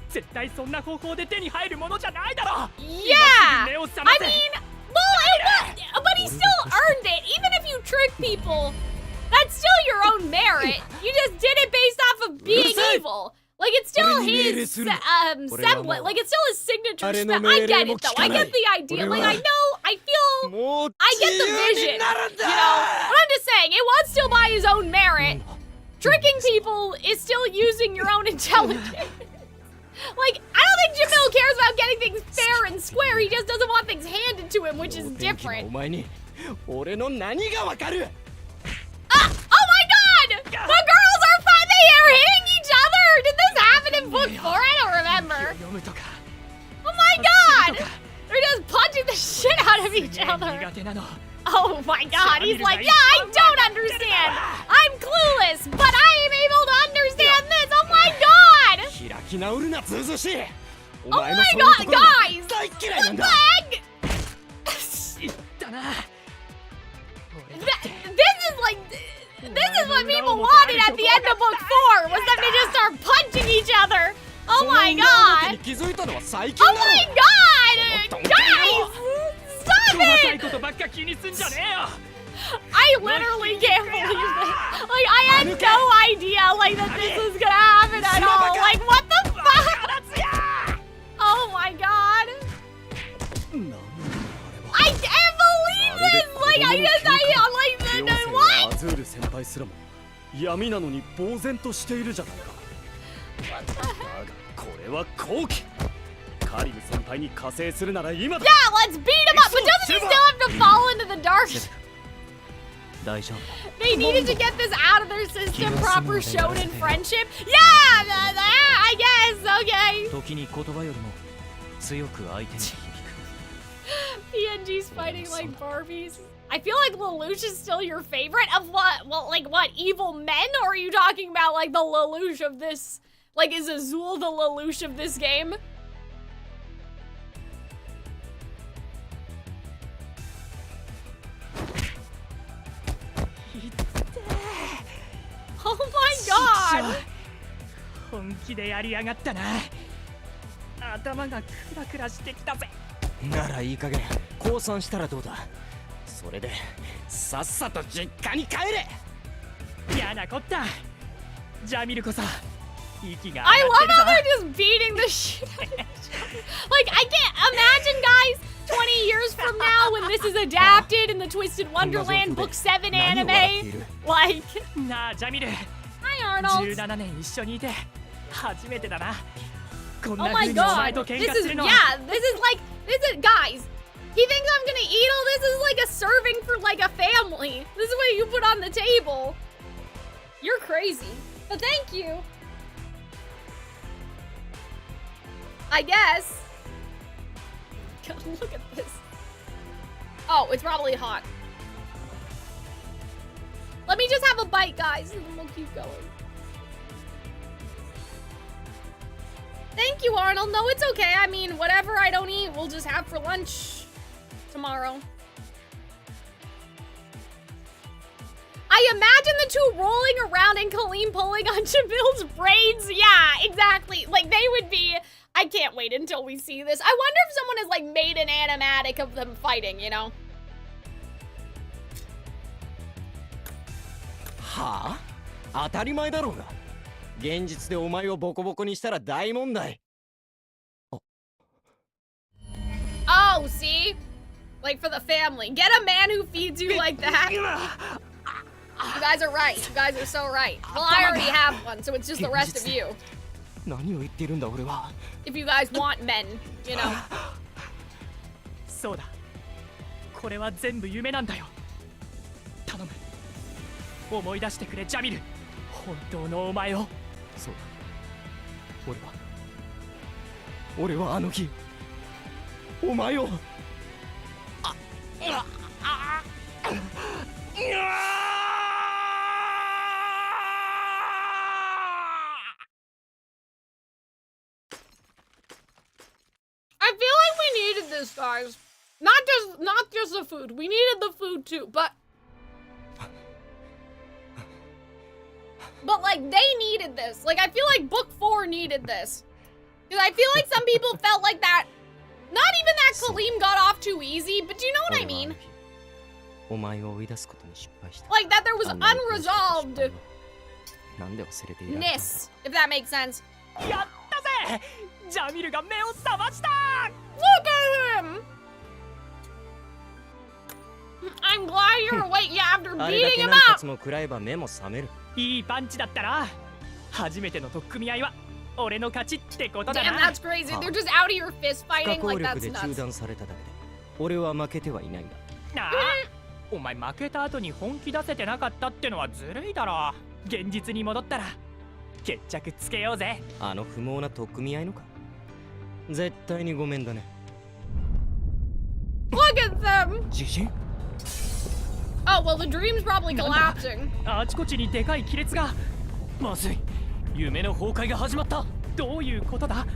絶対そんな方法で手に入るものじゃないだろ。 Yeah. 目を覚ま I せ。 mean, well, but he still earned it. Even if you trick people, that's still your own merit. You just did it based off of being evil. Like, it's still his semblance. Like, it's still his signature spell. I get it, though. I get the idea. Like, I feel, I get the vision. You know? But I'm just saying, it was still by his own merit. Tricking people is still using your own intelligence. Like, I don't think Jamil cares about getting things fair and square. He just doesn't want things handed to him, which is different. Oh my god! The girls are fine. They are hitting each other. Did this happen in book 4? I don't remember. Oh my god! They're just punching the shit out of each other. Oh my god, he's like, yeah, I don't understand. I'm clueless, but I am able to understand this. Oh my god! Oh my god, guys! What the heck? This is what people wanted at the end of book 4, was them to just start punching each other. Oh my god! Oh my god! Guys! Stop it! I literally can't believe this. Like, I had no idea, like, that this was gonna happen at all. Like, what the fuck? Oh my god. I can't believe this! Like, what? アズール先輩すらも闇なのに呆然としているじゃないか。だがこれは好機。カリム先輩に加勢するなら今だ。Yeah, let's beat him up. But doesn't he still have to fall into the dark? 大丈夫。 They needed to get this out of their system. Proper shonen friendship. Yeah, I guess. Okay. 時に言葉よりも強く相手に響く。 PNG's fighting like Barbies. I feel like Lelouch is still your favorite of what? Well, like what? Evil men? Or are you talking about like the Lelouch of this? Like, is Azul the Lelouch of this game? Oh my god! 本気でやりやがったな。頭がクラクラしてきたぜ。ならいい加減降参したらどうだ。それでさっさと実家に帰れ。嫌なこった。ジャミルコさん、息が I 上 love がってる how ぞ。 they're just beating the shit out of each other. Like, I can't imagine, guys, 20 years from now when this is adapted in the Twisted Wonderland Book 7 anime. Like, なあジャミル。 hi Arnold. 17年一緒にいて初めてだな。こん Oh な my 風にお前 god. と喧 This 嘩す is, るのは。 yeah, this is, guys, he thinks I'm gonna eat all this. Is like a serving for like a family. This is what you put on the table. You're crazy. But thank you. I guess. God, look at this. Oh, it's probably hot. Let me just have a bite, guys, and then we'll keep going. Thank you, Arnold. No, it's okay. I mean, whatever I don't eat, we'll just have for lunch tomorrow. I imagine the two rolling around and Kalim pulling on Jamil's braids. Yeah, exactly. Like, they would be... I can't wait until we see this. I wonder if someone has, like, made an animatic of them fighting, you know? はあ？当たり前だろうが。現実でお前をボコボコにしたら大問題。 Oh, see? Like, for the family. Get a man who feeds you like that. You guys are right. You guys are so right. Well, I already have one, so it's just the rest of you. 何を言ってるんだ俺は。 If you guys want men, you know. そうだ。これは全部夢なんだよ。頼む。思い出してくれ、ジャミル。本当のお前を。そうだ。俺はあの日お前を。this, guys. Not just the food. We needed the food too, but like they needed this. Like I feel like book 4 needed this. Because I feel like some people felt like that. Not even that Kalim got off too easy, but do you know what I mean? Like that there was unresolvedness, if that makes sense. やったぜジャミルが目を覚ました Look at him! I'm glad you're awake, yeah, after beating him up! いいパンチだったな初めての取っ組み合いは俺の勝ちってことだ Damn, な that's crazy. They're just out of your fist fighting like that's nuts. なあお前負けた後に本気出せてなかったってのはずるいだろ現実に戻ったら決着つけようぜあの不毛な取っ組み合いのか絶対にごめんだね Look at them! 自信 Oh, well, the dream's probably collapsing. あちこちにでかい亀裂がまずい夢の崩壊が始まったどういうことだ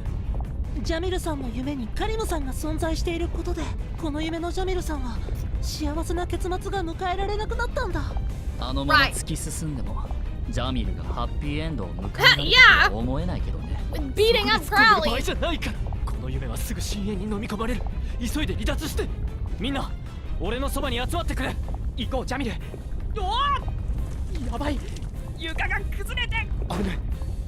ジャミルさんの夢にカリムさんが存在していることでこの夢のジャミルさんは幸せな結末が迎えられなくなったんだあのまま突き進んでもジャミルがハッピーエンドを迎えられるとは思えないけどね Beating up 場合 Crowley. じゃないからこの夢はすぐ深淵に飲み込まれる急いで離脱してみんな俺のそばに集まってくれ行こうジャミルおおやばい床が崩れて危ない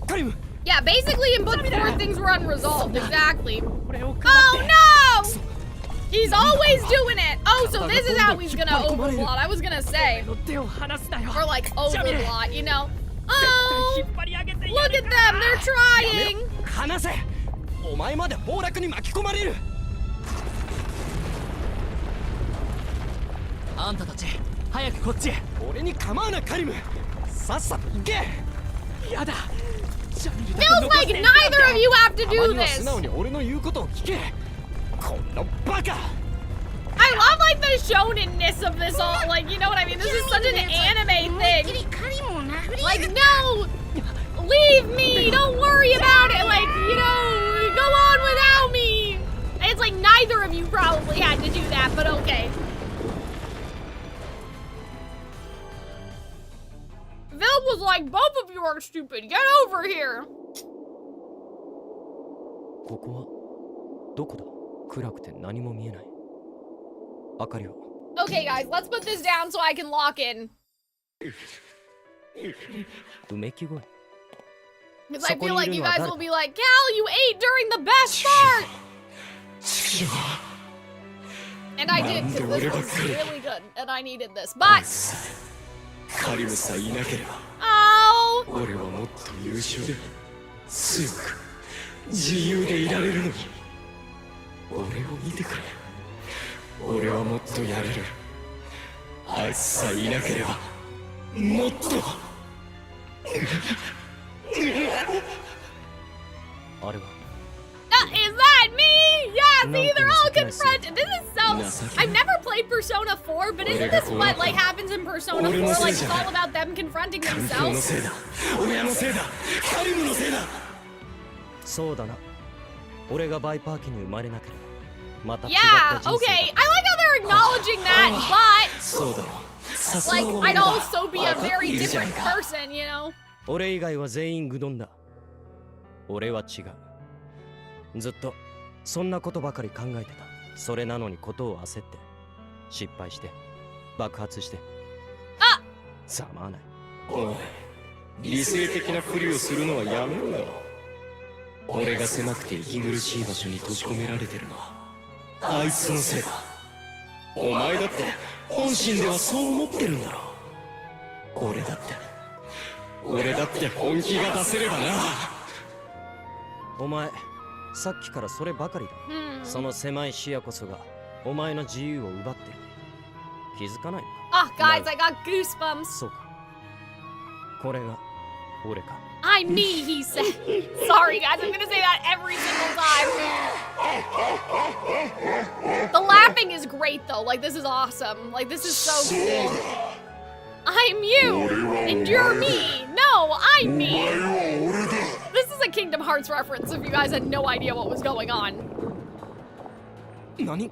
カリム Yeah, basically in book 4 things were unresolved. Exactly. これを Oh no! He's always doing it. Oh, so this is how he's gonna overplot. I was gonna say. の手を離すなよ Or like overplot, you know? Oh! 引っ張り上げて Look at them! They're trying! 離せお前まで崩落に巻き込まれるあんたたち早くこっちへ俺に構うなカリムさっさと行けやだ Feels like neither of you have to do たまには this! 素直に俺の言うことを聞けこんなバカ I love like the shonenness of this all, like, you know what I mean? This is such an anime thing. Like, no! Leave me! Don't worry about it! Like, you know, go on without me! It's like neither of you probably had to do that, but okay. Phil was like, both of you are stupid. Get over here! ここはどこだ暗くて何も見えない明かりを Okay, guys, let's put this down so I can lock in. うめき声 Because I feel like you guys will be like, Cal, you ate during the best part! And I did, because this was really good, and I needed this. But... カリムさえいなければ Oh! 俺はもっと優秀で強く自由でいられるのに俺を見てくれ俺はもっとやれるあいつさえいなければもっとあれは Is that me? Yeah, see, they're all confronted. This is so... I've never played Persona 4, but isn't this what, like, happens in Persona 4? Like, it's all about them confronting themselves? 親のせいだカリムのせいだそうだな俺がバイパー家に生まれなければまた違った Yeah, 人生 okay. I like how they're acknowledging that, そうだろ but... Like, I'd also be a very different person, you know? 俺以外は全員愚鈍だ俺は違うずっとそんなことばかり考えてたそれなのにことを焦って失敗して爆発してあざまあないおい理性的なふりをするのはやめろよ俺が狭くて息苦しい場所に閉じ込められてるのはあいつのせいだお前だって本心ではそう思ってるんだろ俺だって本気が出せればなお前さっきからそればかりだ、その狭い視野こそがお前の自由を奪ってる気づかないのか Oh, guys, I got goosebumps. そうかこれが俺か I'm me, he said. Sorry, guys, I'm gonna say that every single time. The laughing is great, though. Like, this is awesome. Like, this is so cool. I'm you, and you're me. No, I'm me. This is a Kingdom Hearts reference if you guys had no idea what was going on. 何？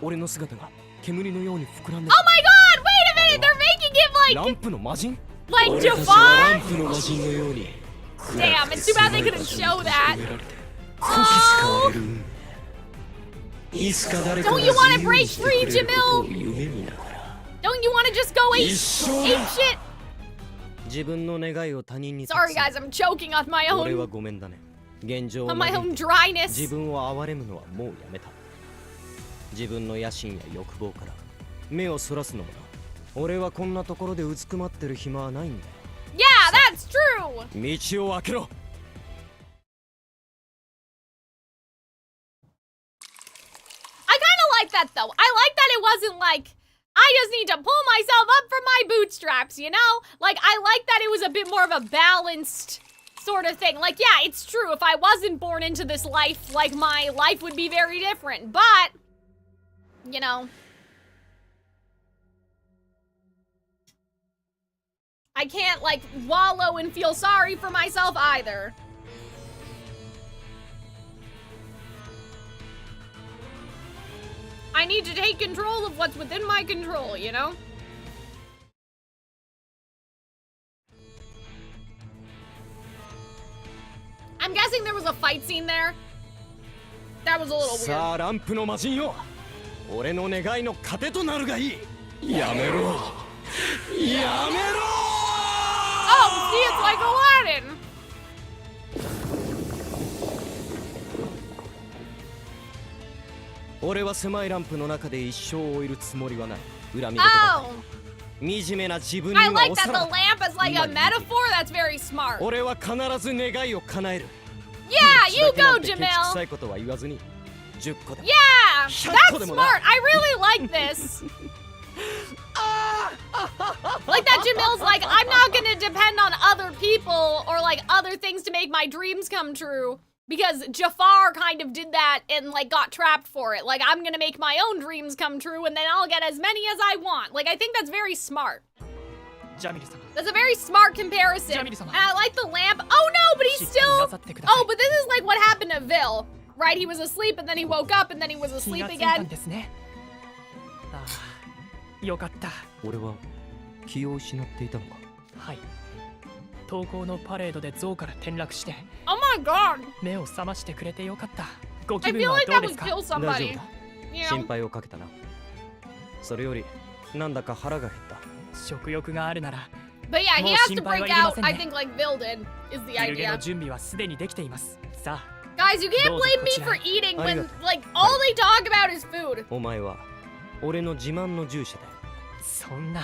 俺の姿が煙のように膨らんで Oh my god! Wait a minute! They're making it ランプの魔人？ like 俺たちはラ Jafar? ンプの魔人のように Damn, it's too bad they couldn't show that. 使 Oh, われる。いつか誰かが Don't you wanna 自由に break してくれ free, ることを Jamil? 夢見ながら don't you want to just go ape 一生 shit? 自分の願いを他人に Sorry, guys, I'm choking on my 俺は own ごめんだね。現状を on my 嘆い own て dryness. 自分を憐れむのはもうやめた。自分の野心や欲望から目をそらすのもな。俺はこんなところでうずくまってる暇はないんだよ。 Yeah, that's true. 道を開けろ。I kind of like that though. I like that it wasn't like I just need to pull myself up from my bootstraps, you know? Like I like that it was a bit more of a balanced sort of thing. Like yeah, it's true. If I wasn't born into this life, like my life would be very different. But you know, I can't like wallow and feel sorry for myself either. I need to take control of what's within my control, you know? I'm guessing there was a fight scene there. That was a little さ weird. あランプの魔人よ。俺の願いの糧となるがいい。やめろ。やめろ。 Oh, see, it's like Aladdin. 俺は狭いランプの中で一生を終えるつもりはない。恨み事ばか Oh, り。惨めな自分に I は like お that さ the ら。 lamp is like a metaphor. That's very smart. 俺は必ず願いを叶える。 Yeah, you 口だけな go, んてケチ Jamil. 臭いことは言わずに10個でも Yeah, 100 that's 個でも smart. な。 I really like this. Like that Jamil's like, I'm not gonna depend on other people or like other things to make my dreams come true. Because Jafar kind of did that and like got trapped for it. Like I'm gonna make my own dreams come true and then I'll get as many as I want. Like I think that's very smart. ジャミル様 That's a very smart comparison. And Jamil-sama. I like the lamp. Oh no, but he's しっかり still... なさってください Oh, but this is like what happened to Vil. Right? He was asleep and then he woke up and then he was 気 asleep がついたん again. ですねああよかった俺は気を失っていたのか。はい登校のパレードで象から転落して Oh my god. 目を覚ましてくれてよかったご I 気分 feel は like ど that うで would すか kill 大丈 somebody. 夫だ。 You 心 know? 配をかけたな。それよりなんだか腹が減った。食欲があるなら But yeah, he もう has to 心配は break いりま out. せんね。 I think like Vil did is the 昼下の idea. 準備はすでにできていますさあ Guys, you can't どうぞ blame me こちら for へ eating when ありがとう。 like all they talk about is food. お前は俺の自慢の従者だよ。そんな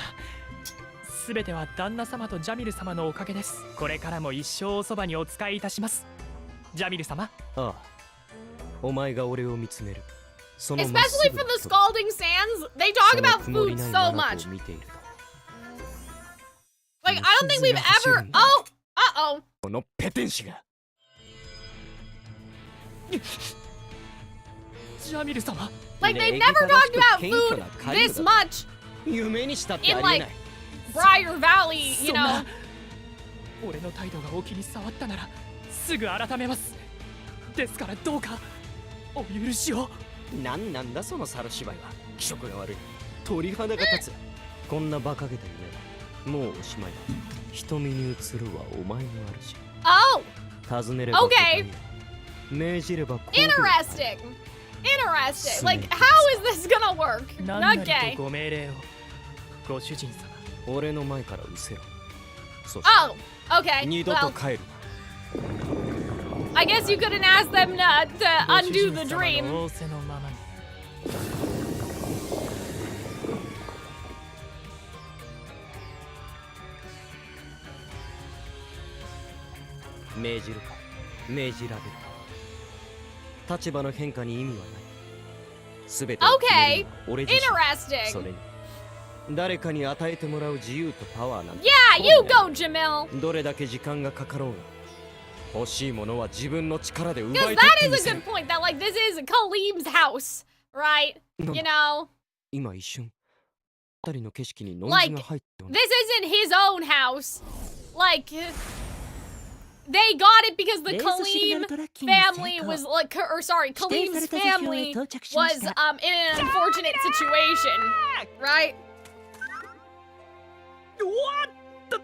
すべては旦那様とジャミル様のおかげですこれからも一生おそばにお仕えいたしますジャミル様ああ、お前が俺を見つめる。そのまっ Especially すぐ for な the 瞳 scalding sands, they talk その about 曇り food ない so 眼 much. を見ていると。 Like, I don't think we've ever. Oh, uh oh. このペテン師が。ジャミル様 Like, they've Leg never talked about 正しく food 謙虚な態度だ this much 夢にしたってあ in りえな like い。 Briar Valley, そ you んな know. 俺の態度がお気に障ったならすぐ改めますですからどうかお許しをなんなんだその猿芝居は。気色が悪い。鳥肌が立つ。こんな馬鹿げた夢はもうおしまいだ。瞳に映るはお前の主。 Oh, 尋ねれば Okay. 答えよ。命じればこう出る。 interesting. Interesting. Like, how is this gonna work? 何なり Okay. とご命令をご主人様俺の前から失せろ。そして Oh, okay. 二度と Well, 帰る I guess you couldn't ask them to ご主 undo 人 the 様 dream. の仰せのままにな。命じるか命じられるか。立場の変化に意味はない。すべてを決めるのは俺自身。そ Interesting. れに誰かに与えてもらう自由とパワーなんて Yeah, you go, Jamil. どれだけ時間がかかろうが欲しいものは自分の力で奪 Because い取っ that てみ is せ a る good point. That like this is Kalim's house, right? You know, 今一瞬辺りの景色にノイズ Like, が入っておる this isn't his own house. Like, they got it because the Kalim family was like, or sorry, Kalim's family was in an unfortunate situation, right? What the?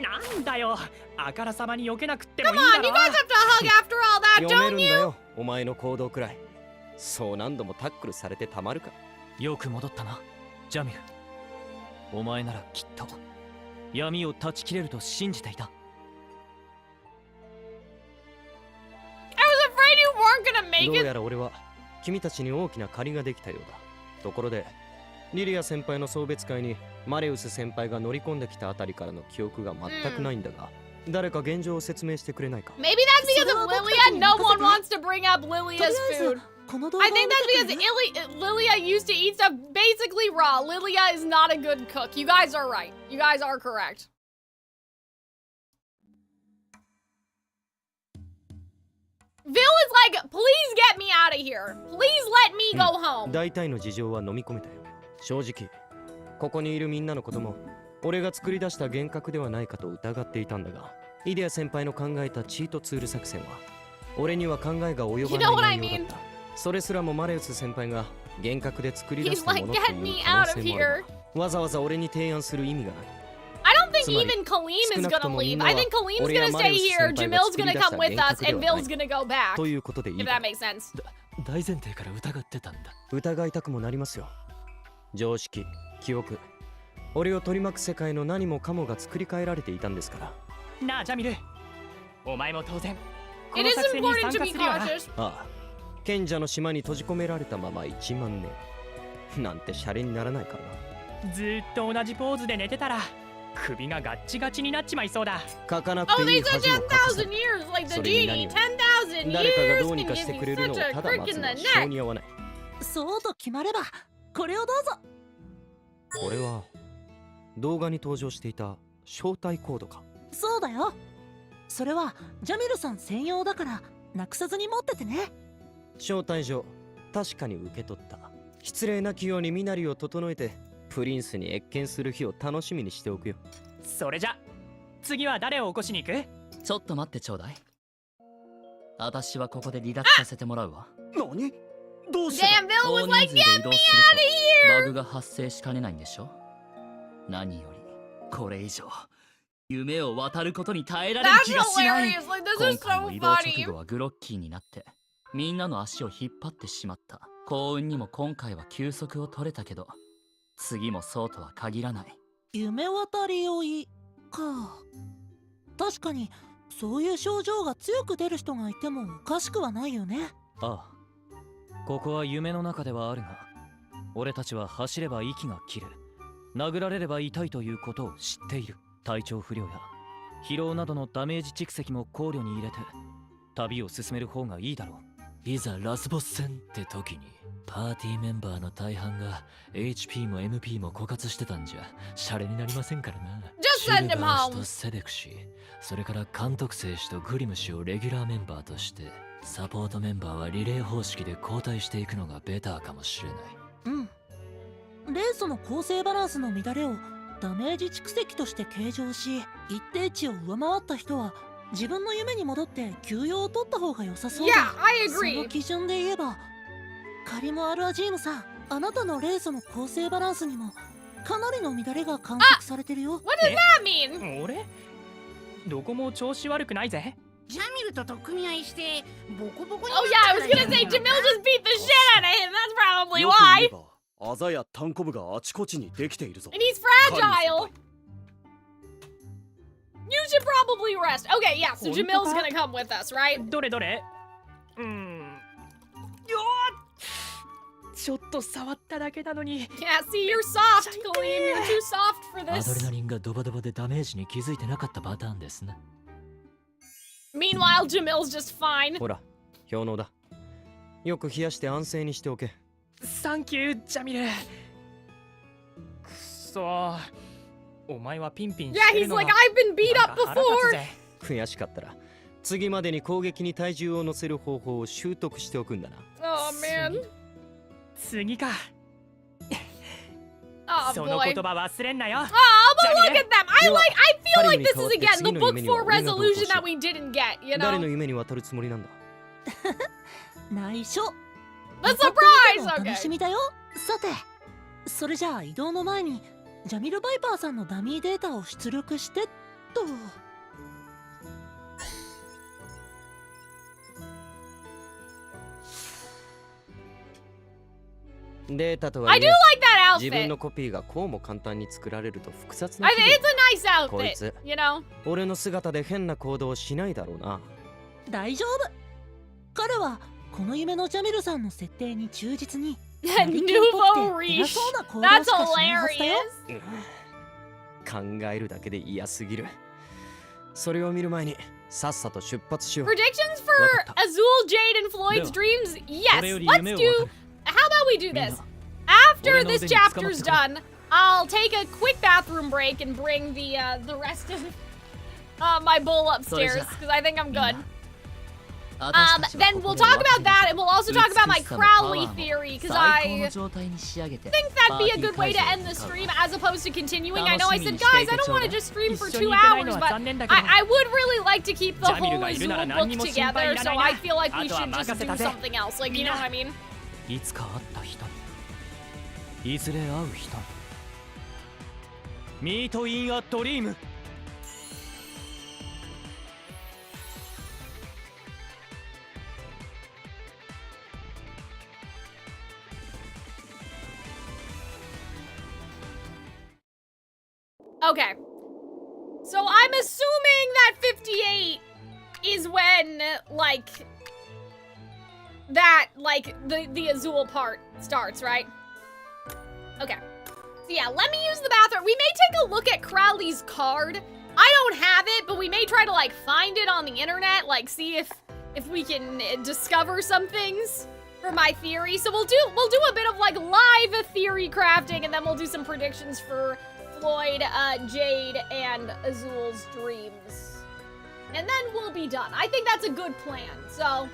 なんだよ、あからさまに避けなくっても Come いいだ on, ろ you guys have to hug after all that, 読める don't んだ you? よお前の行動くらい。そう何度もタックルされてたまるか。よく戻ったなジャミル。お前ならきっと闇を断ち切れると信じていた。 I was afraid you weren't gonna make どう it. やら俺は君たちに大きな借りができたようだ。ところでリリア先輩の送別会にマレウス先輩が乗り込んできたあたりからの記憶が全くないんだが、誰か現状を説明してくれないか。 Maybe that's because of Lilia. No one wants to bring up Lilia's food. I think that's because Lilia used to eat stuff basically raw. Lilia is not a good cook. You guys are right. You guys are correct. Vil is like, please get me out of here. Please let me go home. 大体の事情は飲み込めたよ。正直ここにいるみんなのことも俺が作り出した幻覚ではないかと疑っていたんだが、イデア先輩の考えたチートツール作戦は俺には考えが及ばない内容だった。それすらもマレウス先輩が幻覚で作り出したものという可能性もあるが、わざわざ俺に提案する意味がない。I don't think even Kalim is gonna leave. I think Kalim's gonna stay here, Jamil's gonna come with us, and Vil's gonna go back. ということでいい If that makes sense. 大前提から疑ってたんだ。疑いたくもなりますよ。常識、記憶、俺を取り巻く世界の何もかもが作り変えられていたんですから。なあジャミル、お前も当然こ It の is 作戦に important 参 to 加 be するよな。 cautious. ああ、賢者の島に閉じ込められたまま1万年なんてシャレにならないからな。ずーっと同じポーズで寝てたら首がガッチガチになっちまいそうだ。書かなく Oh, てい they い said 恥も書かさ 10,000 れ、 years, like the それに genie. 何より 10,000 誰かが years どう can にかして give くれ you るのを such a ただ crick 待つ in の the は性 neck. に合わない。そうと決まればこれをどうぞ。これは動画に登場していた招待コードか。そうだよ。それはジャミルさん専用だからなくさずに持っててね。招待状確かに受け取った。失礼なきように身なりを整えてプリンスに謁見する日を楽しみにしておくよ。それじゃ次は誰を起こしに行く？ちょっと待ってちょうだい。私はここで離脱させてもらうわ。何？どうして？ Damn, Vil 大 was 人 like, 数で get 移動 me する out と of バ here! グが発生しかねないんでしょ。何よりこれ以上夢を渡ることに耐えられる That's 気がしない。 hilarious. Like, this 今 is 回の so 移動直 funny. 後はグロッキーになってみんなの足を引っ張ってしまった。幸運にも今回は休息を取れたけど次もそうとは限らない。夢渡り酔いか。確かにそういう症状が強く出る人がいてもおかしくはないよね。ああ、ここは夢の中ではあるが、俺たちは走れば息が切れ、殴られれば痛いということを知っている。体調不良や疲労などのダメージ蓄積も考慮に入れて旅を進める方がいいだろう。いざラスボス戦って時にパーティーメンバーの大半が HP も MP も枯渇してたんじゃシャレになりませんからな。 Just send シル him バー氏 home. とセデク氏、それから監督生氏とグリム氏をレギュラーメンバーとして、サポートメンバーはリレー方式で交代していくのがベターかもしれない。うん。レースの構成バランスの乱れをダメージ蓄積として計上し、一定値を上回った人は自分の夢に戻って休養を取った方が良さそうだ。 Yeah, I その agree. 基準で言えば、カリム・アルアジームさん、あなたのレースの構成バランスにもかなりの乱れが観測されてるよ。What does that mean? 俺どこも調子悪くないぜ。ジャミルと取っ組み合いしてボコボコに Oh な yeah, った I から was gonna say じゃ Jamil ない just beat the shit out of him. That's probably よく見 why. ればあざやタンコブがあちこちにできているぞ。 And he's fragile. You should probably rest. Okay, yeah, so Jamil's gonna come with us, right? どれどれ？よー、ちょっと触っただけなのに。 Yeah, see, you're soft, Kalim. You're too soft for アドレ this. ナリンがドバドバでダメージに気づいてなかったパターンですね。 Meanwhile, Jamil's just fine. ほら、氷嚢だ。よく冷やして安静にしておけ。サンキュージャミル。くそー、お前はピンピン Yeah, してる he's のが like, I've been beat なん up か腹立つ before. ぜ。悔しかったら次までに攻撃に体重を乗せる方法を習得しておくんだな。 Oh man. 次か。Oh その boy. 言葉忘れんなよ。 Oh, but look at them. I feel like this is again the book 4 resolution that we didn't get, you 誰 know? の夢に渡るつもりなんだ。内緒。 The 向かってみて surprise! のお Okay. 楽しみだよ。さて、それじゃあ移動の前にジャミル・バイパーさんのダミーデータを出力してっと。データとは I い do え like that 自分の outfit. コピーがこうも簡単に作られると複雑な I 気 think 分。 it's a nice こい outfit, つ you know? 俺の姿で変な行動をしないだろうな。大丈夫。彼はこの夢のジャミルさんの設定に忠実に Nouveau 偉 riche. そうな行動し That's かしないはずだよ。 hilarious. 考えるだけで嫌すぎる。それを見る前にさっさと出発しよう。 Predictions for Azul, Jade, and Floyd's dreams? Yes, let's do. How about we do this? After this chapter's done, I'll take a quick bathroom break and bring the rest of my bowl upstairs because I think I'm good. Then we'll talk about that, and we'll also talk about my Crowley theory because I think that'd be a good way to end the stream as opposed to continuing. I know I said, guys, I don't want to just stream for 2 hours, but I would really like to keep the whole Azul book together, so I feel like we should just do something else. Like, you know what I mean? いつか会った人にいずれ会う人にミートインアドリーム。 Okay. So I'm assuming that 58 is when, like, the Azul part starts, right? Okay. So yeah, let me use the bathroom. We may take a look at Crowley's card. I don't have it, but we may try to, like, find it on the internet, like, see if we can discover some things for my theory. So we'll do a bit of, like, live theory crafting, and then we'll do some predictions for Floyd, Jade, and Azul's dreams. And then we'll be done. I think that's a good plan. So,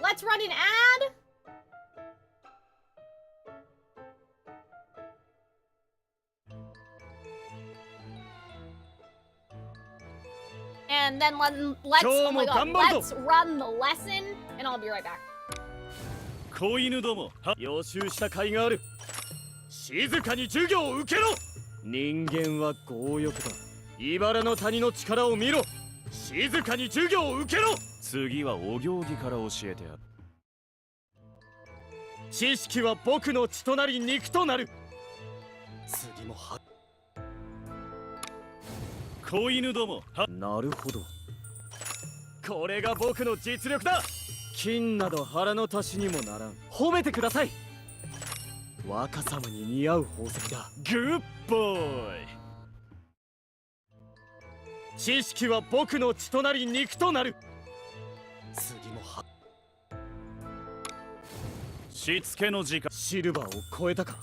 let's run an ad. And then let's, oh my god, let's run the lesson, and I'll be right back. 子犬ども、予習した甲斐がある。静かに授業を受けろ。人間は強欲だ。茨の谷の力を見ろ。静かに授業を受けろ。次はお行儀から教えてやる。知識は僕の血となり肉となる。次もは。子犬ども、なるほど。これが僕の実力だ。金など腹の足しにもならん。褒めてください。若様に似合う宝石だ。グッボーイ。知識は僕の血となり肉となる。次もは。しつけの時間。シルバーを超えたか。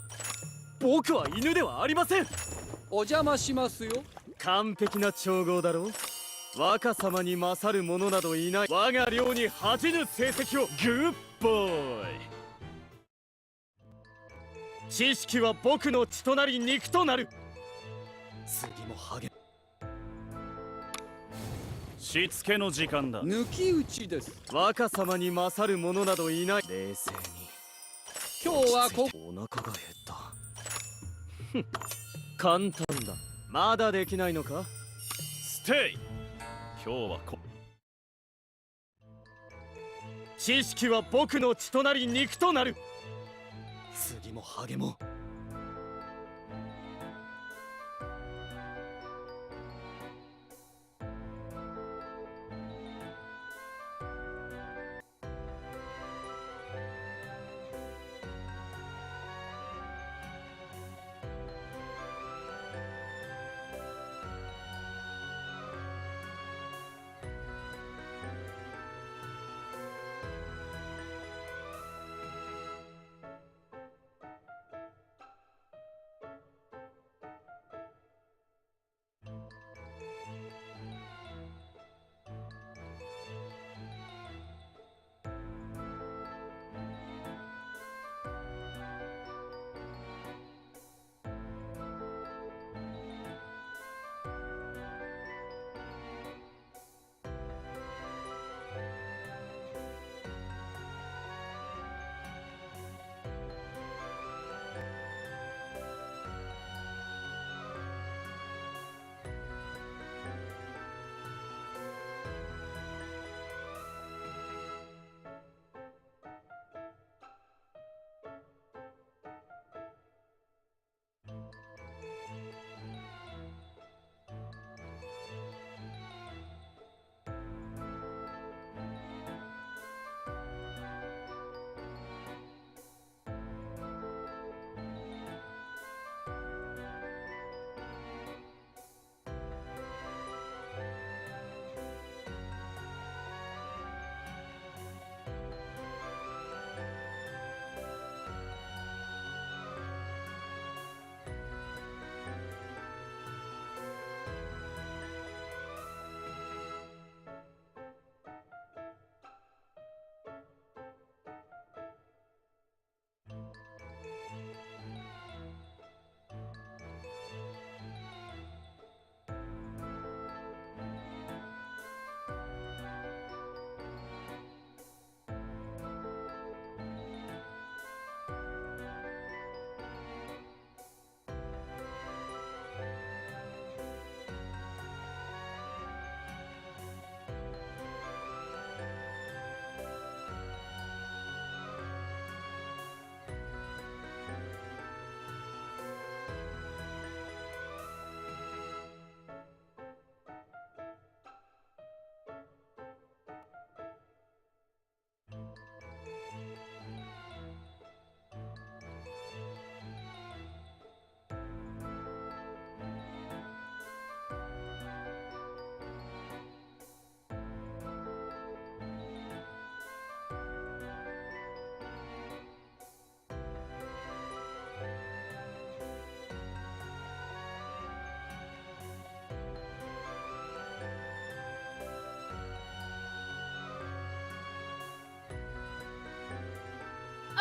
僕は犬ではありません。お邪魔しますよ。完璧な調合だろう。若様に勝る者などいない。我が寮に恥じぬ成績を。グッボーイ。知識は僕の血となり肉となる。次も励しつけの時間だ。抜き打ちです。若様に勝る者などいない。冷静に。今日はこお腹が減った。ふん、簡単だ。まだできないのか。ステイ。今日は知識は僕の血となり肉となる。次も励もう。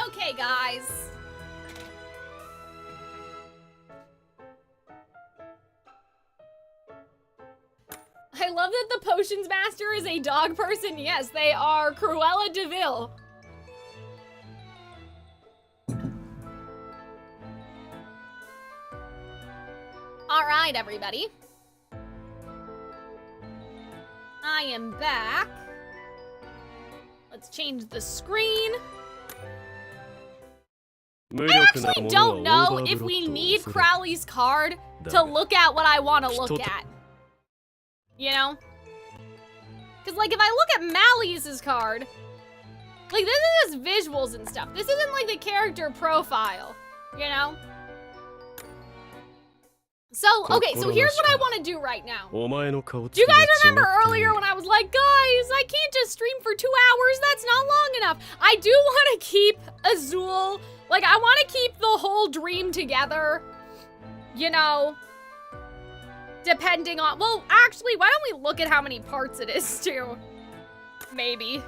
Okay, guys. I love that the potions master is a dog person. Yes, they are Cruella de Vil. All right, everybody. I am back. Let's change the screen. I actually don't know if we need Crowley's card to look at what I want to look at. You know? Because, like, if I look at Malleus's card, like, this is just visuals and stuff. This isn't, like, the character profile, you know? So, okay, so here's what I want to do right now. Do you guys remember earlier when I was like, guys, I can't just stream for 2 hours, that's not long enough. I do want to keep Azul, like, I want to keep the whole dream together, you know, depending on, well, actually, why don't we look at how many parts it is, too? Maybe.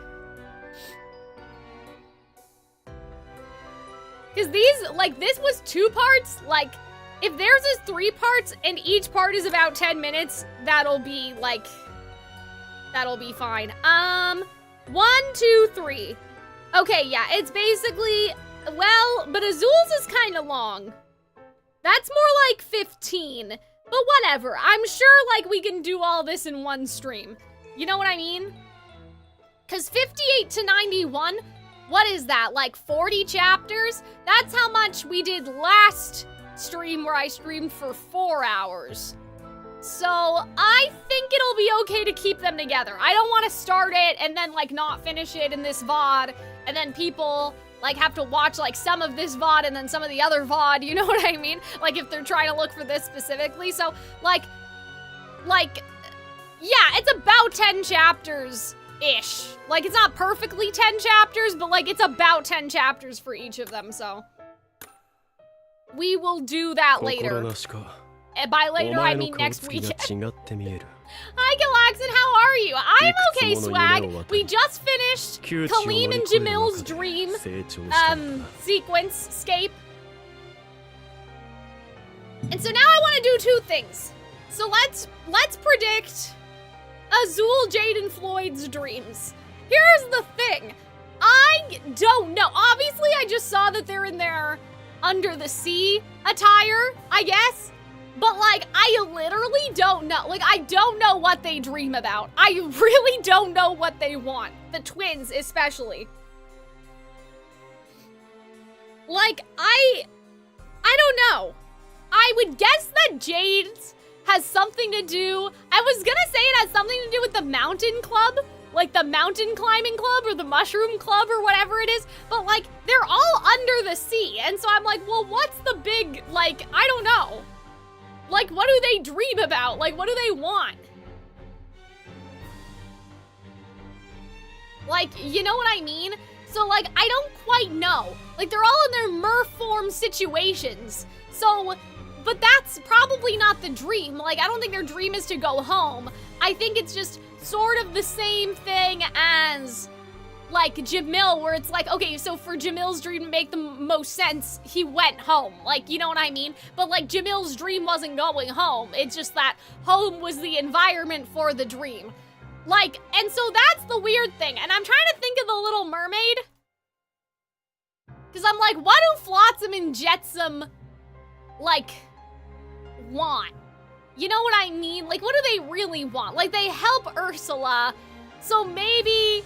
Because these, like, this was 2 parts, like, if theirs is 3 parts and each part is about 10 minutes, that'll be, like, that'll be fine. 1, 2, 3. Okay, yeah, it's basically, well, but Azul's is kind of long. That's more like 15, but whatever. I'm sure, like, we can do all this in one stream. You know what I mean? Because 58 to 91, what is that, like 40 chapters? That's how much we did last stream where I streamed for 4 hours. So I think it'll be okay to keep them together. I don't want to start it and then like not finish it in this VOD and then people like have to watch like some of this VOD and then some of the other VOD, you know what I mean? Like if they're trying to look for this specifically. So like, yeah, it's about 10 chapters-ish. Like it's not perfectly 10 chapters, but like it's about 10 chapters for each of them, so. We will do that later. And by later, I mean next weekend. Hi, Calxiyn, how are you? I'm okay, Swag. We just finished Kalim and Jamil's dream sequence scape. And so now I want to do 2 things. So let's predict Azul, Jade, and Floyd's dreams. Here's the thing. I don't know. Obviously, I just saw that they're in their under the sea attire, I guess. But like, I literally don't know. Like, I don't know what they dream about. I really don't know what they want. The twins, especially. Like, I don't know. I would guess that Jade's has something to do. I was gonna say it has something to do with the mountain club. Like the mountain climbing club or the mushroom club or whatever it is. But like, they're all under the sea. And so I'm like, well, what's the big, like, I don't know. Like, what do they dream about? Like, what do they want? Like, you know what I mean? So like, I don't quite know. Like, they're all in their merform situations. So, but that's probably not the dream. Like, I don't think their dream is to go home. I think it's just sort of the same thing as like Jamil, where it's like, okay, so for Jamil's dream to make the most sense, he went home. Like, you know what I mean? But like Jamil's dream wasn't going home. It's just that home was the environment for the dream. Like, and so that's the weird thing. And I'm trying to think of the Little Mermaid. Because I'm like, what do Flotsam and Jetsam, like, want? You know what I mean? Like, what do they really want? Like, they help Ursula, so maybe,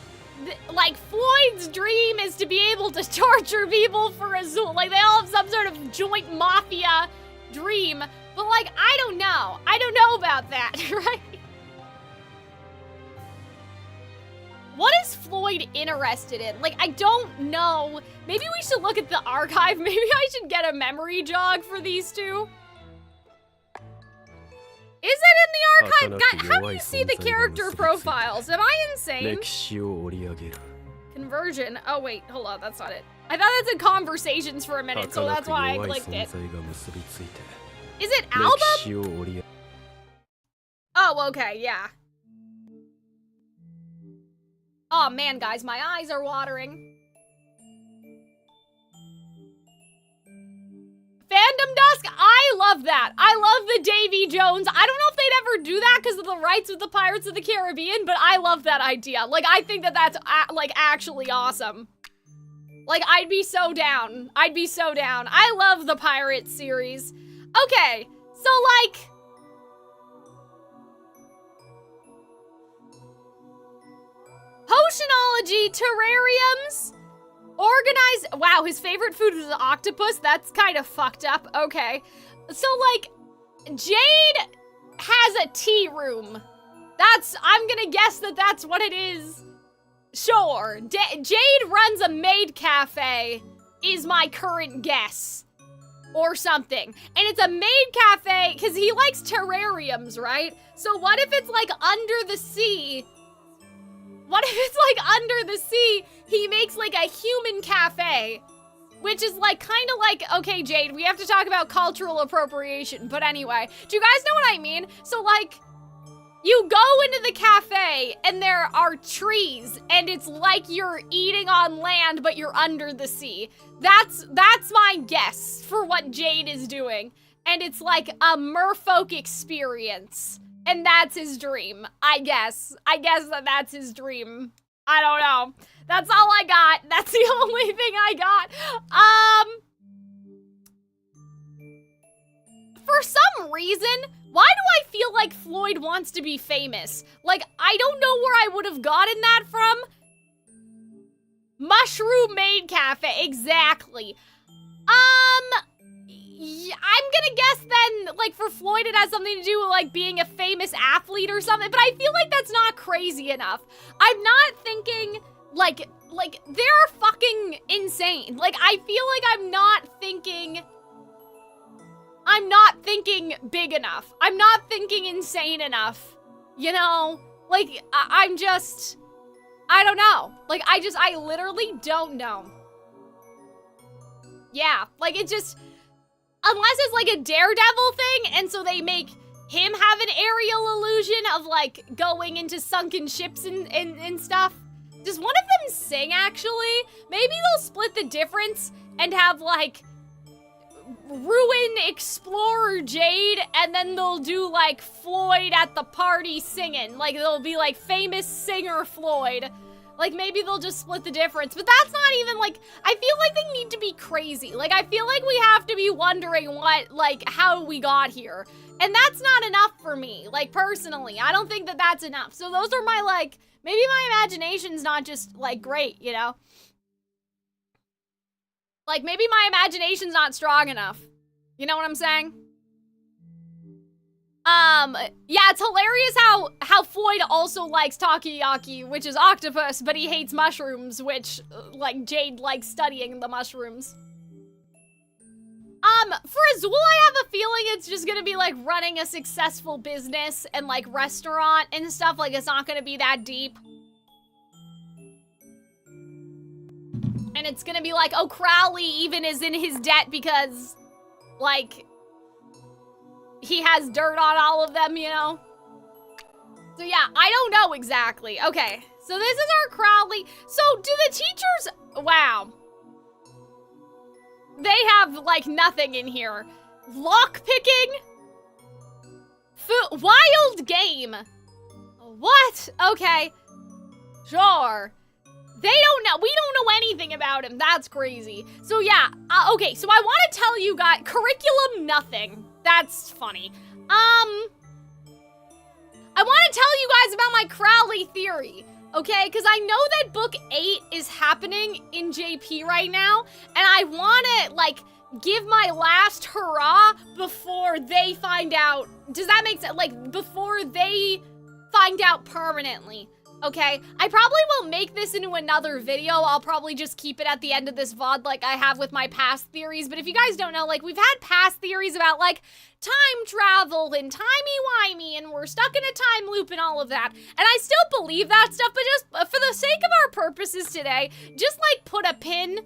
like, Floyd's dream is to be able to torture people for Azul. Like, they all have some sort of joint mafia dream. But, like, I don't know. I don't know about that, right? What is Floyd interested in? Like, I don't know. Maybe we should look at the archive. Maybe I should get a memory jog for these two. Is it in the archive? God, how do you see the character profiles? Am I insane? Conversion. Oh wait, hold on, that's not it. I thought that's in conversations for a minute, so that's why I clicked it. Is it album? Oh, okay, yeah. Oh man, guys, my eyes are watering. love that. I love the Davy Jones. I don't know if they'd ever do that because of the rights with the Pirates of the Caribbean, but I love that idea. Like, I think that that's, like, actually awesome. Like, I'd be so down. I'd be so down. I love the Pirates series. Okay, so, like... Potionology, terrariums, organized... Wow, his favorite food is octopus? That's kind of fucked up. Okay. So, like, Jade has a tea room. I'm gonna guess that that's what it is. Sure. Jade runs a maid cafe, is my current guess. Or something. And it's a maid cafe, because he likes terrariums, right? So what if it's, like, under the sea... What if it's, like, under the sea, he makes, like, a human cafe? Which is, like, kind of like, okay, Jade, we have to talk about cultural appropriation. But anyway, do you guys know what I mean? So, like, you go into the cafe, and there are trees, and it's like you're eating on land, but you're under the sea. That's my guess for what Jade is doing. And it's, like, a merfolk experience. And that's his dream, I guess. I guess that's his dream. I don't know. That's all I got. That's the only thing I got. For some reason, why do I feel like Floyd wants to be famous? Like, I don't know where I would have gotten that from. Mushroom Maid Cafe, exactly. I'm gonna guess then, like, for Floyd it has something to do with, like, being a famous athlete or something, but I feel like that's not crazy enough. I'm not thinking, like, they're fucking insane. Like, I feel like I'm not thinking big enough. I'm not thinking insane enough, you know? Like, I'm just, I don't know. Like, I literally don't know. Yeah, like, it just... Unless it's like a Daredevil thing, and so they make him have an aerial illusion of, like, going into sunken ships and stuff. Does one of them sing, actually? Maybe they'll split the difference and have, like, Ruin Explorer Jade, and then they'll do, like, Floyd at the party singing. Like, they'll be, like, famous singer Floyd. Like, maybe they'll just split the difference, but that's not even, like, I feel like they need to be crazy. Like, I feel like we have to be wondering what, like, how we got here. And that's not enough for me, like, personally. I don't think that that's enough. So those are my, like, maybe my imagination's not just, like, great, you know? Like, maybe my imagination's not strong enough. You know what I'm saying? Yeah, it's hilarious how Floyd also likes takoyaki, which is octopus, but he hates mushrooms, which, like, Jade likes studying the mushrooms. For Azul, I have a feeling it's just gonna be, like, running a successful business and, like, restaurant and stuff. Like, it's not gonna be that deep. And it's gonna be like, oh, Crowley even is in his debt because, like... he has dirt on all of them, you know? So yeah, I don't know exactly. Okay, so this is our Crowley. So do the teachers, wow. They have, like, nothing in here. Lockpicking? Wild game. What? Okay, sure. They don't know, we don't know anything about him. That's crazy. So yeah, okay, so I want to tell you guys, curriculum nothing. That's funny. I want to tell you guys about my Crowley theory, okay? Because I know that book 8 is happening in JP right now, and I want to, like, give my last hurrah before they find out. Does that make sense? Like, before they find out permanently. Okay, I probably won't make this into another video. I'll probably just keep it at the end of this VOD like I have with my past theories. But if you guys don't know, like, we've had past theories about, like, time travel and timey-wimey and we're stuck in a time loop and all of that. And I still believe that stuff, but just for the sake of our purposes today, just, like, put a pin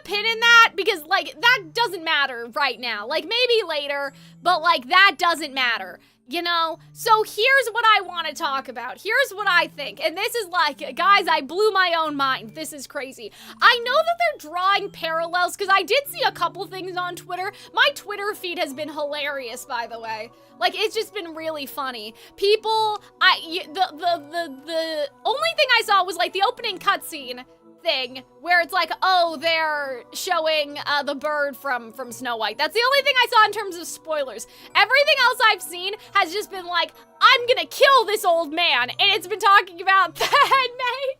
in that, because, like, that doesn't matter right now. Like, maybe later, but, like, that doesn't matter. You know? So here's what I want to talk about. Here's what I think. And this is like, guys, I blew my own mind. This is crazy. I know that they're drawing parallels because I did see a couple things on Twitter. My Twitter feed has been hilarious, by the way. Like, it's just been really funny. People, the only thing I saw was like the opening cutscene thing where it's like, oh, they're showing the bird from Snow White. That's the only thing I saw in terms of spoilers. Everything else I've seen has just been like, I'm gonna kill this old man, and it's been talking about the headmate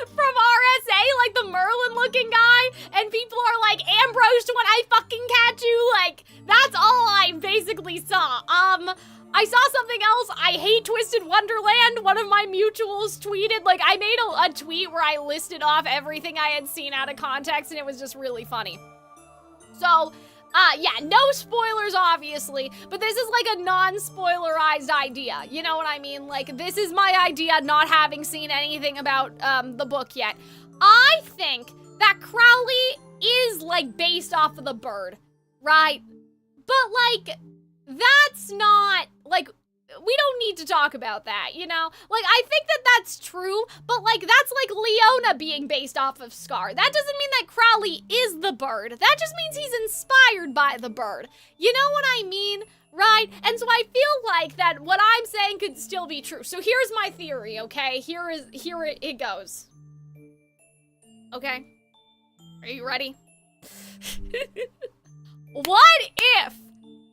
from RSA, like the Merlin looking guy, and people are like, Ambrose when I fucking catch you. Like, that's all I basically saw. I saw something else. I hate Twisted Wonderland. One of my mutuals tweeted, like, I made a tweet where I listed off everything I had seen out of context, and it was just really funny. So, yeah, no spoilers, obviously, but this is like a non-spoilerized idea. You know what I mean? Like, this is my idea, not having seen anything about the book yet. I think that Crowley is, like, based off of the bird, right? But, like, that's not, like, we don't need to talk about that, you know? Like, I think that that's true, but, like, that's like Leona being based off of Scar. That doesn't mean that Crowley is the bird. That just means he's inspired by the bird. You know what I mean? Right? And so I feel like that what I'm saying could still be true. So here's my theory, okay? Here it goes. Okay? Are you ready? What if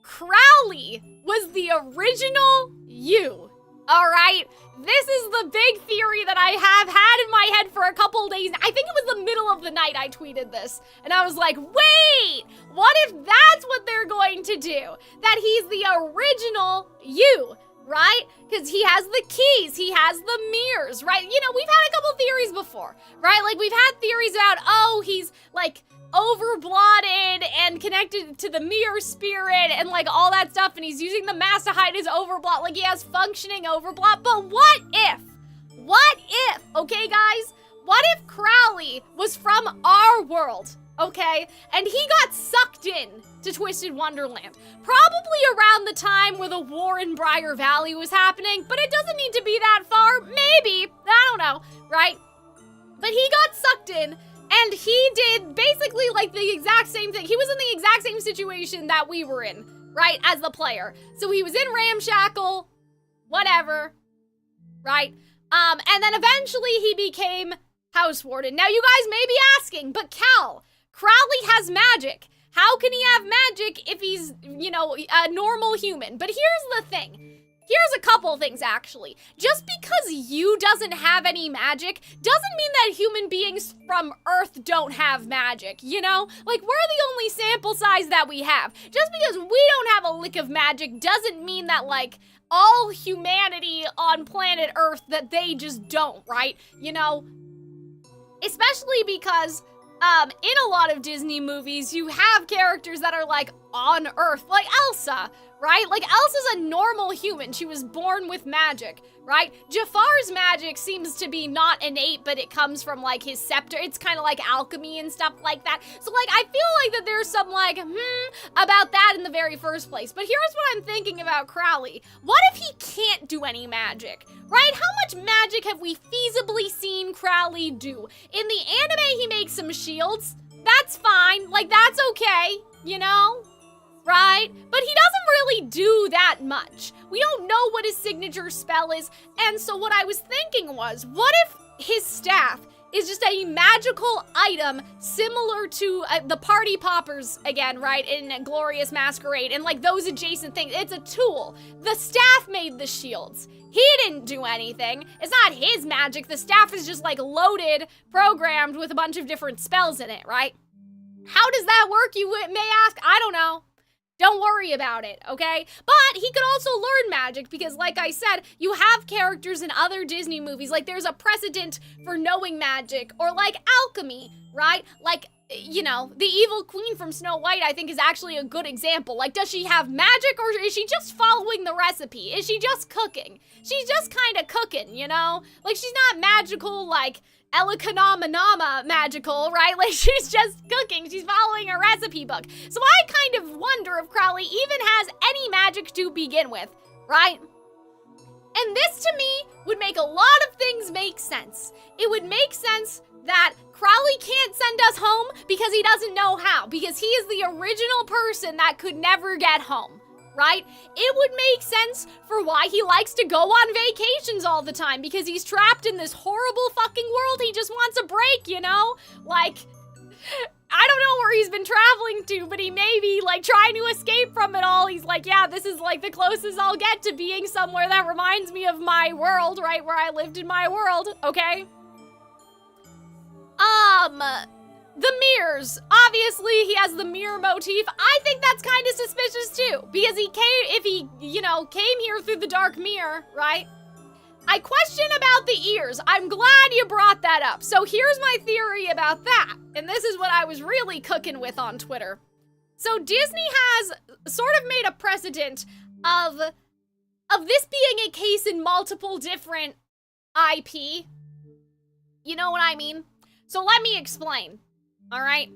Crowley was the original you? Alright? This is the big theory that I have had in my head for a couple days. I think it was the middle of the night I tweeted this. And I was like, wait! What if that's what they're going to do? That he's the original you, right? Because he has the keys, he has the mirrors, right? You know, we've had a couple theories before, right? Like, we've had theories about, oh, he's, like, overblotted and connected to the mirror spirit and like all that stuff, and he's using the mask to hide his overblot, like he has functioning overblot. But what if, okay guys, what if Crowley was from our world, okay, and he got sucked in to Twisted Wonderland, probably around the time where the war in Briar Valley was happening, but it doesn't need to be that far, maybe, I don't know, right? But he got sucked in, and he did basically like the exact same thing. He was in the exact same situation that we were in, right, as the player. So he was in Ramshackle, whatever, right? And then eventually he became House Warden. Now you guys may be asking, but Cal, Crowley has magic. How can he have magic if he's, you know, a normal human? But here's the thing. Here's a couple things, actually. Just because you doesn't have any magic doesn't mean that human beings from Earth don't have magic, you know? Like, we're the only sample size that we have. Just because we don't have a lick of magic doesn't mean that, like, all humanity on planet Earth, that they just don't, right? You know? Especially because, in a lot of Disney movies, you have characters that are, like, on Earth, like Elsa, right? Like, Elsa's a normal human. She was born with magic, right? Jafar's magic seems to be not innate, but it comes from, like, his scepter. It's kind of like alchemy and stuff like that. So, like, I feel like that there's some, like, about that in the very first place. But here's what I'm thinking about Crowley. What if he can't do any magic, right? How much magic have we feasibly seen Crowley do? In the anime, he makes some shields. That's fine. Like, that's okay, you know? Right? But he doesn't really do that much. We don't know what his signature spell is, and so what I was thinking was, what if his staff is just a magical item similar to the party poppers, again, right, in Glorious Masquerade, and like those adjacent things. It's a tool. The staff made the shields. He didn't do anything. It's not his magic. The staff is just like loaded, programmed with a bunch of different spells in it, right? How does that work, you may ask? I don't know. Don't worry about it, okay? But he could also learn magic because, like I said, you have characters in other Disney movies. Like, there's a precedent for knowing magic, or like alchemy, right? Like, you know, the evil queen from Snow White, I think, is actually a good example. Like, does she have magic, or is she just following the recipe? Is she just cooking? She's just kind of cooking, you know? Like, she's not magical, like, Elikanama magical, right? Like, she's just cooking. She's following a recipe book. So I kind of wonder if Crowley even has any magic to begin with, right? And this to me would make a lot of things make sense. It would make sense that Crowley can't send us home because he doesn't know how, because he is the original person that could never get home, right? It would make sense for why he likes to go on vacations all the time, because he's trapped in this horrible fucking world. He just wants a break, you know? Like, I don't know where he's been traveling to, but he may be, like, trying to escape from it all. He's like, yeah, this is, like, the closest I'll get to being somewhere that reminds me of my world, right? Where I lived in my world, okay? The mirrors. Obviously, he has the mirror motif. I think that's kind of suspicious, too, because if he, you know, came here through the dark mirror, right? I question about the ears. I'm glad you brought that up. So here's my theory about that. And this is what I was really cooking with on Twitter. So Disney has sort of made a precedent of this being a case in multiple different IP. You know what I mean? So let me explain. All right?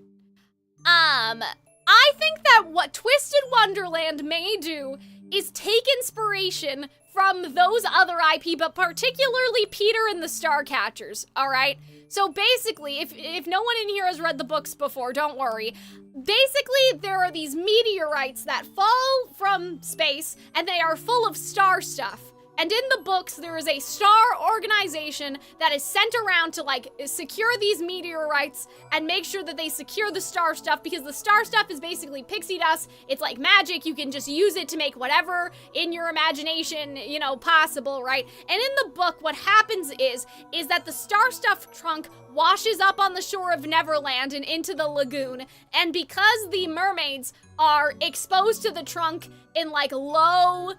I think that what Twisted Wonderland may do is take inspiration from those other IP, but particularly Peter and the Starcatchers, all right? So basically, if no one in here has read the books before, don't worry. Basically, there are these meteorites that fall from space, and they are full of star stuff. And in the books, there is a star organization that is sent around to, like, secure these meteorites and make sure that they secure the star stuff, because the star stuff is basically pixie dust. It's like magic. You can just use it to make whatever in your imagination, you know, possible, right? And in the book, what happens is that the star stuff trunk washes up on the shore of Neverland and into the lagoon. And because the mermaids are exposed to the trunk in, like, low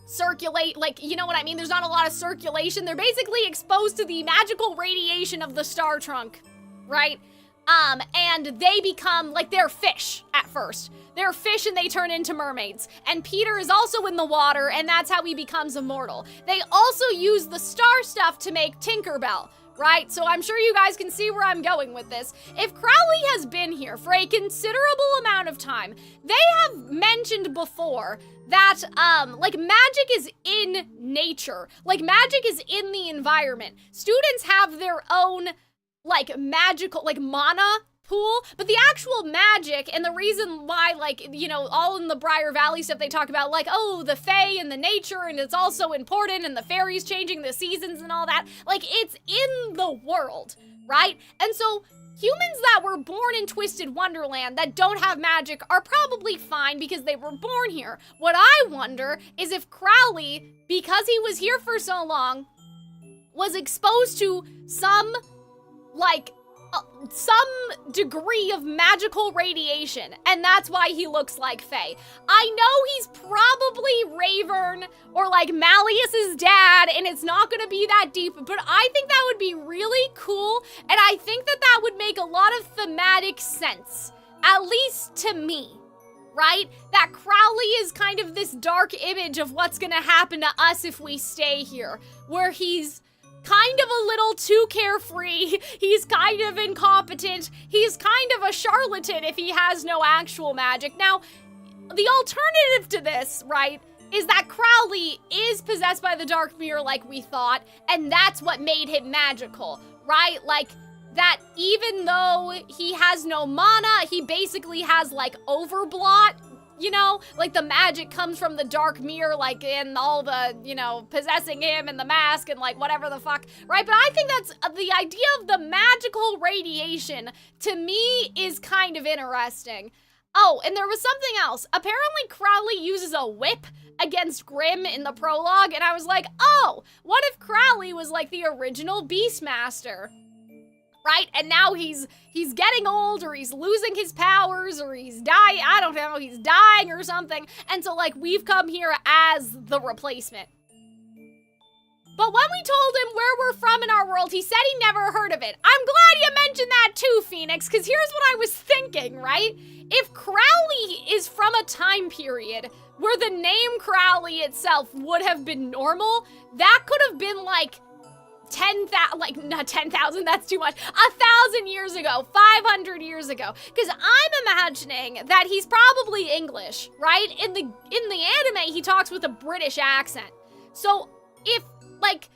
circulate, like, you know what I mean? There's not a lot of circulation. They're basically exposed to the magical radiation of the star trunk, right? And they become, like, they're fish at first. They're fish and they turn into mermaids. And Peter is also in the water, and that's how he becomes immortal. They also use the star stuff to make Tinkerbell, right? So I'm sure you guys can see where I'm going with this. If Crowley has been here for a considerable amount of time, they have mentioned before that, like, magic is in nature. Like, magic is in the environment. Students have their own, like, magical, like, mana pool, but the actual magic and the reason why, like, you know, all in the Briar Valley stuff they talk about, like, oh, the fae and the nature, and it's also important, and the fairies changing the seasons and all that, like, it's in the world, right? And so humans that were born in Twisted Wonderland that don't have magic are probably fine because they were born here. What I wonder is if Crowley, because he was here for so long, was exposed to some, like, some degree of magical radiation, and that's why he looks like Faye. I know he's probably Ravern or, like, Malleus's dad, and it's not gonna be that deep, but I think that would be really cool, and I think that that would make a lot of thematic sense, at least to me, right? That Crowley is kind of this dark image of what's gonna happen to us if we stay here, where he's kind of a little too carefree, he's kind of incompetent, he's kind of a charlatan if he has no actual magic. Now, the alternative to this, right, is that Crowley is possessed by the Dark Mirror like we thought, and that's what made him magical, right? Like, that even though he has no mana, he basically has, like, overblot, you know? Like, the magic comes from the Dark Mirror, like, in all the, you know, possessing him and the mask and, like, whatever the fuck, right? But I think that's, the idea of the magical radiation, to me, is kind of interesting. Oh, and there was something else. Apparently, Crowley uses a whip against Grimm in the prologue, and I was like, oh, what if Crowley was, like, the original Beastmaster? Right? And now he's getting old, or he's losing his powers, or he's dying, I don't know, he's dying or something. And so, like, we've come here as the replacement. But when we told him where we're from in our world, he said he never heard of it. I'm glad you mentioned that too, Phoenix, because here's what I was thinking, right? If Crowley is from a time period where the name Crowley itself would have been normal, that could have been, like, 10,000, like, not 10,000, that's too much, 1,000 years ago. ago, 500 years ago. Because I'm imagining that he's probably English, right? In the anime, he talks with a British accent. So if, like,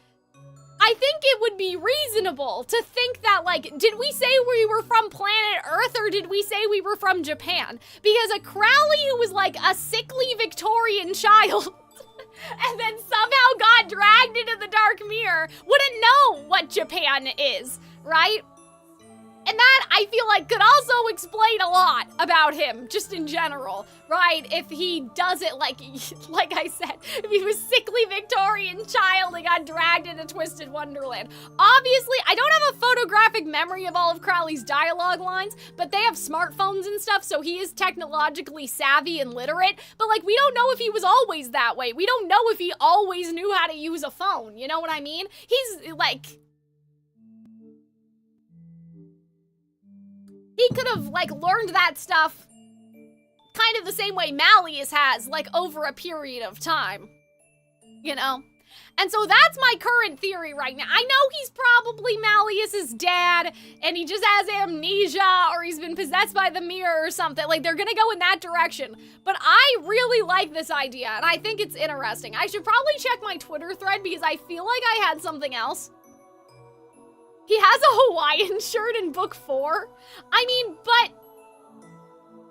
I think it would be reasonable to think that, like, did we say we were from planet Earth or did we say we were from Japan? Because a Crowley who was like a sickly Victorian child and then somehow got dragged into the dark mirror wouldn't know what Japan is, right? And that, I feel like, could also explain a lot about him, just in general, right? If he does it like I said, if he was sickly Victorian child and got dragged into Twisted Wonderland. Obviously, I don't have a photographic memory of all of Crowley's dialogue lines, but they have smartphones and stuff, so he is technologically savvy and literate. But, like, we don't know if he was always that way. We don't know if he always knew how to use a phone, you know what I mean? He's, like... He could have, like, learned that stuff kind of the same way Malleus has, like, over a period of time. You know? And so that's my current theory right now. I know he's probably Malleus's dad, and he just has amnesia, or he's been possessed by the mirror or something. Like, they're gonna go in that direction. But I really like this idea, and I think it's interesting. I should probably check my Twitter thread, because I feel like I had something else. He has a Hawaiian shirt in book 4. I mean, but...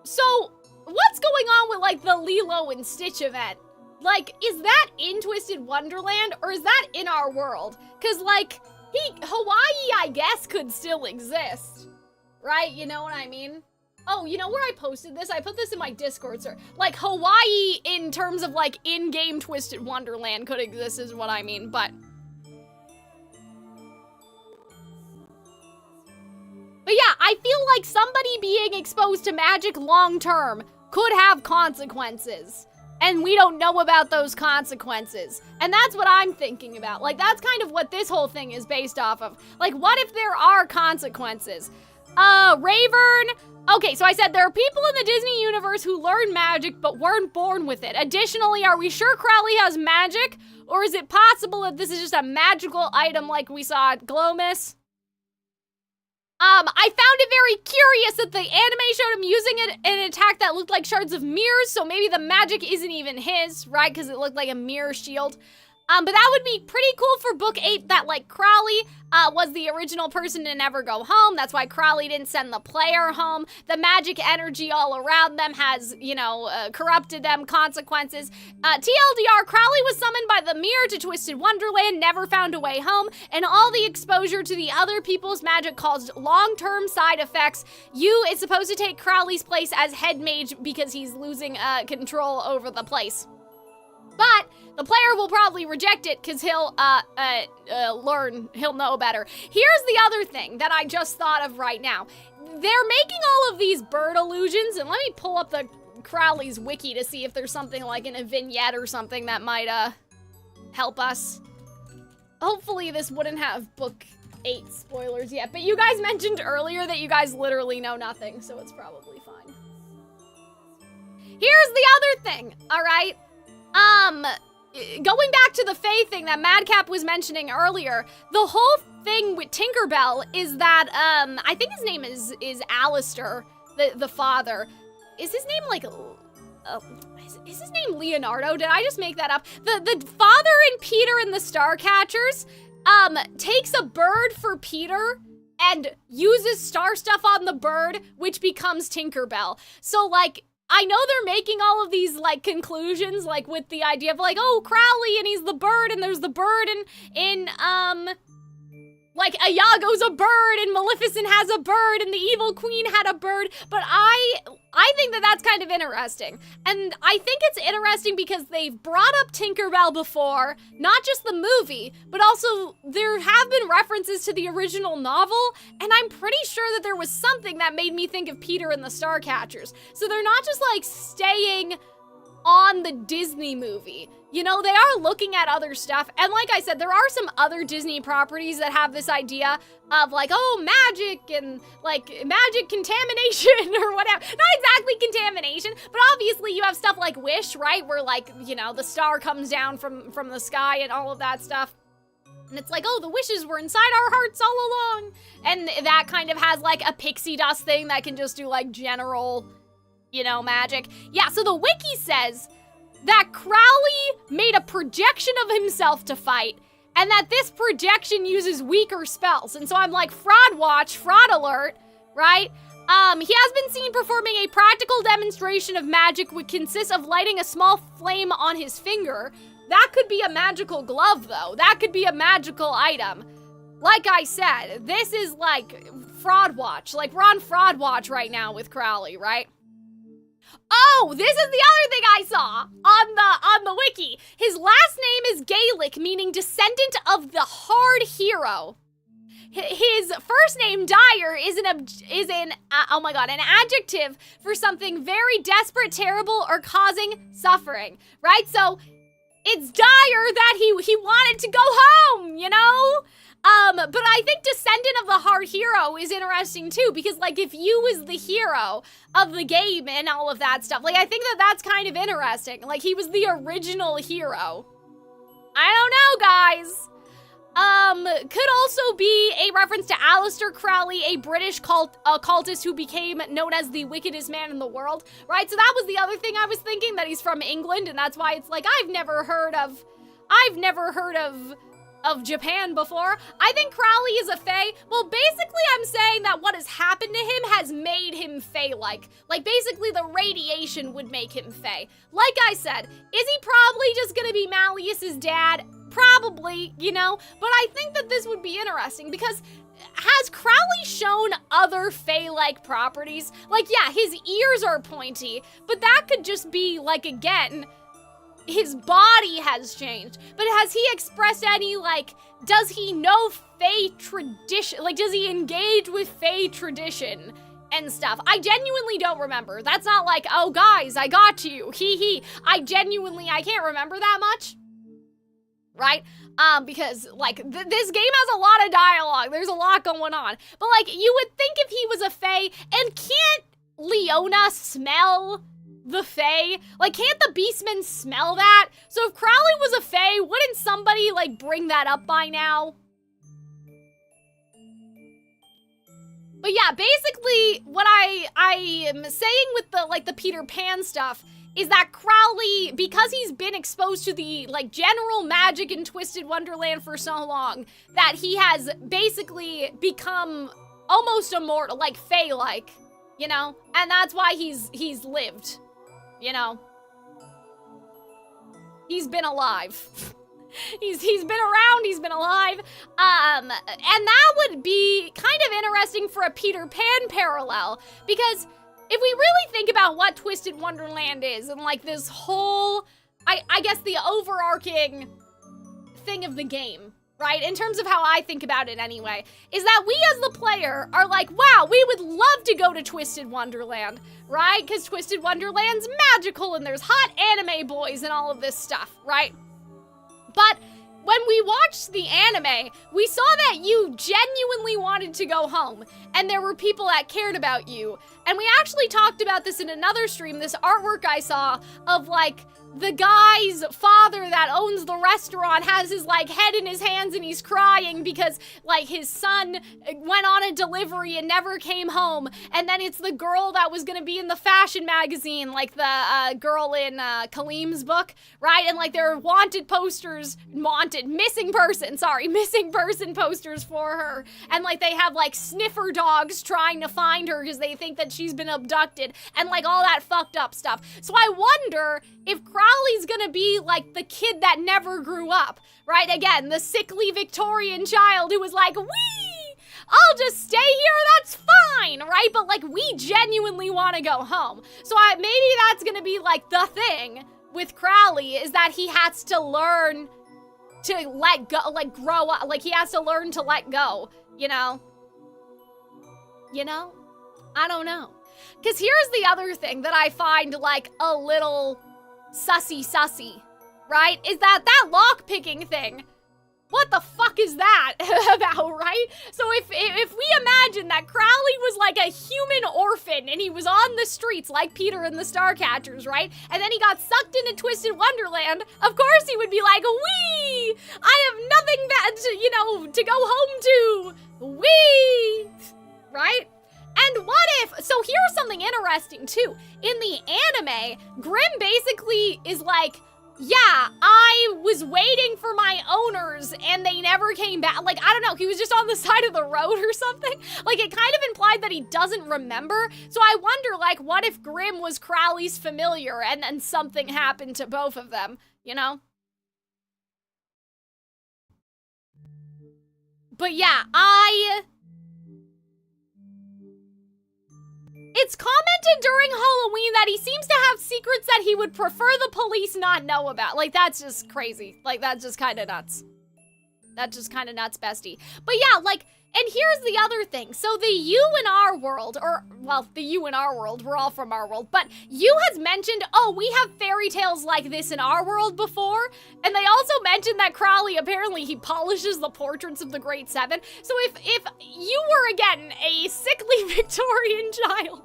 So, what's going on with, like, the Lilo and Stitch event? Like, is that in Twisted Wonderland, or is that in our world? Because, like, Hawaii, I guess, could still exist. Right? You know what I mean? Oh, you know where I posted this? I put this in my Discord, sir. Like, Hawaii, in terms of, like, in-game Twisted Wonderland could exist, is what I mean, but... But yeah, I feel like somebody being exposed to magic long-term could have consequences. And we don't know about those consequences. And that's what I'm thinking about. Like, that's kind of what this whole thing is based off of. Like, what if there are consequences? Rayvern. Okay, so I said there are people in the Disney universe who learn magic but weren't born with it. Additionally, are we sure Crowley has magic? Or is it possible that this is just a magical item like we saw at Glomus? I found it very curious that the anime showed him using an attack that looked like shards of mirrors, so maybe the magic isn't even his, right? Because it looked like a mirror shield. But that would be pretty cool for book 8 that, like, Crowley was the original person to never go home. That's why Crowley didn't send the player home. The magic energy all around them has, you know, corrupted them, consequences. TLDR, Crowley was summoned by the mirror to Twisted Wonderland, never found a way home, and all the exposure to the other people's magic caused long-term side effects. You is supposed to take Crowley's place as head mage because he's losing control over the place. But the player will probably reject it because he'll know better. Here's the other thing that I just thought of right now. They're making all of these bird illusions, and let me pull up the Crowley's wiki to see if there's something like in a vignette or something that might help us. Hopefully this wouldn't have book 8 spoilers yet, but you guys mentioned earlier that you guys literally know nothing, so it's probably fine. Here's the other thing, all right? Going back to the Fae thing that Madcap was mentioning earlier, the whole thing with Tinkerbell is that, I think his name is Alistair, the father. Is his name like, is his name Leonardo? Did I just make that up? The father in Peter and the Starcatchers, takes a bird for Peter and uses star stuff on the bird, which becomes Tinkerbell. So, like, I know they're making all of these, like, conclusions, like, with the idea of, like, oh, Crowley, and he's the bird, and there's the bird in like, Iago's a bird, and Maleficent has a bird, and the Evil Queen had a bird, but I think that that's kind of interesting. And I think it's interesting because they've brought up Tinkerbell before, not just the movie, but also there have been references to the original novel, and I'm pretty sure that there was something that made me think of Peter and the Starcatchers. So they're not just, like, staying on the Disney movie. You know, they are looking at other stuff, and like I said, there are some other Disney properties that have this idea of, like, oh, magic and, like, magic contamination or whatever. Not exactly contamination, but obviously you have stuff like Wish, right, where, like, you know, the star comes down from the sky and all of that stuff. And it's like, oh, the wishes were inside our hearts all along. And that kind of has like a pixie dust thing that can just do like general, you know, magic. Yeah, so the wiki says that Crowley made a projection of himself to fight, and that this projection uses weaker spells. And so I'm like, fraud watch, fraud alert, right? He has been seen performing a practical demonstration of magic which consists of lighting a small flame on his finger. That could be a magical glove, though. That could be a magical item. Like I said, this is like fraud watch. Like, we're on fraud watch right now with Crowley, right? Oh, this is the other thing I saw on the wiki. His last name is Gaelic, meaning descendant of the hard hero. His first name, Dire, is an adjective for something very desperate, terrible, or causing suffering, right? So it's dire that he wanted to go home, you know? But I think descendant of the hard hero is interesting too, because like if you was the hero of the game and all of that stuff, like I think that that's kind of interesting. Like he was the original hero. I don't know, guys. Could also be a reference to Aleister Crowley, a British occultist who became known as the wickedest man in the world, right? So that was the other thing I was thinking, that he's from England, and that's why it's like, I've never heard of Japan before. I think Crowley is a fae. Well, basically I'm saying that what has happened to him has made him fae-like. Like, basically the radiation would make him fae. Like I said, is he probably just gonna be Malleus's dad? Probably, you know? But I think that this would be interesting, because has Crowley shown other fae-like properties? Like, yeah, his ears are pointy, but that could just be, like, again, his body has changed. But has he expressed any, like, does he know fae tradition? Like, does he engage with fae tradition and stuff? I genuinely don't remember. That's not like, oh, guys, I got you, hee. I can't remember that much. Right? Because, like, this game has a lot of dialogue. There's a lot going on. But, like, you would think if he was a fae, and can't Leona smell the fae? Like, can't the Beastmen smell that? So if Crowley was a fae, wouldn't somebody, like, bring that up by now? But yeah, basically, what I am saying with the, like, the Peter Pan stuff is that Crowley, because he's been exposed to the, like, general magic in Twisted Wonderland for so long, that he has basically become almost immortal, like, fae-like, you know? And that's why he's lived, you know? He's been alive. He's been around, he's been alive. And that would be kind of interesting for a Peter Pan parallel, because if we really think about what Twisted Wonderland is, and like this whole, I guess the overarching thing of the game, right? In terms of how I think about it anyway, is that we as the player are like, wow, we would love to go to Twisted Wonderland, right? Because Twisted Wonderland's magical and there's hot anime boys and all of this stuff, right? But when we watched the anime, we saw that you genuinely wanted to go home, and there were people that cared about you. And we actually talked about this in another stream, this artwork I saw of, like, the guy's father that owns the restaurant has his, like, head in his hands and he's crying because, like, his son went on a delivery and never came home. And then it's the girl that was gonna be in the fashion magazine, like the girl in KALIM'S book, right? And, like, there are missing person posters for her. And, like, they have, like, sniffer dogs trying to find her because they think that she's been abducted and, like, all that fucked up stuff. So I wonder if Crowley's gonna be like the kid that never grew up, right? Again, the sickly Victorian child who was like, wee, I'll just stay here, that's fine, right? But like, we genuinely want to go home. So maybe that's gonna be like the thing with Crowley, is that he has to learn to let go, like grow up, like he has to learn to let go, you know? You know? I don't know. Because here's the other thing that I find like a little sussy, right? Is that lock-picking thing What the fuck is that about, right? So if we imagine that Crowley was like a human orphan and he was on the streets like Peter and the Starcatchers, right? And then he got sucked into Twisted Wonderland, of course he would be like, wee! I have nothing to go home to! Wee! Right? And what if, so here's something interesting too. In the anime, Grimm basically is like, yeah, I was waiting for my owners and they never came back. Like, I don't know, he was just on the side of the road or something. Like, it kind of implied that he doesn't remember. So I wonder, like, what if Grimm was Crowley's familiar and then something happened to both of them, you know? But yeah, it's commented during Halloween that he seems to have secrets that he would prefer the police not know about. Like, that's just crazy. Like, that's just kind of nuts. That's just kind of nuts, bestie. But yeah, like, and here's the other thing. So the you in our world, or, well, the you in our world, we're all from our world, but you has mentioned, oh, we have fairy tales like this in our world before. And they also mentioned that Crowley, apparently he polishes the portraits of the Great Seven. So if you were, again, a sickly Victorian child,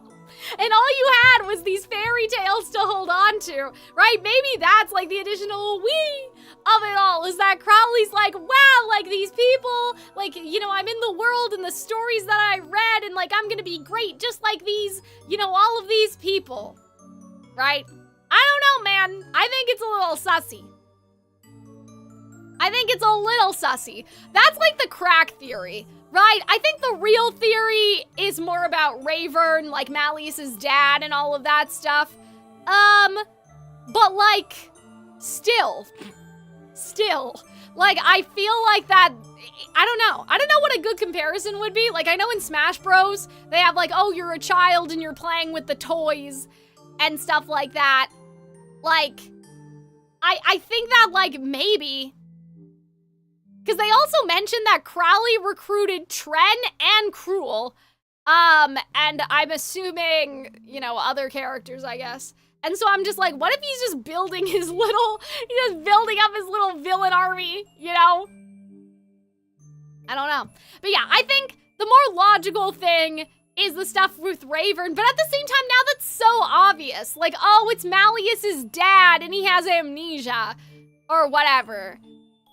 and all you had was these fairy tales to hold on to, right? Maybe that's like the additional wee of it all, is that Crowley's like, wow, like these people, like, you know, I'm in the world and the stories that I read and like I'm gonna be great just like these, you know, all of these people, right? I don't know, man. I think it's a little sussy. I think it's a little sussy. That's like the crack theory. Right, I think the real theory is more about Rayvern, like Malleus's dad and all of that stuff. But like, still, like I feel like that, I don't know what a good comparison would be. Like I know in Smash Bros, they have like, oh, you're a child and you're playing with the toys and stuff like that. Like, I think that like maybe, because they also mentioned that Crowley recruited Tren and Cruel. And I'm assuming, you know, other characters, I guess. And so I'm just like, what if he's just building he's just building up his little villain army, you know? I don't know. But yeah, I think the more logical thing is the stuff with Rayvern, but at the same time, now that's so obvious. Like, oh, it's Malleus's dad and he has amnesia. Or whatever,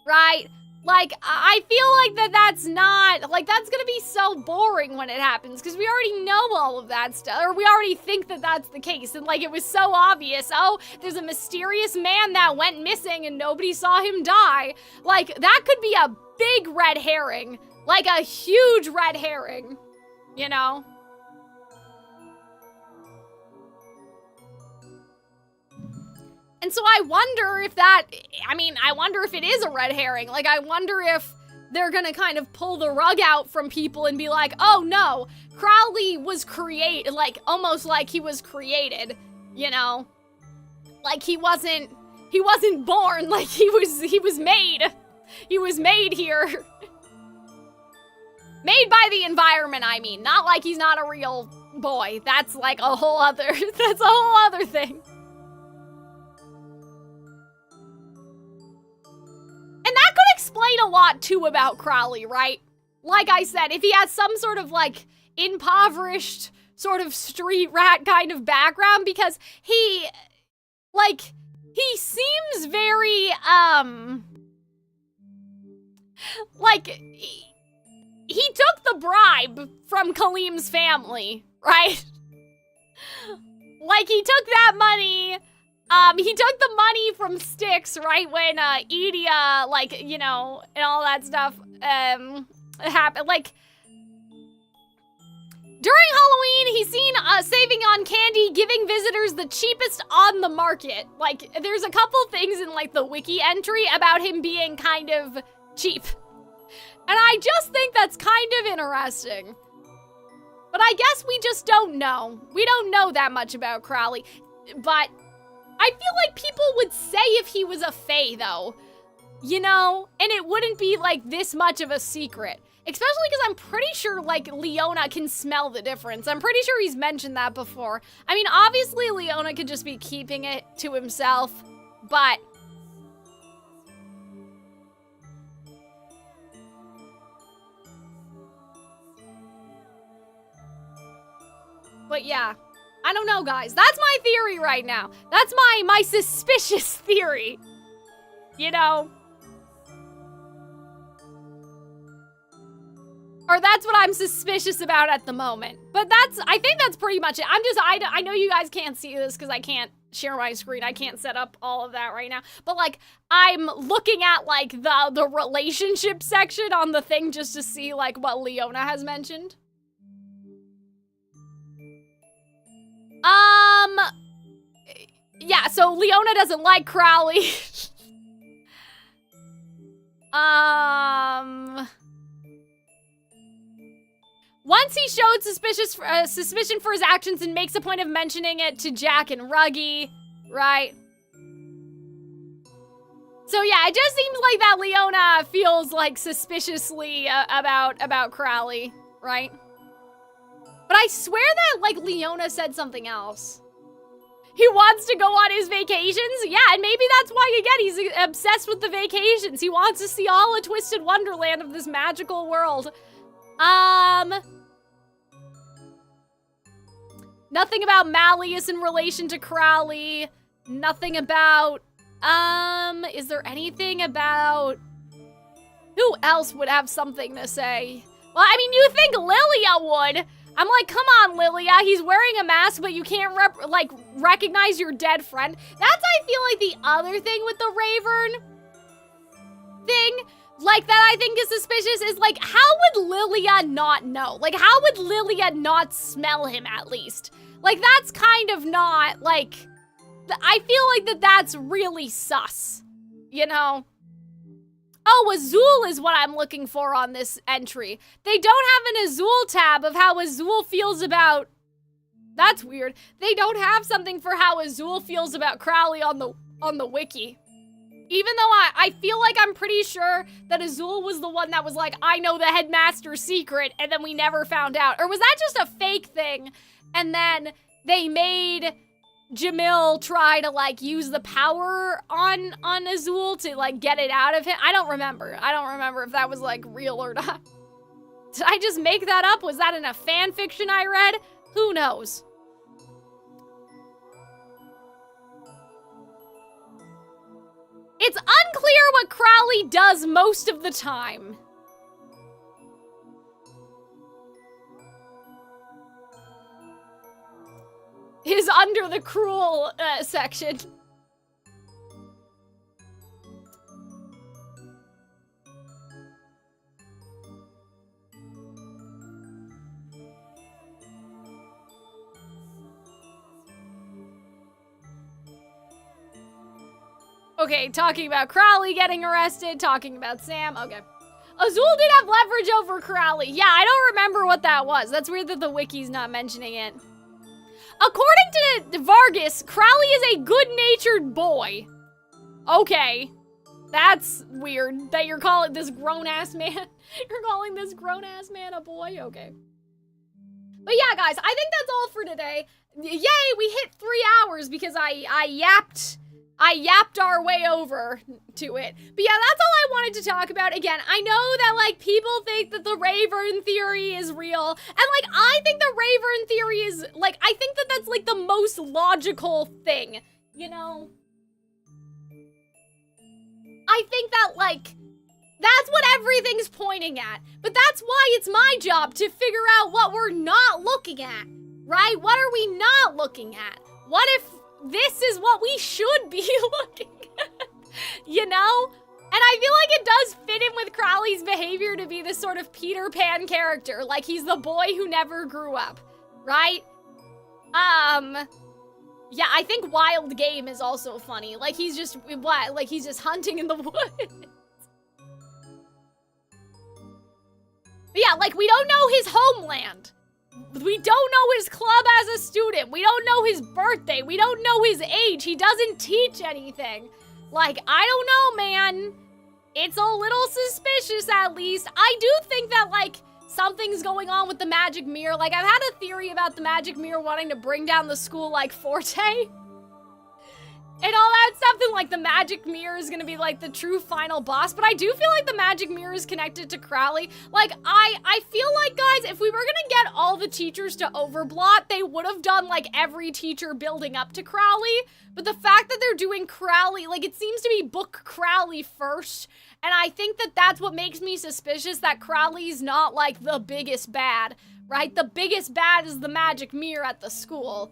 right? Like, I feel like that's not, like, that's gonna be so boring when it happens, because we already know all of that stuff, or we already think that that's the case, and, like, it was so obvious. Oh, there's a mysterious man that went missing and nobody saw him die. Like, that could be a big red herring. Like, a huge red herring, you know? And so I wonder if I wonder if it is a red herring. Like, I wonder if they're gonna kind of pull the rug out from people and be like, oh no, Crowley was created, like, almost like he was created, you know? Like, he wasn't born, like, he was made. He was made here. Made by the environment, I mean. Not like he's not a real boy. That's like a whole other, that's a whole other thing. And that could explain a lot, too, about Crowley, right? Like I said, if he has some sort of, like, impoverished, sort of street rat kind of background, because he seems very, like, he took the bribe from Kalim's family, right? Like, he took that money. He took the money from Styx, right, when, Edea, like, you know, and all that stuff, happened. Like, during Halloween, he's seen, saving on candy, giving visitors the cheapest on the market. Like, there's a couple things in, like, the wiki entry about him being kind of cheap. And I just think that's kind of interesting. But I guess we just don't know. We don't know that much about Crowley, but I feel like people would say if he was a fae, though, you know? And it wouldn't be, like, this much of a secret. Especially because I'm pretty sure, like, Leona can smell the difference. I'm pretty sure he's mentioned that before. I mean, obviously, Leona could just be keeping it to himself, but But yeah, I don't know, guys. That's my theory right now. That's my suspicious theory. You know? Or that's what I'm suspicious about at the moment. But I think that's pretty much it. I know you guys can't see this because I can't share my screen. I can't set up all of that right now. But like, I'm looking at like the relationship section on the thing just to see like what Leona has mentioned. Yeah, so Leona doesn't like Crowley. Once he showed suspicion for his actions and makes a point of mentioning it to Jack and Ruggy, right? So yeah, it just seems like that Leona feels like suspiciously about Crowley, right? But I swear that like Leona said something else. He wants to go on his vacations? Yeah, and maybe that's why, again, he's obsessed with the vacations. He wants to see all a twisted wonderland of this magical world. Nothing about Malleus in relation to Crowley. Nothing about, is there anything about... Who else would have something to say? Well, I mean, you think Lilia would. I'm like, come on, Lilia, he's wearing a mask, but you can't, recognize your dead friend. That's, I feel like, the other thing with the Ravern thing, like, that I think is suspicious is, like, how would Lilia not know? Like, how would Lilia not smell him, at least? Like, that's kind of not, like, I feel like that's really sus, you know? Oh, Azul is what I'm looking for on this entry. They don't have an Azul tab of how Azul feels about... That's weird. They don't have something for how Azul feels about Crowley on the wiki. Even though I feel like I'm pretty sure that Azul was the one that was like, I know the headmaster's secret, and then we never found out. Or was that just a fake thing? And then they made Jamil try to, like, use the power on Azul to, like, get it out of him. I don't remember. I don't remember if that was, like, real or not. Did I just make that up? Was that in a fan fiction I read? Who knows? It's unclear what Crowley does most of the time. Is under the cruel section. Okay, talking about Crowley getting arrested, talking about Sam, okay. Azul did have leverage over Crowley. Yeah, I don't remember what that was. That's weird that the wiki's not mentioning it. According to Vargas, Crowley is a good-natured boy. Okay. That's weird that you're calling this grown-ass man. You're calling this grown-ass man a boy? Okay. But yeah, guys, I think that's all for today. Yay, we hit 3 hours because I yapped our way over to it. But yeah, that's all I wanted to talk about. Again, I know that, like, people think that the Ravern theory is real. And, like, I think the Ravern theory is, like, I think that that's, like, the most logical thing. You know? I think that, like, that's what everything's pointing at. But that's why it's my job to figure out what we're not looking at. Right? What are we not looking at? What if this is what we should be looking at, you know? And I feel like it does fit in with Crowley's behavior to be this sort of Peter Pan character, like he's the boy who never grew up, right? Yeah, I think Wild Game is also funny. Like he's just, what? Like he's just hunting in the woods. But yeah, like we don't know his homeland. We don't know his club as a student. We don't know his birthday. We don't know his age. He doesn't teach anything. Like, I don't know, man. It's a little suspicious, at least. I do think that, like, something's going on with the magic mirror. Like, I've had a theory about the magic mirror wanting to bring down the school like Forte. and all that stuff, then like the magic mirror is gonna be like the true final boss. But I do feel like the magic mirror is connected to Crowley. Like I feel like, guys, if we were gonna get all the teachers to overblot, they would have done like every teacher building up to Crowley. But the fact that they're doing Crowley, like it seems to be book Crowley first. And I think that that's what makes me suspicious that Crowley's not like the biggest bad, right? The biggest bad is the magic mirror at the school.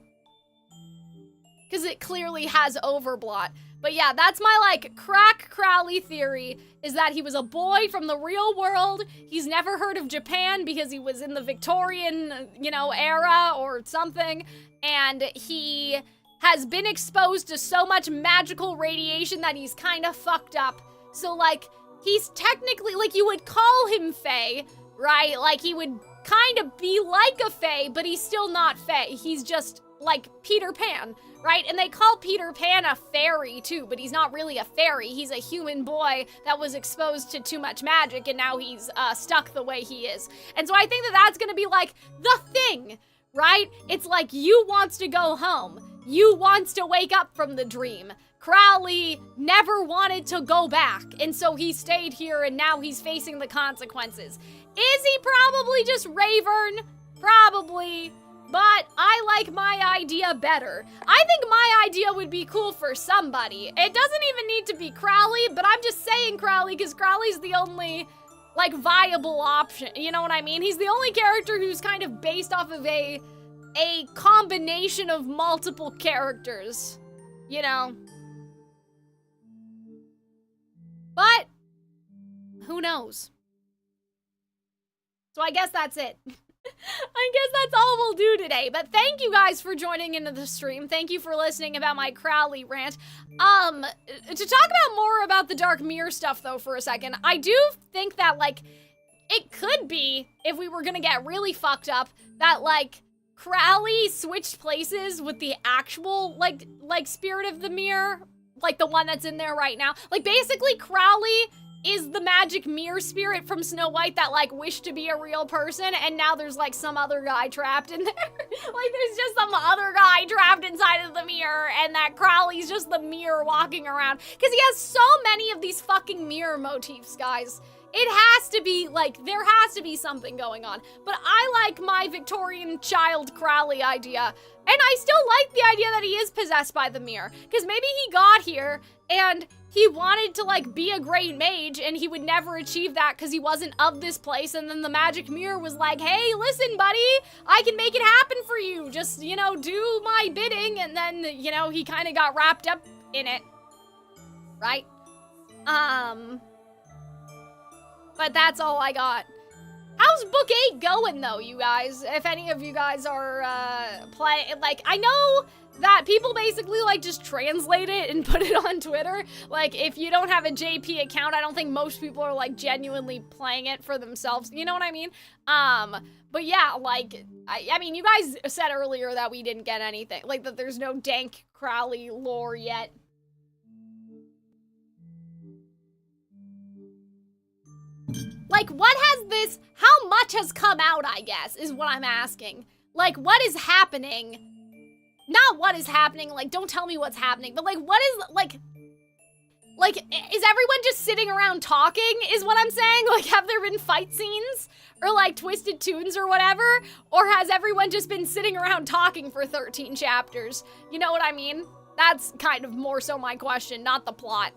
Because it clearly has overblot. But yeah, that's my like crack Crowley theory, is that he was a boy from the real world. He's never heard of Japan because he was in the Victorian, you know, era or something. And he has been exposed to so much magical radiation that he's kind of fucked up. So like, he's technically, like you would call him Fae, right? Like he would kind of be like a Fae, but he's still not Fae. He's just like Peter Pan. Right? And they call Peter Pan a fairy too, but he's not really a fairy. He's a human boy that was exposed to too much magic and now he's stuck the way he is. And so I think that that's gonna be like the thing, right? It's like you wants to go home. You wants to wake up from the dream. Crowley never wanted to go back, and so he stayed here and now he's facing the consequences. Is he probably just Ravern? Probably. But I like my idea better. I think my idea would be cool for somebody. It doesn't even need to be Crowley, but I'm just saying Crowley because Crowley's the only, like, viable option. You know what I mean? He's the only character who's kind of based off of a combination of multiple characters. You know? But, who knows? So I guess that's it. I guess that's all we'll do today, but thank you guys for joining into the stream. Thank you for listening about my Crowley rant. To talk about more about the Dark Mirror stuff, though, for a second, I do think that, like, it could be, if we were gonna get really fucked up, that, like, Crowley switched places with the actual, like Spirit of the Mirror, like the one that's in there right now. Like, basically, Crowley is the magic mirror spirit from Snow White that, like, wished to be a real person, and now there's, like, some other guy trapped in there. Like, there's just some other guy trapped inside of the mirror, and that Crowley's just the mirror walking around. Because he has so many of these fucking mirror motifs, guys. It has to be, like, there has to be something going on. But I like my Victorian child Crowley idea. And I still like the idea that he is possessed by the mirror. Because maybe he got here, and he wanted to, like, be a great mage, and he would never achieve that because he wasn't of this place, and then the magic mirror was like, hey, listen, buddy, I can make it happen for you. Just, you know, do my bidding, and then, you know, he kind of got wrapped up in it. Right? But that's all I got. How's book 8 going, though, you guys? If any of you guys are, like, I know that people basically, like, just translate it and put it on Twitter. Like, if you don't have a JP account, I don't think most people are, like, genuinely playing it for themselves. You know what I mean? But yeah, like, I mean, you guys said earlier that we didn't get anything. Like, that there's no dank Crowley lore yet. Like, what has this, how much has come out, I guess, is what I'm asking. Like, what is happening? Not what is happening, like, don't tell me what's happening, but, like, what is, like, is everyone just sitting around talking, is what I'm saying? Like, have there been fight scenes? Or, like, twisted tunes or whatever? Or has everyone just been sitting around talking for 13 chapters? You know what I mean? That's kind of more so my question, not the plot.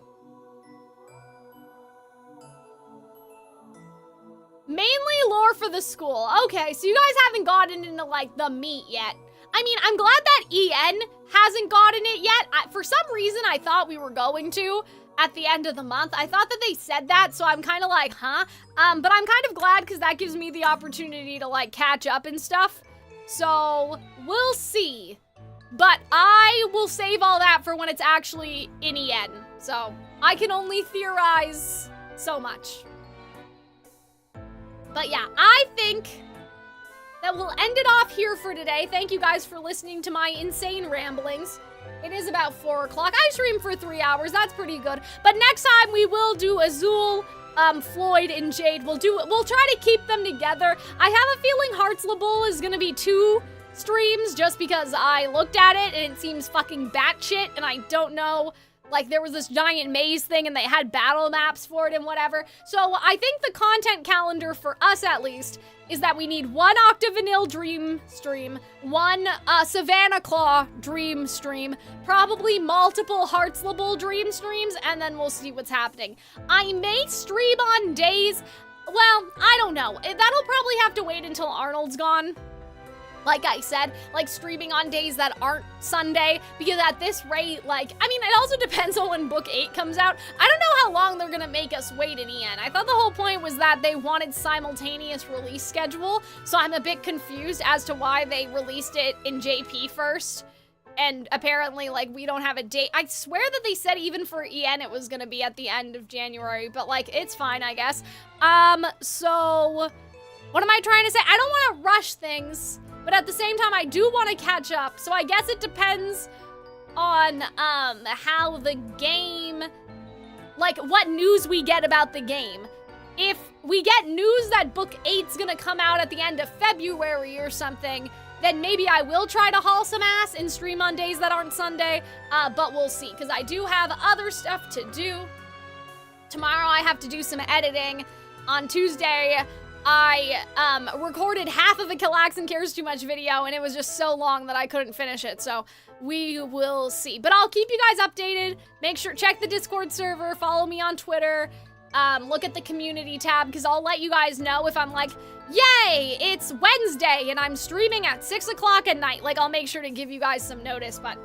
Mainly lore for the school. Okay, so you guys haven't gotten into, like, the meat yet. I mean, I'm glad that EN hasn't gotten it yet. For some reason, I thought we were going to at the end of the month. I thought that they said that, so I'm kind of like, huh? But I'm kind of glad because that gives me the opportunity to, like, catch up and stuff. So, we'll see. But I will save all that for when it's actually in EN. So, I can only theorize so much. But yeah, I think that we'll end it off here for today. Thank you guys for listening to my insane ramblings. It is about 4 o'clock. I stream for 3 hours. That's pretty good. But next time we will do Azul, Floyd, and Jade. We'll try to keep them together. I have a feeling Heartslabul is gonna be too streams just because I looked at it and it seems fucking batshit and I don't know. Like, there was this giant maze thing and they had battle maps for it and whatever. So I think the content calendar for us, at least, is that we need one Octavanil Dream stream, one Savannah Claw Dream stream, probably multiple Heartslable Dream streams, and then we'll see what's happening. I may stream on days, well, I don't know. That'll probably have to wait until Arnold's gone. Like I said, like streaming on days that aren't Sunday, because at this rate, like, I mean, it also depends on when Book 8 comes out. I don't know how long they're gonna make us wait in EN. I thought the whole point was that they wanted simultaneous release schedule, so I'm a bit confused as to why they released it in JP first. And apparently, like, we don't have a date. I swear that they said even for EN it was gonna be at the end of January, but like, it's fine, I guess. So, what am I trying to say? I don't wanna rush things, but at the same time, I do want to catch up. So I guess it depends on how the game, like what news we get about the game. If we get news that Book 8's gonna come out at the end of February or something, then maybe I will try to haul some ass and stream on days that aren't Sunday, but we'll see, because I do have other stuff to do. Tomorrow I have to do some editing. On Tuesday, I recorded half of a Calxiyn Cares Too Much video and it was just so long that I couldn't finish it, so we will see. But I'll keep you guys updated. Make sure, check the Discord server, follow me on Twitter, look at the community tab, because I'll let you guys know if I'm like, yay, it's Wednesday and I'm streaming at 6 o'clock at night. Like, I'll make sure to give you guys some notice, but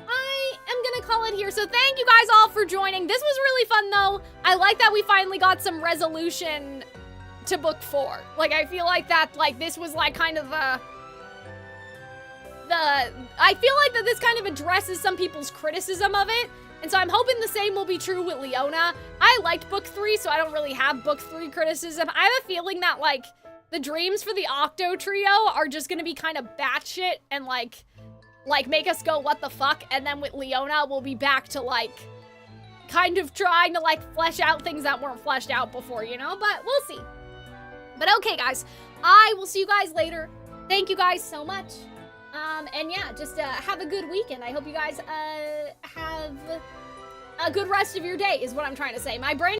I am gonna call it here. So thank you guys all for joining. This was really fun though. I like that we finally got some resolution to Book 4. Like, I feel like that, like, this was, like, kind of I feel like that this kind of addresses some people's criticism of it, and so I'm hoping the same will be true with Leona. I liked Book 3, so I don't really have Book 3 criticism. I have a feeling that, like, the dreams for the Octo Trio are just gonna be kind of batshit and, like, make us go, what the fuck, and then with Leona, we'll be back to, like, kind of trying to, like, flesh out things that weren't fleshed out before, you know? But we'll see. But okay, guys, I will see you guys later. Thank you guys so much. And yeah, just have a good weekend. I hope you guys have a good rest of your day is what I'm trying to say. My brain